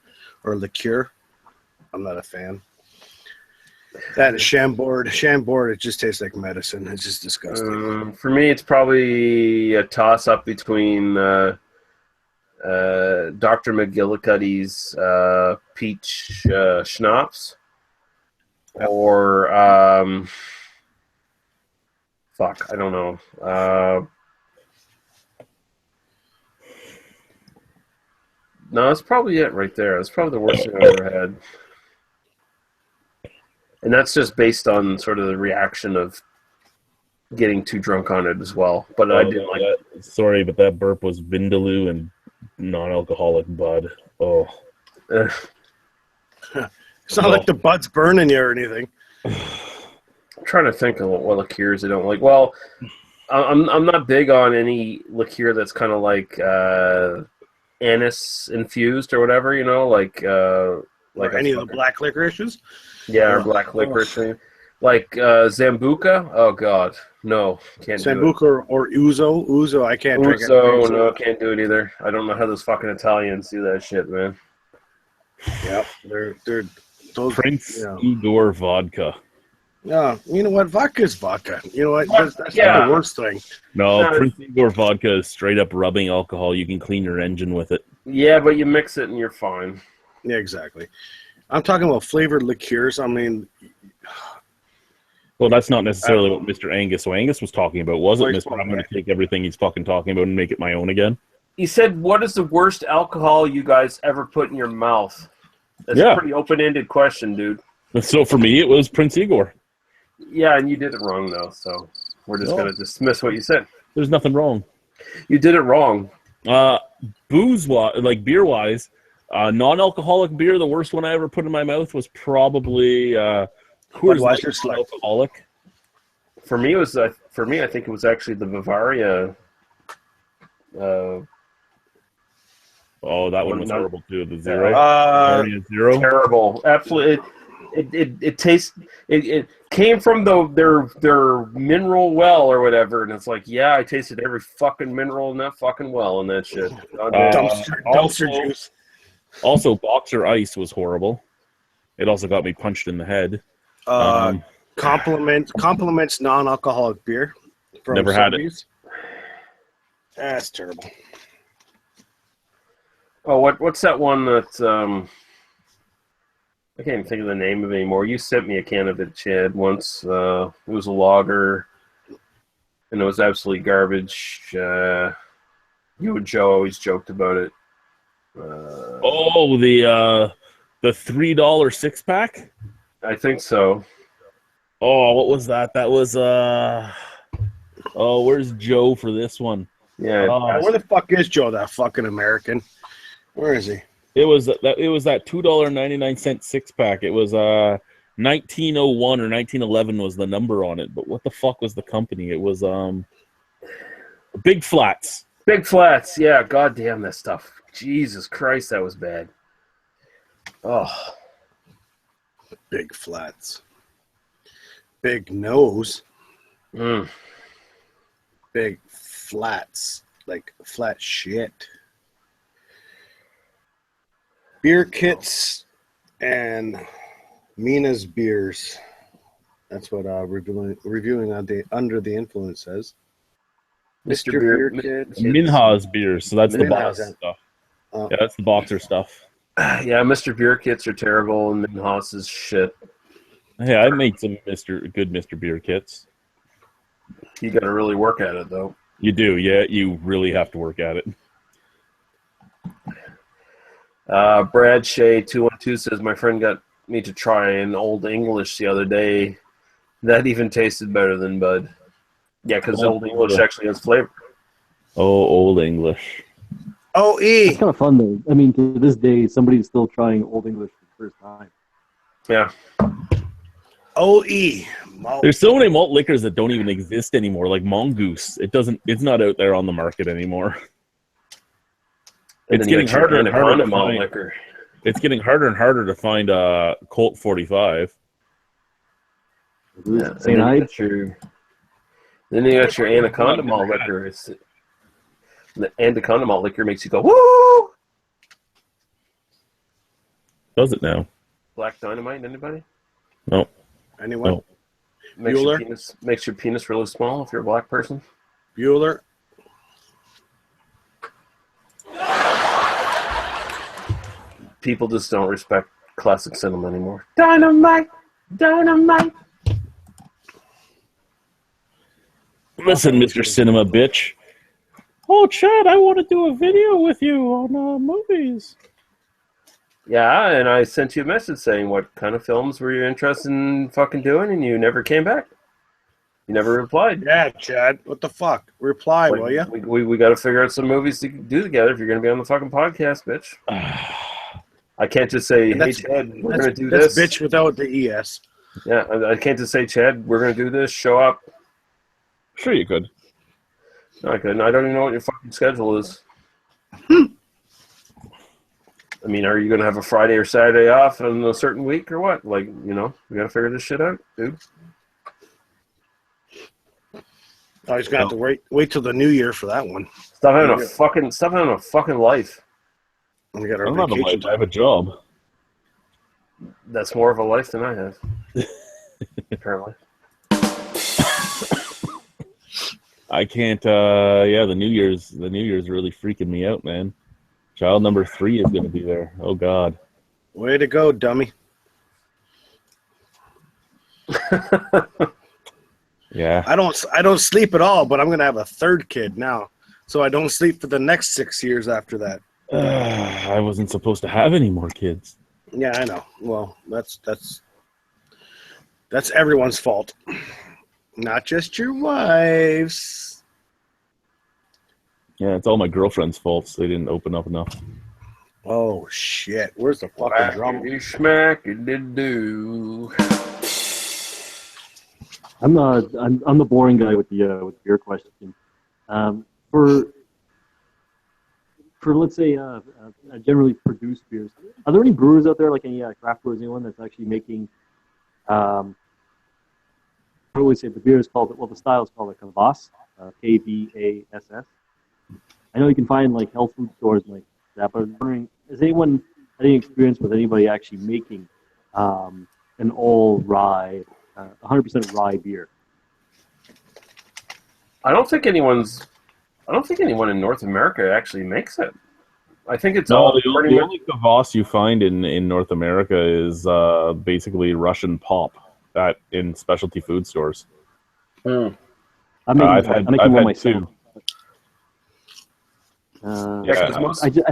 or liqueur. I'm not a fan. That is Chambord. Chambord, it just tastes like medicine. It's just disgusting. For me, it's probably a toss-up between Dr. McGillicuddy's peach schnapps or I don't know. No, that's probably it right there. That's probably the worst thing I've ever had. And that's just based on sort of the reaction of getting too drunk on it as well. But I didn't like that. Sorry, but that burp was Vindaloo and non-alcoholic Bud. Oh. It's not like the Bud's burning you or anything. I'm trying to think of what liqueurs I don't like. Well, I'm not big on any liqueur that's kind of like anise infused or whatever, like any of the black licorishes. Yeah, or black licorice thing. Like Zambuca. Oh God, no, can't do it. Zambuca or Ouzo. Ouzo, I can't drink it. Ouzo, no, can't do it either. I don't know how those fucking Italians do that shit, man. Yep, they're those Prince Igor vodka. Yeah, you know what? Vodka is vodka. You know what? That's not the worst thing. No, Prince Igor vodka is straight up rubbing alcohol. You can clean your engine with it. Yeah, but you mix it and you're fine. Yeah, exactly. I'm talking about flavored liqueurs. I mean, well, that's not necessarily what Mr. Angus was talking about, was it, Mr. I'm going to take everything he's fucking talking about and make it my own again? He said, what is the worst alcohol you guys ever put in your mouth? That's a pretty open-ended question, dude. So for me, it was Prince Igor. Yeah, and you did it wrong, though, so we're just going to dismiss what you said. There's nothing wrong. You did it wrong. Like beer-wise, non-alcoholic beer, the worst one I ever put in my mouth was probably Coors Light alcoholic. For me, I think it was actually the Bavaria. That one was horrible too. The zero. Zero. Terrible. Absolutely. It tastes. It came from their mineral well or whatever, and it's like, yeah, I tasted every fucking mineral in that fucking well and that shit. Dumpster juice. Also, Boxer Ice was horrible. It also got me punched in the head. Compliments non-alcoholic beer. From Never had it. That's terrible. Oh, what's that one that I can't even think of the name of it anymore. You sent me a can of it, Chad, once. It was a lager, and it was absolutely garbage. You and Joe always joked about it. The $3 6-pack? I think so. Oh, what was that? That was where's Joe for this one? Yeah. Where the fuck is Joe, that fucking American? Where is he? It was that $2.99 6-pack. It was 1901 or 1911 was the number on it. But what the fuck was the company? It was Big Flats. Big Flats, yeah. God damn that stuff. Jesus Christ, that was bad. Oh. Big Flats. Big nose. Big flats. Like flat shit. Beer kits and Mina's beers. That's what reviewing Under the Influence says. Mr. Beer Kit. Minha's beers. So that's the box stuff. Yeah, that's the boxer stuff. Yeah, Mr. Beer Kits are terrible, and Minha's is shit. Hey, I made some good Mr. Beer Kits. You got to really work at it, though. You do, yeah. You really have to work at it. Brad Shea 212 says my friend got me to try an Old English the other day. That even tasted better than Bud. Yeah, because Old English actually has flavor. Oh, Old English. OE. It's kind of fun though. I mean, to this day, somebody's still trying Old English for the first time. Yeah. OE. There's so many malt liquors that don't even exist anymore, like Mongoose. It's not out there on the market anymore. It's getting harder and harder to find liquor. It's getting harder and harder to find Colt 45. Yeah, then you got your Anaconda malt liquor. The Anaconda malt liquor makes you go, woo! Does it now? Black Dynamite, anybody? No. Anyone? No. Makes your penis really small if you're a black person. Bueller. People just don't respect classic cinema anymore. Dynamite! Listen, Mr. Cinema bitch. Oh, Chad, I want to do a video with you on movies. Yeah, and I sent you a message saying what kind of films were you interested in fucking doing, and you never came back. You never replied. Yeah, Chad. What the fuck? Reply, will you? We got to figure out some movies to do together if you're going to be on the fucking podcast, bitch. I can't just say, hey, Chad, we're going to do this. That's bitch without the ES. Yeah, I can't just say, Chad, we're going to do this, show up. Sure you could. No, I couldn't. I don't even know what your fucking schedule is. I mean, are you going to have a Friday or Saturday off in a certain week or what? Like, we got to figure this shit out, dude. Oh, he's going to have to wait till the new year for that one. Stop having a fucking life. We got our I'm not a life. I have a job. That's more of a life than I have. Apparently. I can't. The New Year's really freaking me out, man. Child number 3 is going to be there. Oh God. Way to go, dummy. Yeah. I don't sleep at all, but I'm going to have a third kid now, so I don't sleep for the next 6 years after that. I wasn't supposed to have any more kids. Yeah, I know. Well, that's everyone's fault, not just your wife's. Yeah, it's all my girlfriend's faults. They didn't open up enough. Oh shit! Where's the fucking drum? Smack and do. I'm the boring guy with the beer question. For let's say generally produced beers, are there any brewers out there, like any craft brewers, anyone that's actually making? I always say the beer is called, well, the style is called a kvass, Kvass. I know you can find like health food stores and like that, but I'm wondering, has anyone had any experience with anybody actually making an all rye, 100% rye beer? I don't think anyone in North America actually makes it. I think it's all the pretty much. only kvass you find in North America is basically Russian pop in specialty food stores. Mm. I'm making one myself. Two.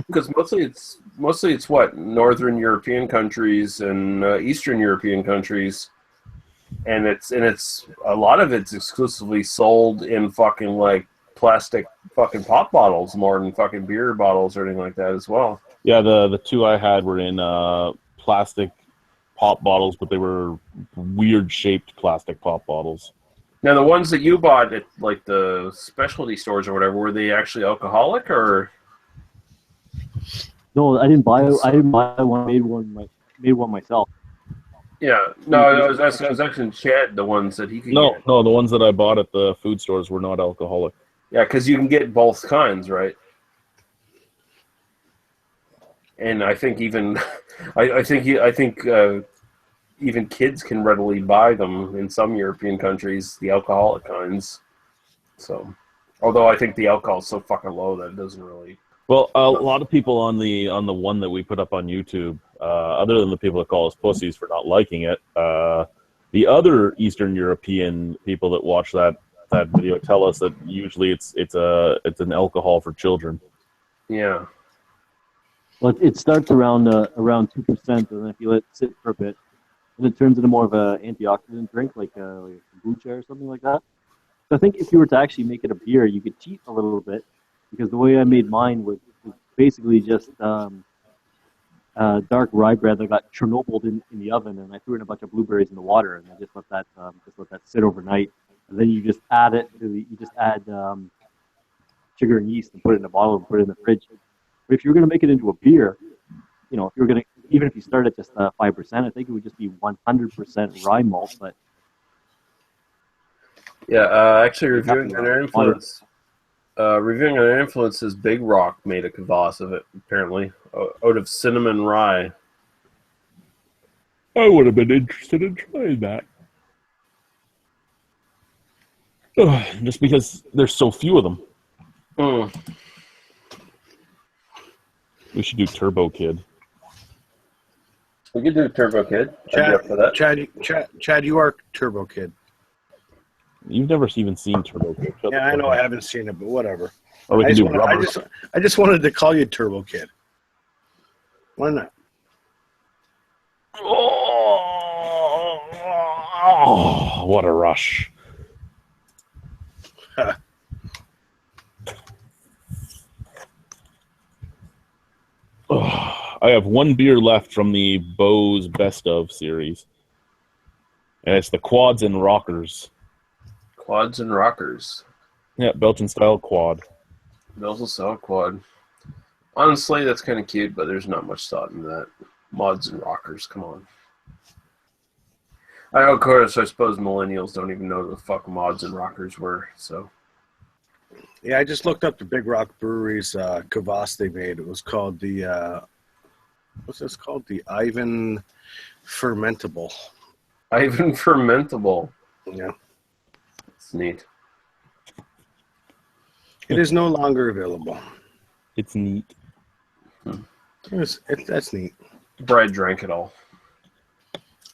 Because mostly it's what Northern European countries and Eastern European countries, and it's a lot of it's exclusively sold in fucking like plastic fucking pop bottles more than fucking beer bottles or anything like that as well. Yeah, the two I had were in plastic pop bottles, but they were weird shaped plastic pop bottles. Now, the ones that you bought at like the specialty stores or whatever, were they actually alcoholic or? No, I didn't buy one. I made one myself. Yeah, no, I was asking Chad the ones that he could get. No, the ones that I bought at the food stores were not alcoholic. Yeah, because you can get both kinds, right? And I think even, I think even kids can readily buy them in some European countries, the alcoholic kinds. So, although I think the alcohol is so fucking low that it doesn't really. Well, a lot of people on the one that we put up on YouTube, other than the people that call us pussies for not liking it, the other Eastern European people that watch that video tell us that usually it's an alcohol for children. Yeah. Well, it starts around 2%, and then if you let it sit for a bit, then it turns into more of an antioxidant drink, like a kombucha or something like that. So I think if you were to actually make it a beer, you could cheat a little bit, because the way I made mine was basically just dark rye bread that got Chernobyled in the oven, and I threw in a bunch of blueberries in the water, and I just let that sit overnight. And then you just add sugar and yeast and put it in a bottle and put it in the fridge. But if you're going to make it into a beer, even if you start at just 5%, I think it would just be 100% rye malt. But yeah, actually reviewing on their influences, Big Rock made a kvass of it apparently out of cinnamon rye. I would have been interested in trying that. Just because there's so few of them. Mm. We should do Turbo Kid. We could do Turbo Kid. Chad, you are Turbo Kid. You've never even seen Turbo Kid. Yeah, I know I haven't seen it, but whatever. Or we can do Rubber. I just wanted to call you Turbo Kid. Why not? Oh, what a rush. I have one beer left from the Bose Best Of series. And it's the Quads and Rockers. Quads and Rockers. Yeah, Belgian style quad. Belgian style quad. Honestly, that's kind of cute, but there's not much thought in that. Mods and rockers, come on. Of course, I suppose millennials don't even know what the fuck mods and rockers were, so. Yeah, I just looked up the Big Rock Brewery's kvass they made. It was called the, what's this called? The Ivan Fermentable. Ivan Fermentable. Yeah. It's neat. It is no longer available. It's neat. That's neat. Brad drank it all.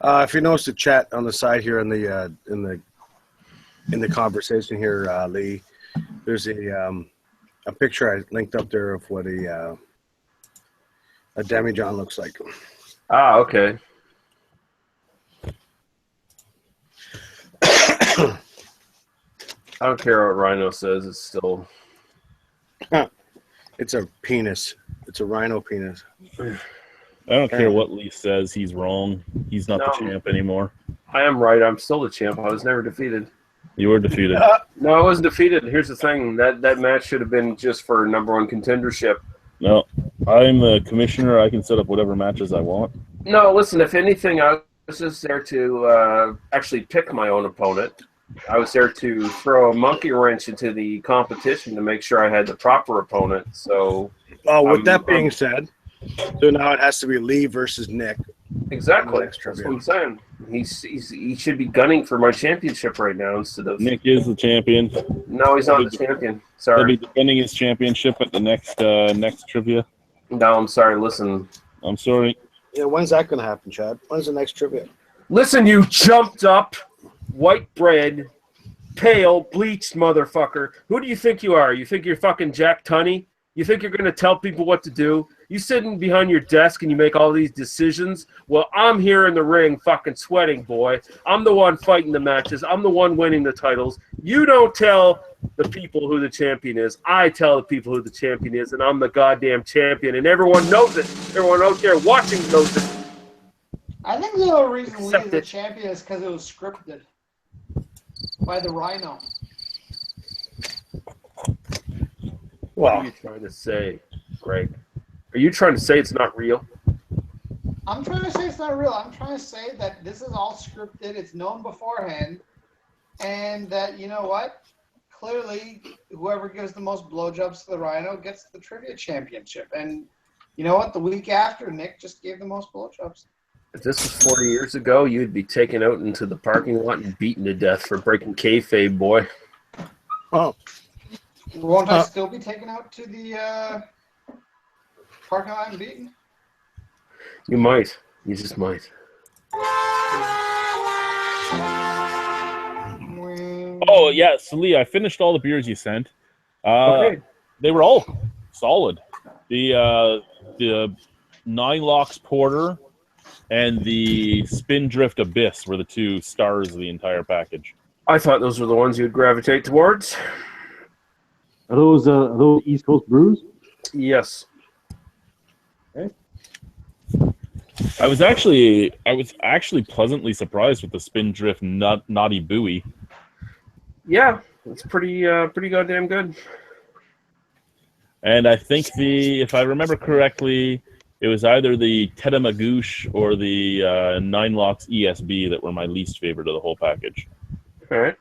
If you notice the chat on the side here in the conversation here, Lee, there's a picture I linked up there of what a demijohn looks like. Ah, okay. I don't care what Rhino says. It's still. It's a penis. It's a rhino penis. I don't care what Lee says. He's wrong. He's not the champ anymore. I am right. I'm still the champ. I was never defeated. You were defeated. No, I wasn't defeated. Here's the thing. That match should have been just for #1 contendership. No, I'm the commissioner. I can set up whatever matches I want. No, listen, if anything, I was just there to actually pick my own opponent. I was there to throw a monkey wrench into the competition to make sure I had the proper opponent. So, with that being said, so now it has to be Lee versus Nick. Exactly. That's what I'm saying. He should be gunning for my championship right now instead of Nick is the champion. No, he's not the champion. Sorry. He'll be defending his championship at the next trivia. No, I'm sorry. Listen. I'm sorry. Yeah, when's that going to happen, Chad? When's the next trivia? Listen, you jumped up, white bread, pale, bleached motherfucker. Who do you think you are? You think you're fucking Jack Tunney? You think you're going to tell people what to do? You sitting behind your desk and you make all these decisions? Well, I'm here in the ring fucking sweating, boy. I'm the one fighting the matches. I'm the one winning the titles. You don't tell the people who the champion is. I tell the people who the champion is, and I'm the goddamn champion, and everyone knows it. Everyone out there watching knows it. I think the only reason Lee's the champion is because it was scripted by the Rhino. What are you trying to say, Greg? Are you trying to say it's not real? I'm trying to say it's not real. I'm trying to say that this is all scripted. It's known beforehand. And that, you know what? Clearly, whoever gives the most blowjobs to the Rhino gets the trivia championship. And you know what? The week after, Nick just gave the most blowjobs. If this was 40 years ago, you'd be taken out into the parking lot and beaten to death for breaking kayfabe, boy. Oh. Won't I still be taken out to the parking lot and beaten? You might. You just might. Oh, yes, Lee, I finished all the beers you sent. Okay. They were all solid. The Nine Locks Porter and the Spindrift Abyss were the two stars of the entire package. I thought those were the ones you'd gravitate towards. Are those East Coast brews? Yes. Okay. I was actually pleasantly surprised with the Spindrift Naughty Buoy. Yeah, it's pretty goddamn good. And I think if I remember correctly, it was either the Tedamagoosh or the Nine Locks ESB that were my least favorite of the whole package. All right.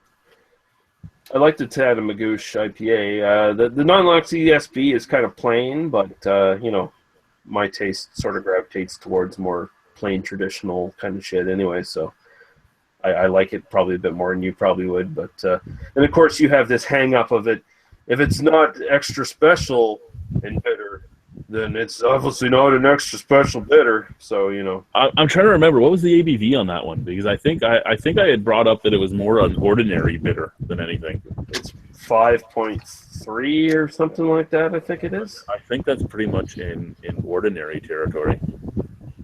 I like the Tedamagoosh IPA. The Nine Locks ESB is kind of plain, but my taste sort of gravitates towards more plain traditional kind of shit anyway, so I like it probably a bit more than you probably would. But and of course you have this hang up of it. If it's not extra special and bitter, then it's obviously not an extra special bitter. So I'm trying to remember what was the ABV on that one, because I think I had brought up that it was more an ordinary bitter than anything. It's 5.3 or something like that. I think it is. I think that's pretty much in ordinary territory.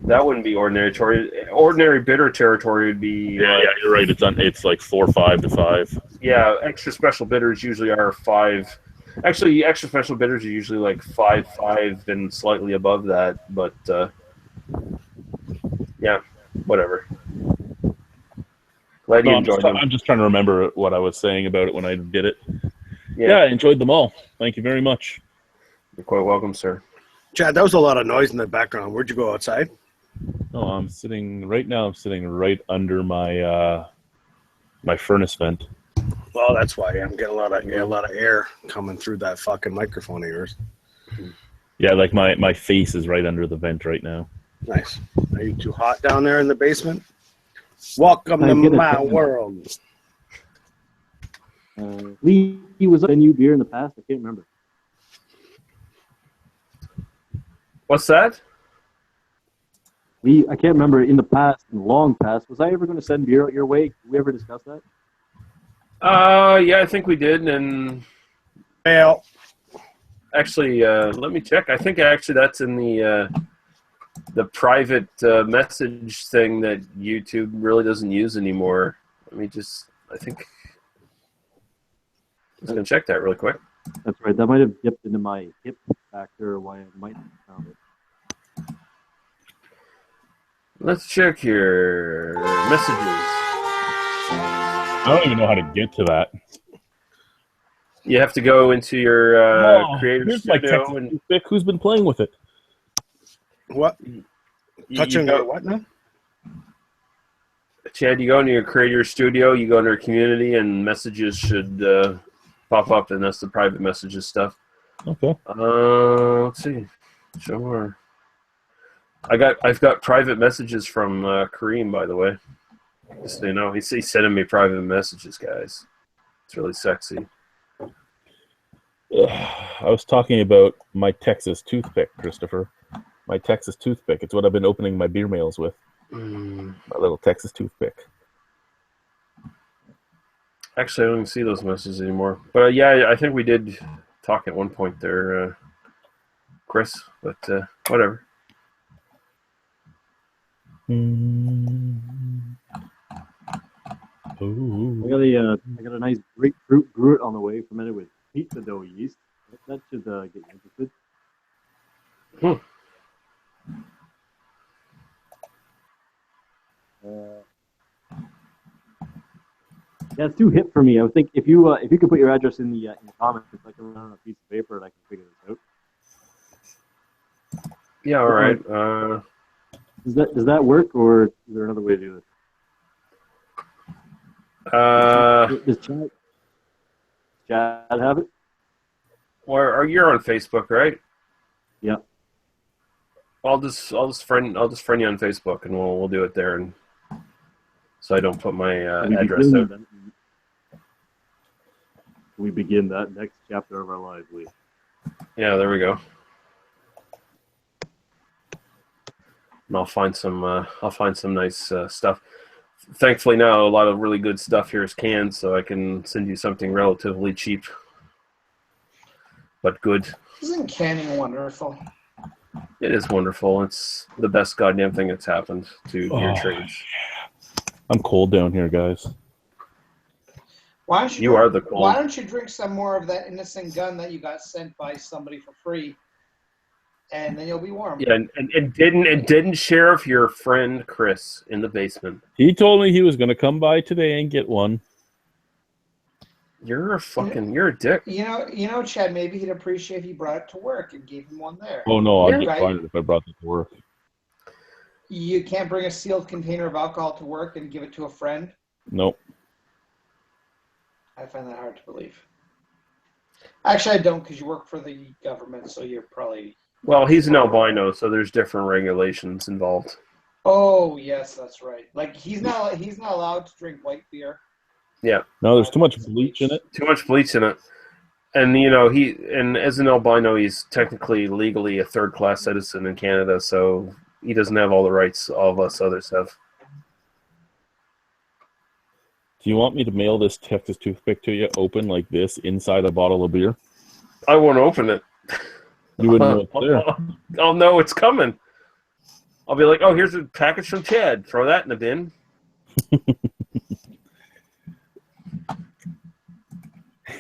That wouldn't be ordinary territory. Ordinary bitter territory would be. Yeah, you're right. It's like 4.5 to 5. Yeah, extra special bitters usually are 5. Actually, extra special bitters are usually like 5.5 and slightly above that. But yeah, whatever. Glad you enjoyed them. I'm just trying to remember what I was saying about it when I did it. Yeah, I enjoyed them all. Thank you very much. You're quite welcome, sir. Chad, that was a lot of noise in the background. Where'd you go, outside? Oh, I'm sitting right under my my furnace vent. Well, that's why I'm getting a lot of air coming through that fucking microphone of yours. Yeah, like my face is right under the vent right now. Nice. Are you too hot down there in the basement? Welcome to my world. Lee, was a new beer in the past? I can't remember. What's that? Lee, I can't remember in the past, in the long past. Was I ever going to send beer out your way? Did we ever discuss that? Yeah, I think we did. And Well, actually, let me check. I think actually that's in the the private message thing that YouTube really doesn't use anymore. I just gonna check that really quick. That's right. That might have dipped into my hip factor. Why I might have found it. Let's check here. Messages. I don't even know how to get to that. You have to go into your Creator Here's my Studio Texas and toothpick. Who's been playing with it? What? Touching go, what now? Chad, you go into your Creator Studio, you go into your Community, and messages should pop up, and that's the private messages stuff. Okay. Let's see. Show more. I've got private messages from Kareem, by the way. Just so you know, he's sending me private messages, guys. It's really sexy. I was talking about my Texas toothpick, Christopher. My Texas toothpick. It's what I've been opening my beer mails with. My little Texas toothpick. Actually, I don't even see those messages anymore. But yeah, I think we did talk at one point there, Chris. But whatever. I got a nice grapefruit gruit on the way, fermented with pizza dough yeast. That should get you interested. Yeah, it's too hip for me. I would think if you could put your address in the comments, I can run on a piece of paper and I can figure this out. Yeah, all right. Does that work, or is there another way to do this? Does Chad have it? Well, you're on Facebook, right? Yeah. I'll just friend you on Facebook, and we'll do it there, and so I don't put my address out. We begin that next chapter of our lives, Lee. Yeah, there we go. And I'll find some nice stuff. Thankfully, now a lot of really good stuff here is canned, so I can send you something relatively cheap, but good. Isn't canning wonderful? It is wonderful. It's the best goddamn thing that's happened to your trades. I'm cold down here, guys. Why don't you are the cold. Why don't you drink some more of that innocent gun that you got sent by somebody for free, and then you'll be warm. Yeah, and didn't Sheriff your friend Chris in the basement? He told me he was going to come by today and get one. You're a dick. You know, Chad. Maybe he'd appreciate if you brought it to work and gave him one there. Oh no, I'd get fired if I brought it to work. You can't bring a sealed container of alcohol to work and give it to a friend? Nope. I find that hard to believe. Actually, I don't, because you work for the government, so you're probably... Well, he's an albino, so there's different regulations involved. Oh, yes, that's right. Like, he's not allowed to drink white beer. Yeah. No, there's too much bleach in it. Too much bleach in it. And, you know, as an albino, he's technically legally a third-class citizen in Canada, so he doesn't have all the rights all of us others have. Do you want me to mail this Texas toothpick to you open like this inside a bottle of beer? I won't open it. You wouldn't know it's there. I'll know it's coming. I'll be like, oh, here's a package from Chad. Throw that in the bin.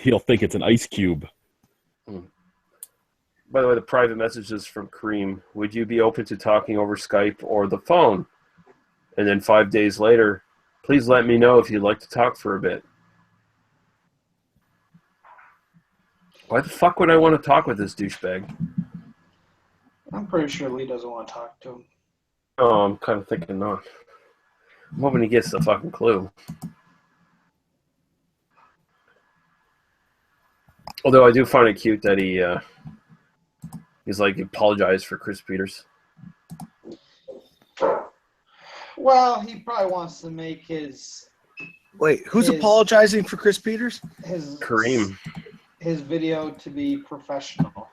He'll think it's an ice cube. By the way, the private message is from Kareem. Would you be open to talking over Skype or the phone? And then 5 days later, please let me know if you'd like to talk for a bit. Why the fuck would I want to talk with this douchebag? I'm pretty sure Lee doesn't want to talk to him. Oh, I'm kind of thinking not. I'm hoping he gets the fucking clue. Although I do find it cute that he's like apologized for Chris Peters. Well, he probably wants to make his... Wait, who's apologizing for Chris Peters? Kareem. His video to be professional.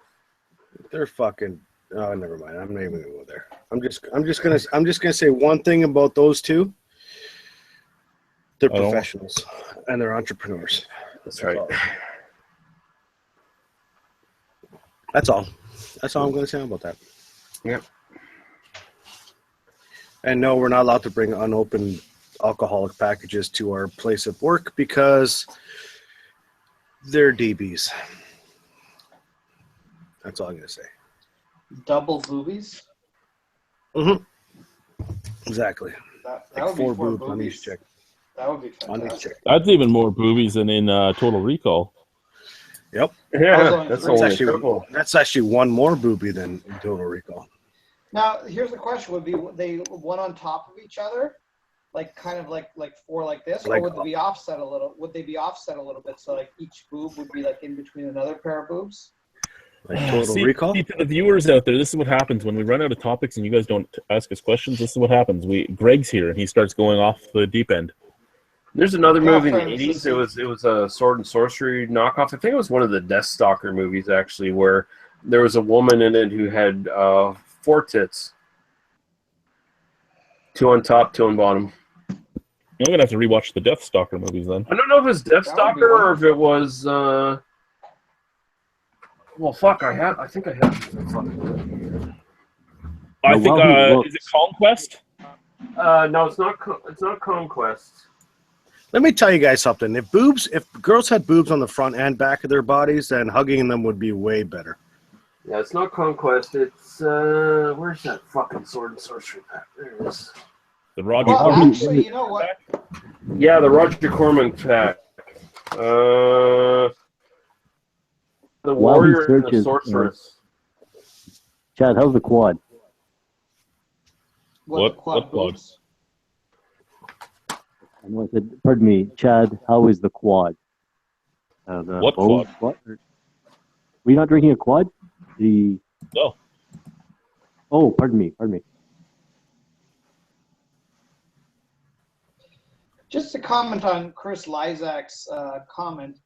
They're fucking... Oh, never mind. I'm not even gonna go there. I'm just gonna say one thing about those two. They're professionals and they're entrepreneurs. That's right. That's all. That's all I'm gonna say about that. Yep. And no, we're not allowed to bring unopened alcoholic packages to our place of work because they're DBs. That's all I'm going to say. Double boobies? Mm-hmm. Exactly. That Like would four be four boobs on each boobies. chick. That would be On each fantastic. chick. That's even more boobies than in Total Recall. Yep. Yeah, That's that's only actually triple. that's actually one more boobie than in Total Recall. Now, here's the question: would be they one on top of each other, like kind of like four like this, Like- or would they be offset a little? Would they be offset a little bit so like each boob would be like in between another pair of boobs? Like Total Recall? See, to the viewers out there, this is what happens when we run out of topics and you guys don't ask us questions. This is what happens. Greg's here and he starts going off the deep end. There's another movie in the Girlfriend, 80s. It was a sword and sorcery knockoff. I think it was one of the Deathstalker movies, actually, where there was a woman in it who had 4 tits. 2 on top, 2 on bottom. I'm going to have to rewatch the Deathstalker movies then. I don't know if it's Deathstalker or if it was... well, fuck, I think I have... I Now, think, while he looks- is it Conquest? no, it's not Conquest. Let me tell you guys something. If girls had boobs on the front and back of their bodies, then hugging them would be way better. Yeah, it's not Conquest. It's where's that fucking sword and sorcery pack? There it is. The Roger Well, Corman. actually, you know what? Yeah, the Roger Corman pack. The While he warrior and the searches, sorceress. Chad, how's the quad? What the quad quad? boobs? I said, pardon me, Chad, how is the quad? The What bow quad? Were you not drinking a quad? No. Oh, pardon me. Just to comment on Chris Lyzak's comment,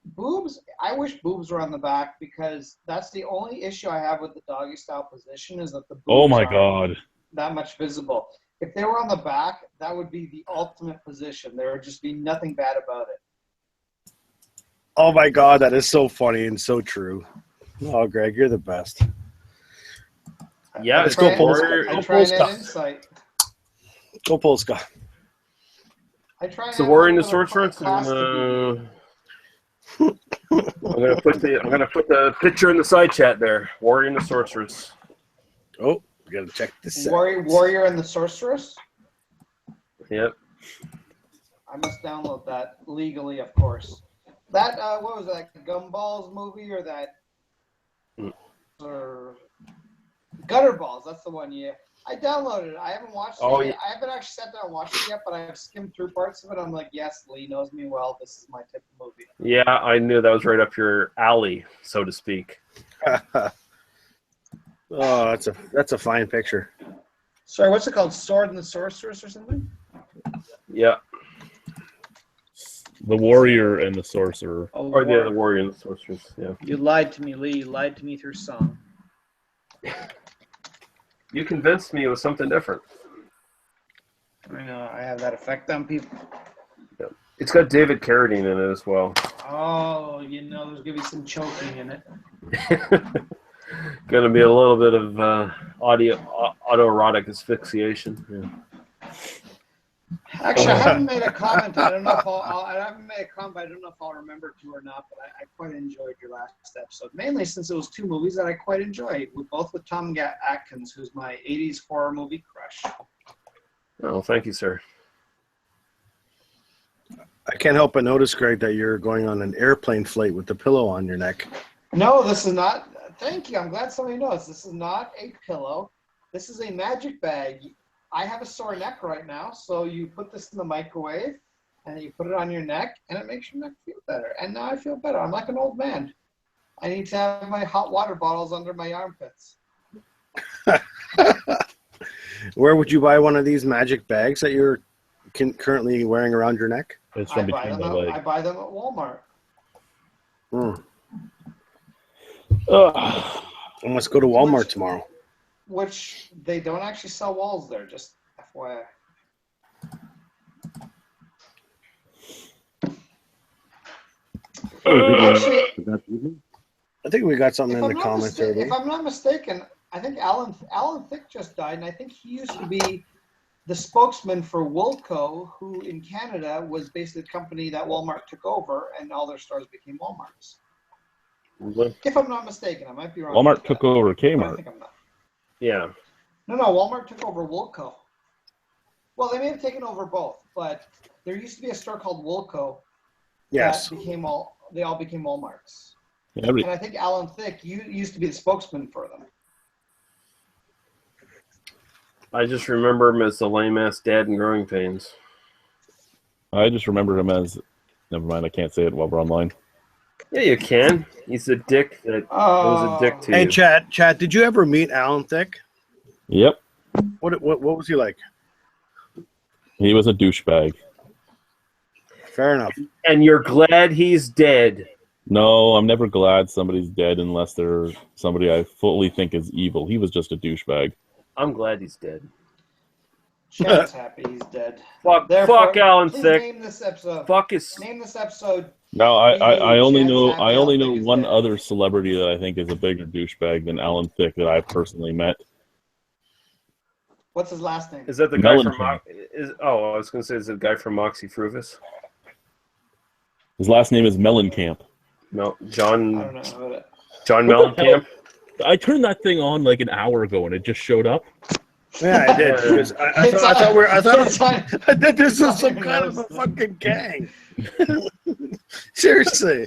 boobs, I wish boobs were on the back because that's the only issue I have with the doggy style position is that the boobs Oh my aren't God. that much visible. If they were on the back, that would be the ultimate position. There would just be nothing bad about it. Oh my God, that is so funny and so true. Oh, Greg, you're the best. Yeah, Let's go warrior. I Go try and Polska. add insight. Go Polska. I try and It's the add warrior and the a little bit of sorceress. class to I'm gonna put the picture in the side chat there. Warrior and the sorceress. Oh, we gotta check this out. Warrior and the Sorceress. Yep. I must download that legally, of course. That what was that Gumballs movie or that or Gutter Balls? That's the one. Yeah, I downloaded it. I haven't watched it yet. I haven't actually sat down and watched it yet, but I've skimmed through parts of it. I'm like, yes, Lee knows me well. This is my type of movie. Yeah, I knew that was right up your alley, so to speak. Oh, that's a fine picture. Sorry, what's it called? Sword and the Sorceress or something? Yeah. The Warrior and the Sorcerer. Oh, Or the warrior and the sorceress. Yeah. You lied to me, Lee. You lied to me through song. You convinced me it was something different. I know. I have that effect on people. It's got David Carradine in it as well. Oh, you know, there's gonna be some choking in it. Going to be a little bit of autoerotic asphyxiation. Yeah. Actually, I haven't made a comment. I don't know if I haven't made a comment. I don't know if I'll remember to or not. But I quite enjoyed your last episode, mainly since it was 2 movies that I quite enjoyed. Both with Tom Atkins, who's my '80s horror movie crush. Oh, thank you, sir. I can't help but notice, Greg, that you're going on an airplane flight with the pillow on your neck. No, this is not. Thank you. I'm glad somebody knows. This is not a pillow. This is a magic bag. I have a sore neck right now, so you put this in the microwave, and you put it on your neck, and it makes your neck feel better. And now I feel better. I'm like an old man. I need to have my hot water bottles under my armpits. Where would you buy one of these magic bags that you're currently wearing around your neck? It's I from buy between them. the legs. I buy them at Walmart. I must go to Walmart tomorrow. Which they don't actually sell walls there. Just FYI. Actually, I think we got something in the comments there. if I'm not mistaken, I think Alan Thicke just died, and I think he used to be the spokesman for Woolco, who in Canada was basically the company that Walmart took over, and all their stores became Walmarts. If I'm not mistaken, I might be wrong. Walmart took over I Kmart. think I'm not. Yeah. No, Walmart took over Woolco. Well, they may have taken over both, but there used to be a store called Woolco. Yes. They all became Walmarts. Yeah, And I think Alan Thicke used to be the spokesman for them. I just remember him as the lame-ass dad in Growing Pains. I just remember him as. Never mind, I can't say it while we're online. Yeah, you can. He's a dick that was a dick to Hey, you. Chad, did you ever meet Alan Thicke? Yep. What was he like? He was a douchebag. Fair enough. And you're glad he's dead. No, I'm never glad somebody's dead unless they're somebody I fully think is evil. He was just a douchebag. I'm glad he's dead. Chad's happy he's dead. Fuck Alan Thicke. Name this episode. Name this episode. No, I only know Alan Thicke one dead. other celebrity that I think is a bigger douchebag than Alan Thicke that I've personally met. What's his last name? Is that the guy from Mellencamp. I was going to say, is it the guy from Moxie Fruvis? His last name is Mellencamp. No, I John don't know. Mellencamp. I turned that thing on like an hour ago and it just showed up. Yeah, I did. Because I thought this was some kind of a fucking gang. Seriously.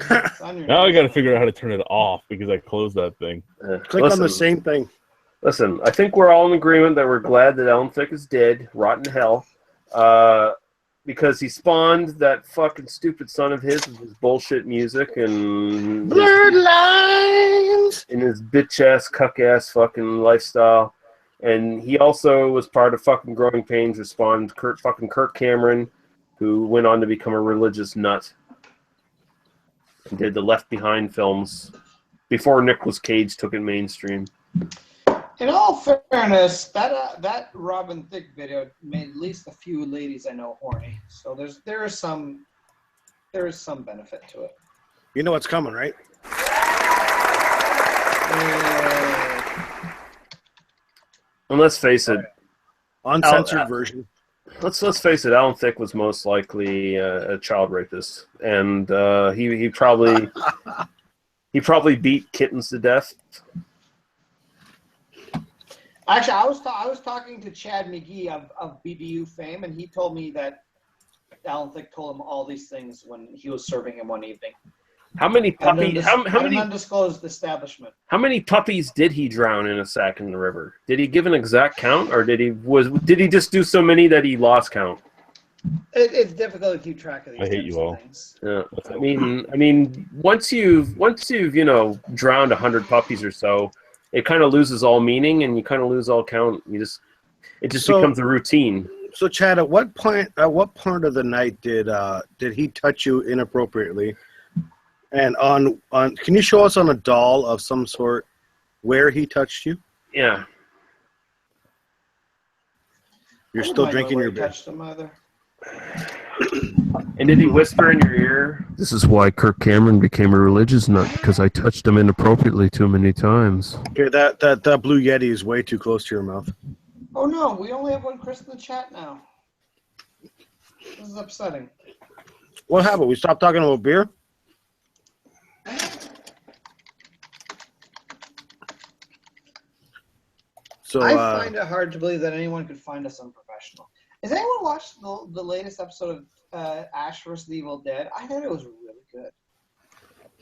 Now I got to figure out how to turn it off because I closed that thing. Click on the same thing. Listen, I think we're all in agreement that we're glad that Alan Thicke is dead, rotten to hell, because he spawned that fucking stupid son of his with his bullshit music and Blurred lines. in his bitch ass, cuck ass fucking lifestyle. And he also was part of fucking Growing Pains, who spawned Kirk Cameron, who went on to become a religious nut and did the Left Behind films before Nicolas Cage took it mainstream. In all fairness, that Robin Thicke video made at least a few ladies I know horny. So there is some benefit to it. You know what's coming, right? And let's face it, Uncensored version. let's face it, Alan Thicke was most likely a child rapist, and he probably beat kittens to death. Actually, I was talking to Chad McGee of BBU fame, and he told me that Alan Thicke told him all these things when he was serving him one evening. How many puppies? How An many undisclosed establishment. How many puppies did he drown in a sack in the river? Did he give an exact count, or did he just do so many that he lost count? It's difficult to keep track of these. I hate you all. Things. Yeah, I mean, once you've drowned 100 puppies or so, it kind of loses all meaning, and you kind of lose all count. It just becomes a routine. So, Chad, at what part of the night did he touch you inappropriately? And on can you show us on a doll of some sort where he touched you? Yeah. You're still drinking your beer. Touched him either. And did he whisper in your ear? This is why Kirk Cameron became a religious nut, because I touched him inappropriately too many times. Okay, that blue Yeti is way too close to your mouth. Oh no, we only have one Chris in the chat now. This is upsetting. What happened? We stopped talking about beer? So I find it hard to believe that anyone could find us unprofessional. Has anyone watched the latest episode of Ash vs. the Evil Dead? I thought it was really good.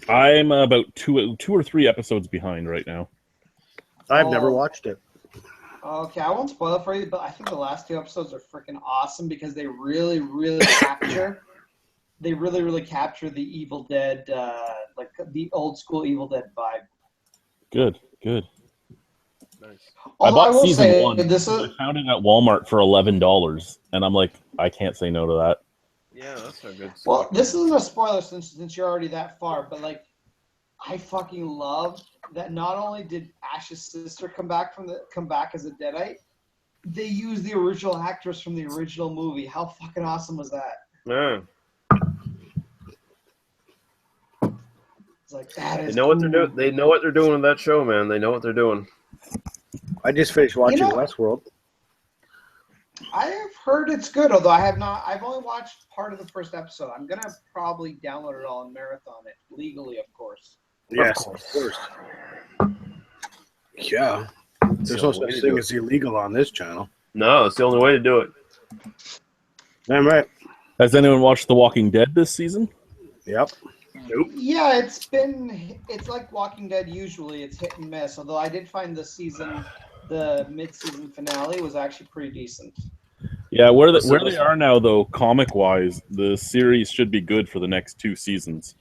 I'm about two or three episodes behind right now. I've never watched it. Okay, I won't spoil it for you, but I think the last two episodes are freaking awesome because they really, really capture the Evil Dead, like the old school Evil Dead vibe. Good. Nice. I bought season 1. I found it at Walmart for $11, and I'm like, I can't say no to that. Yeah, that's a good. Well, this isn't a spoiler since you're already that far, but like, I fucking love that. Not only did Ash's sister come back as a Deadite, they used the original actress from the original movie. How fucking awesome was that? Yeah. It's like that is. They know what they're doing. They know what they're doing with that show, man. They know what they're doing. I just finished watching You know- Westworld. I've heard it's good, although I have not. I've only watched part of the first episode. I'm gonna probably download it all and marathon it legally, of course. Yes, of course. Yeah. There's no such thing as illegal on this channel. No, it's the only way to do it. Damn right. Has anyone watched The Walking Dead this season? Yep. Nope. Yeah, it's like Walking Dead usually. It's hit and miss. Although I did find the mid-season finale was actually pretty decent. Yeah, where they are now, though, comic-wise, the series should be good for the next 2 seasons.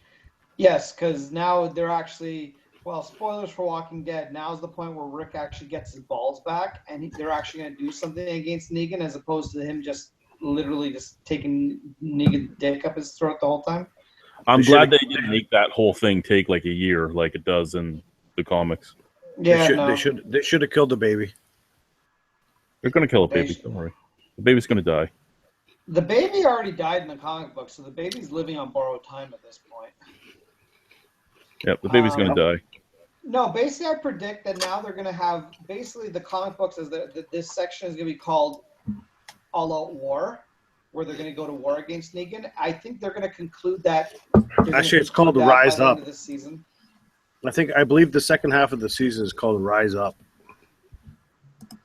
Yes, because now they're actually, well, spoilers for Walking Dead. Now's the point where Rick actually gets his balls back, and they're actually going to do something against Negan, as opposed to him just literally just taking Negan's dick up his throat the whole time. I'm glad they didn't make that whole thing take like a year, like it does in the comics. Yeah, they should have killed the baby. They're going to kill a baby. Don't worry, the baby's going to die. The baby already died in the comic book, so the baby's living on borrowed time at this point. Yep, the baby's going to die. No, basically, I predict that now they're going to have basically the comic books as this section is going to be called All Out War, where they're going to go to war against Negan. I think they're going to conclude that. Actually, it's called Rise Up. This season. I believe the second half of the season is called Rise Up.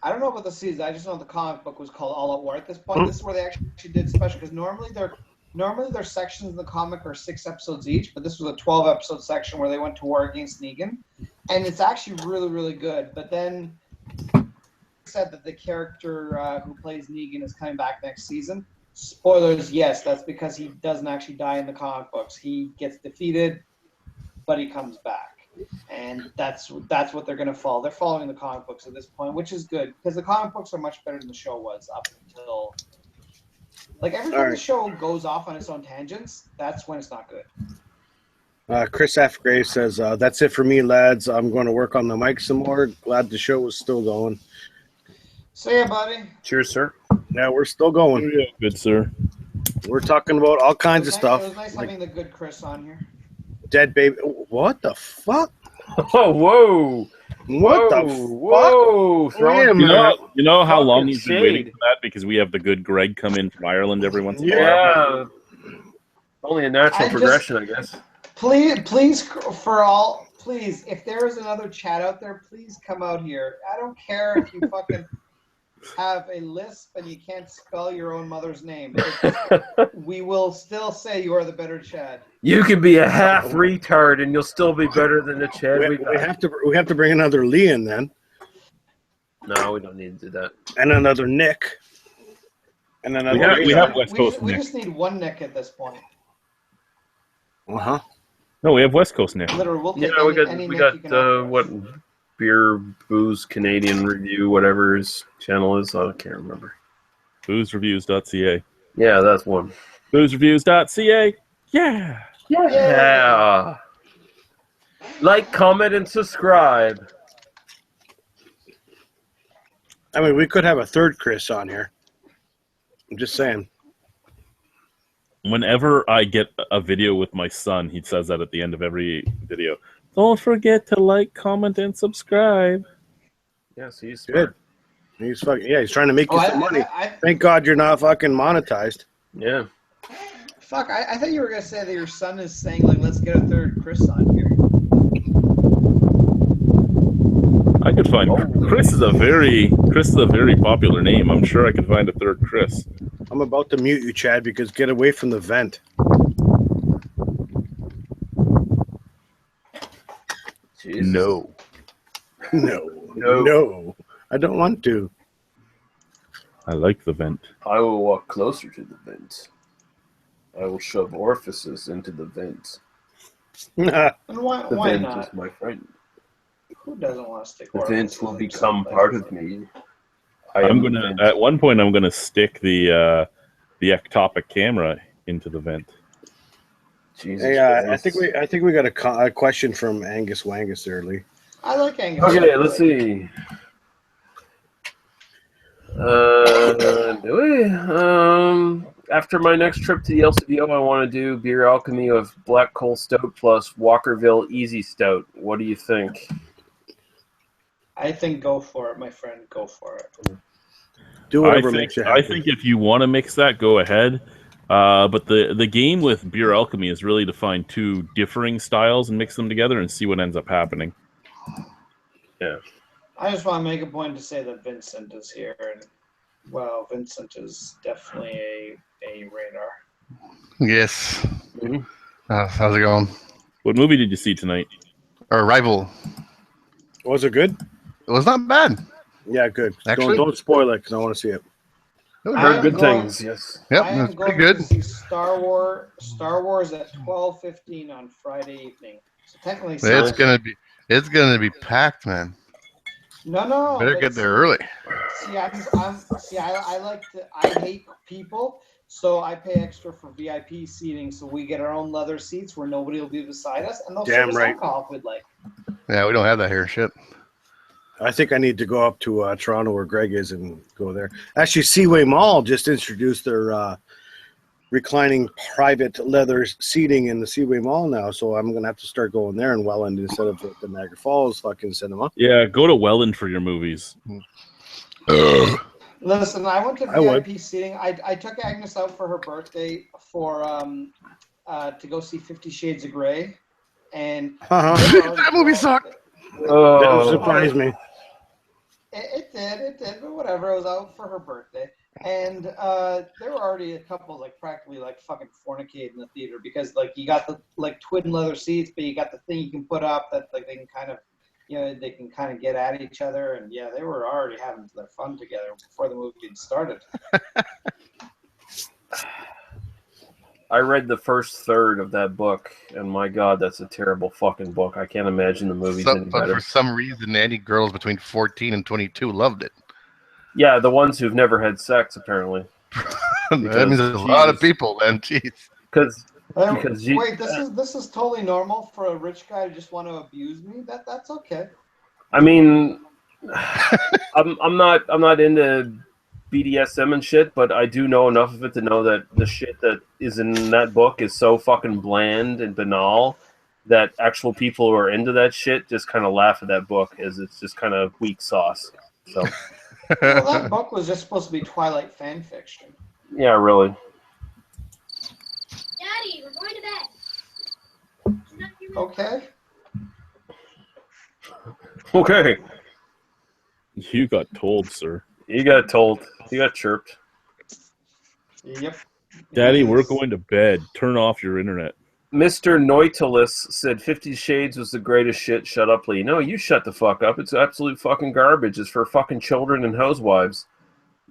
I don't know about the season. I just know the comic book was called All Out War. At this point, this is where they actually did special, because normally their sections in the comic are 6 episodes each, but this was a 12-episode section where they went to war against Negan, and it's actually really, really good. But then said that the character who plays Negan is coming back next season. Spoilers, yes, that's because he doesn't actually die in the comic books. He gets defeated, but he comes back. And that's what they're going to follow. They're following the comic books at this point, which is good, because the comic books are much better than the show was up until... Like, every time the show goes off on its own tangents, that's when it's not good. Chris F. Gray says, that's it for me, lads. I'm going to work on the mic some more. Glad the show was still going. See ya, buddy. Cheers, sir. Yeah, we're still going. Yeah, good, sir. We're talking about all kinds of stuff. It was nice having the good Chris on here. Dead baby. What the fuck? Oh, whoa. What the Whoa. Wait a minute. You know how long he's been shade. waiting for that? Because we have the good Greg come in from Ireland every once in a while. Yeah. Only a natural progression, I guess. Please, if there is another chat out there, please come out here. I don't care if you fucking have a lisp and you can't spell your own mother's name. We will still say you are the better Chad. You can be a half retard and you'll still be better than the Chad we got. We have to bring another Lee in then. No, we don't need to do that. And another Nick. And another We have West Coast We Nick. just need one Nick at this point. Uh-huh. No, we have West Coast Nick. Literally, we'll take Yeah, we any got Nick you can offer. what beer booze Canadian review, whatever his channel is. I can't remember. BoozeReviews.ca. Yeah, that's one. BoozeReviews.ca. Yeah. Yeah. Like, comment, and subscribe. I mean, we could have a third Chris on here. I'm just saying. Whenever I get a video with my son, he says that at the end of every video. Don't forget to like, comment, and subscribe. Yes, he's Good. smart. He's trying to make you some money. Thank God you're not fucking monetized. Yeah. Fuck, I thought you were going to say that your son is saying, like, let's get a third Chris on here. I could find Chris is a very popular name. I'm sure I could find a third Chris. I'm about to mute you, Chad, because get away from the vent. Jesus. No. No. I don't want to. I like the vent. I will walk closer to the vent. I will shove orifices into the vent. Nah. And why vent not? is my friend. Who doesn't want to stick The orifices vent will in become something? part of me. At one point I'm gonna stick the ectopic camera into the vent. Jesus Hey, Christ. I think we got a question from Angus Wangus early. I like Angus. Okay, let's see. Do we? After my next trip to the LCBO, I want to do beer alchemy of Black Coal Stout plus Walkerville Easy Stout. What do you think? I think go for it, my friend. Go for it. Do whatever makes you happy. I think if you want to mix that, go ahead. But the game with beer alchemy is really to find two differing styles and mix them together and see what ends up happening. Yeah. I just want to make a point to say that Vincent is here, and well, Vincent is definitely a radar. Yes. Mhm. How's it going? What movie did you see tonight? Arrival. Was it good? It was not bad. Yeah, good. Actually? Don't spoil it because I want to see it. It was Heard am good going- things. Yes. Yep, I it am was pretty going good. to see Star Wars at 12:15 on Friday evening. So technically, It's gonna be packed, man. no. Better but get there early. See, I like to. I hate people, so I pay extra for VIP seating, so we get our own leather seats where nobody will be beside us, and they'll Damn serve us right. alcohol if we'd like. Yeah, we don't have that here. Shit. I think I need to go up to Toronto where Greg is and go there. Actually, Seaway Mall just introduced their reclining private leather seating in the Seaway Mall now, so I'm going to have to start going there in Welland instead of the Niagara Falls fucking cinema. Yeah, go to Welland for your movies. Listen, I went to I would. VIP seating. I took Agnes out for her birthday for to go see 50 Shades of Grey, and That movie sucked. Didn't surprise me. It did, but whatever. It was out for her birthday, and there were already a couple practically fucking fornicate in the theater because you got the twin leather seats, but you got the thing you can put up that they can kind of they can kind of get at each other, and yeah, they were already having their fun together before the movie had started. I read the first third of that book, and my God, that's a terrible fucking book. I can't imagine the movie's any But better. for some reason, any girls between 14 and 22 loved it. Yeah, the ones who've never had sex, apparently. That means there's a lot of people, then. Jeez. Because Wait, this is totally normal for a rich guy to just want to abuse me. That's okay. I mean, I'm not into BDSM and shit, but I do know enough of it to know that the shit that is in that book is so fucking bland and banal that actual people who are into that shit just kind of laugh at that book as it's just kind of weak sauce. So, Well, that book was just supposed to be Twilight fan fiction. yeah, really. Daddy, we're going to bed. Okay. Okay. You got told, sir. You got told. You got chirped. Yep. Daddy, we're going to bed. Turn off your internet. Mr. Nautilus said 50 Shades was the greatest shit. Shut up, Lee. No, you shut the fuck up. It's absolute fucking garbage. It's for fucking children and housewives.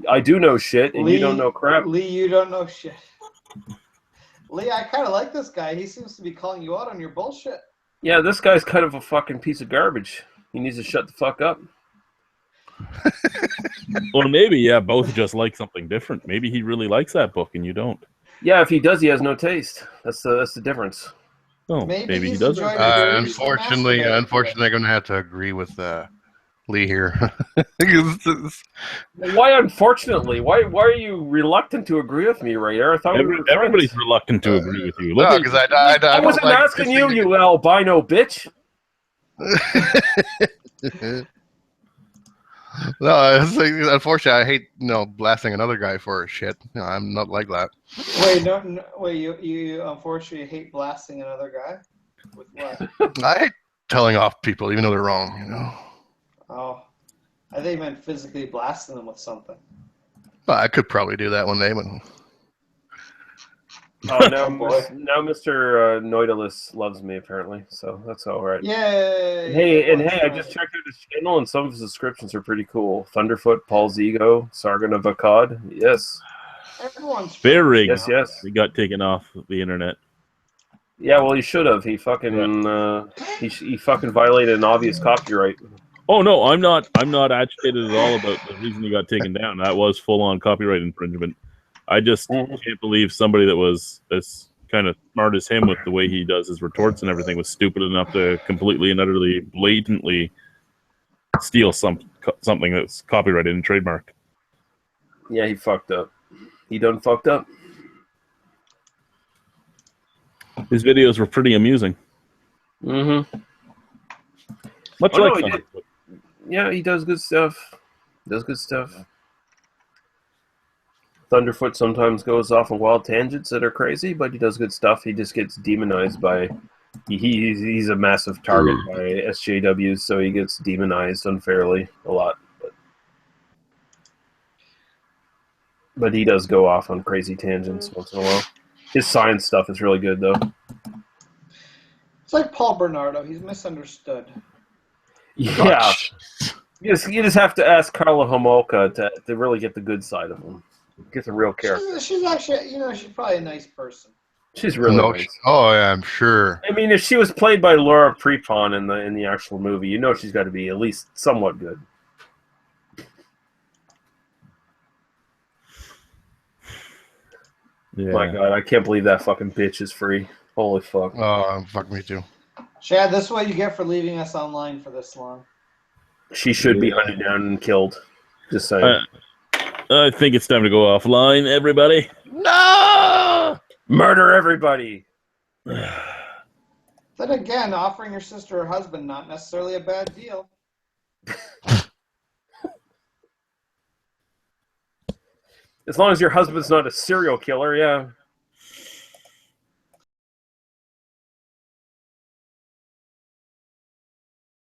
I do know shit, and you don't know crap. Lee, you don't know shit. Lee, I kind of like this guy. He seems to be calling you out on your bullshit. Yeah, this guy's kind of a fucking piece of garbage. He needs to shut the fuck up. Or maybe, yeah, both just like something different. Maybe he really likes that book and you don't. Yeah, if he does, he has no taste. That's the difference. Oh, maybe he he's doesn't. enjoying it. Unfortunately, I'm going to have to agree with Lee here. Why, unfortunately? Why are you reluctant to agree with me right there? I thought Everybody's reluctant to agree with you. No, because I wasn't asking you, you albino bitch. No, it's unfortunately, I hate blasting another guy for shit. I'm not like that. Wait, you unfortunately hate blasting another guy? With what? I hate telling off people even though they're wrong. Oh, I think you meant physically blasting them with something. But I could probably do that one day, but Oh, now Mr. Nautilus loves me apparently, so that's all right. Yay! Hey, I just checked out his channel, and some of his descriptions are pretty cool. Thunderfoot, Paul's Ego, Sargon of Akkad. Yes. Everyone's Very. Yes. He got taken off the internet. Yeah, well, he should have. He fucking he fucking violated an obvious copyright. Oh no, I'm not agitated at all about the reason he got taken down. That was full on copyright infringement. I just can't believe somebody that was as kind of smart as him with the way he does his retorts and everything was stupid enough to completely and utterly blatantly steal something that's copyrighted and trademarked. Yeah, he fucked up. He done fucked up. His videos were pretty amusing. Mm-hmm. Much Oh, like no, some. yeah, he does good stuff. Thunderfoot sometimes goes off on wild tangents that are crazy, but he does good stuff. He just gets demonized by... He's a massive target by SJWs, so he gets demonized unfairly a lot. But he does go off on crazy tangents once in a while. His science stuff is really good, though. It's like Paul Bernardo. He's misunderstood. Yeah. You just have to ask Carla Homolka to really get the good side of him. Get the real character. She's actually, she's probably a nice person. She's really nice. Oh, yeah, I'm sure. I mean, if she was played by Laura Prepon in the actual movie, she's got to be at least somewhat good. Yeah. My God, I can't believe that fucking bitch is free. Holy fuck. Oh, fuck me too. Chad, this is what you get for leaving us online for this long. She should be hunted down and killed. Just saying. I think it's time to go offline, everybody. No! Murder everybody! Then again, offering your sister or husband, not necessarily a bad deal. As long as your husband's not a serial killer, yeah.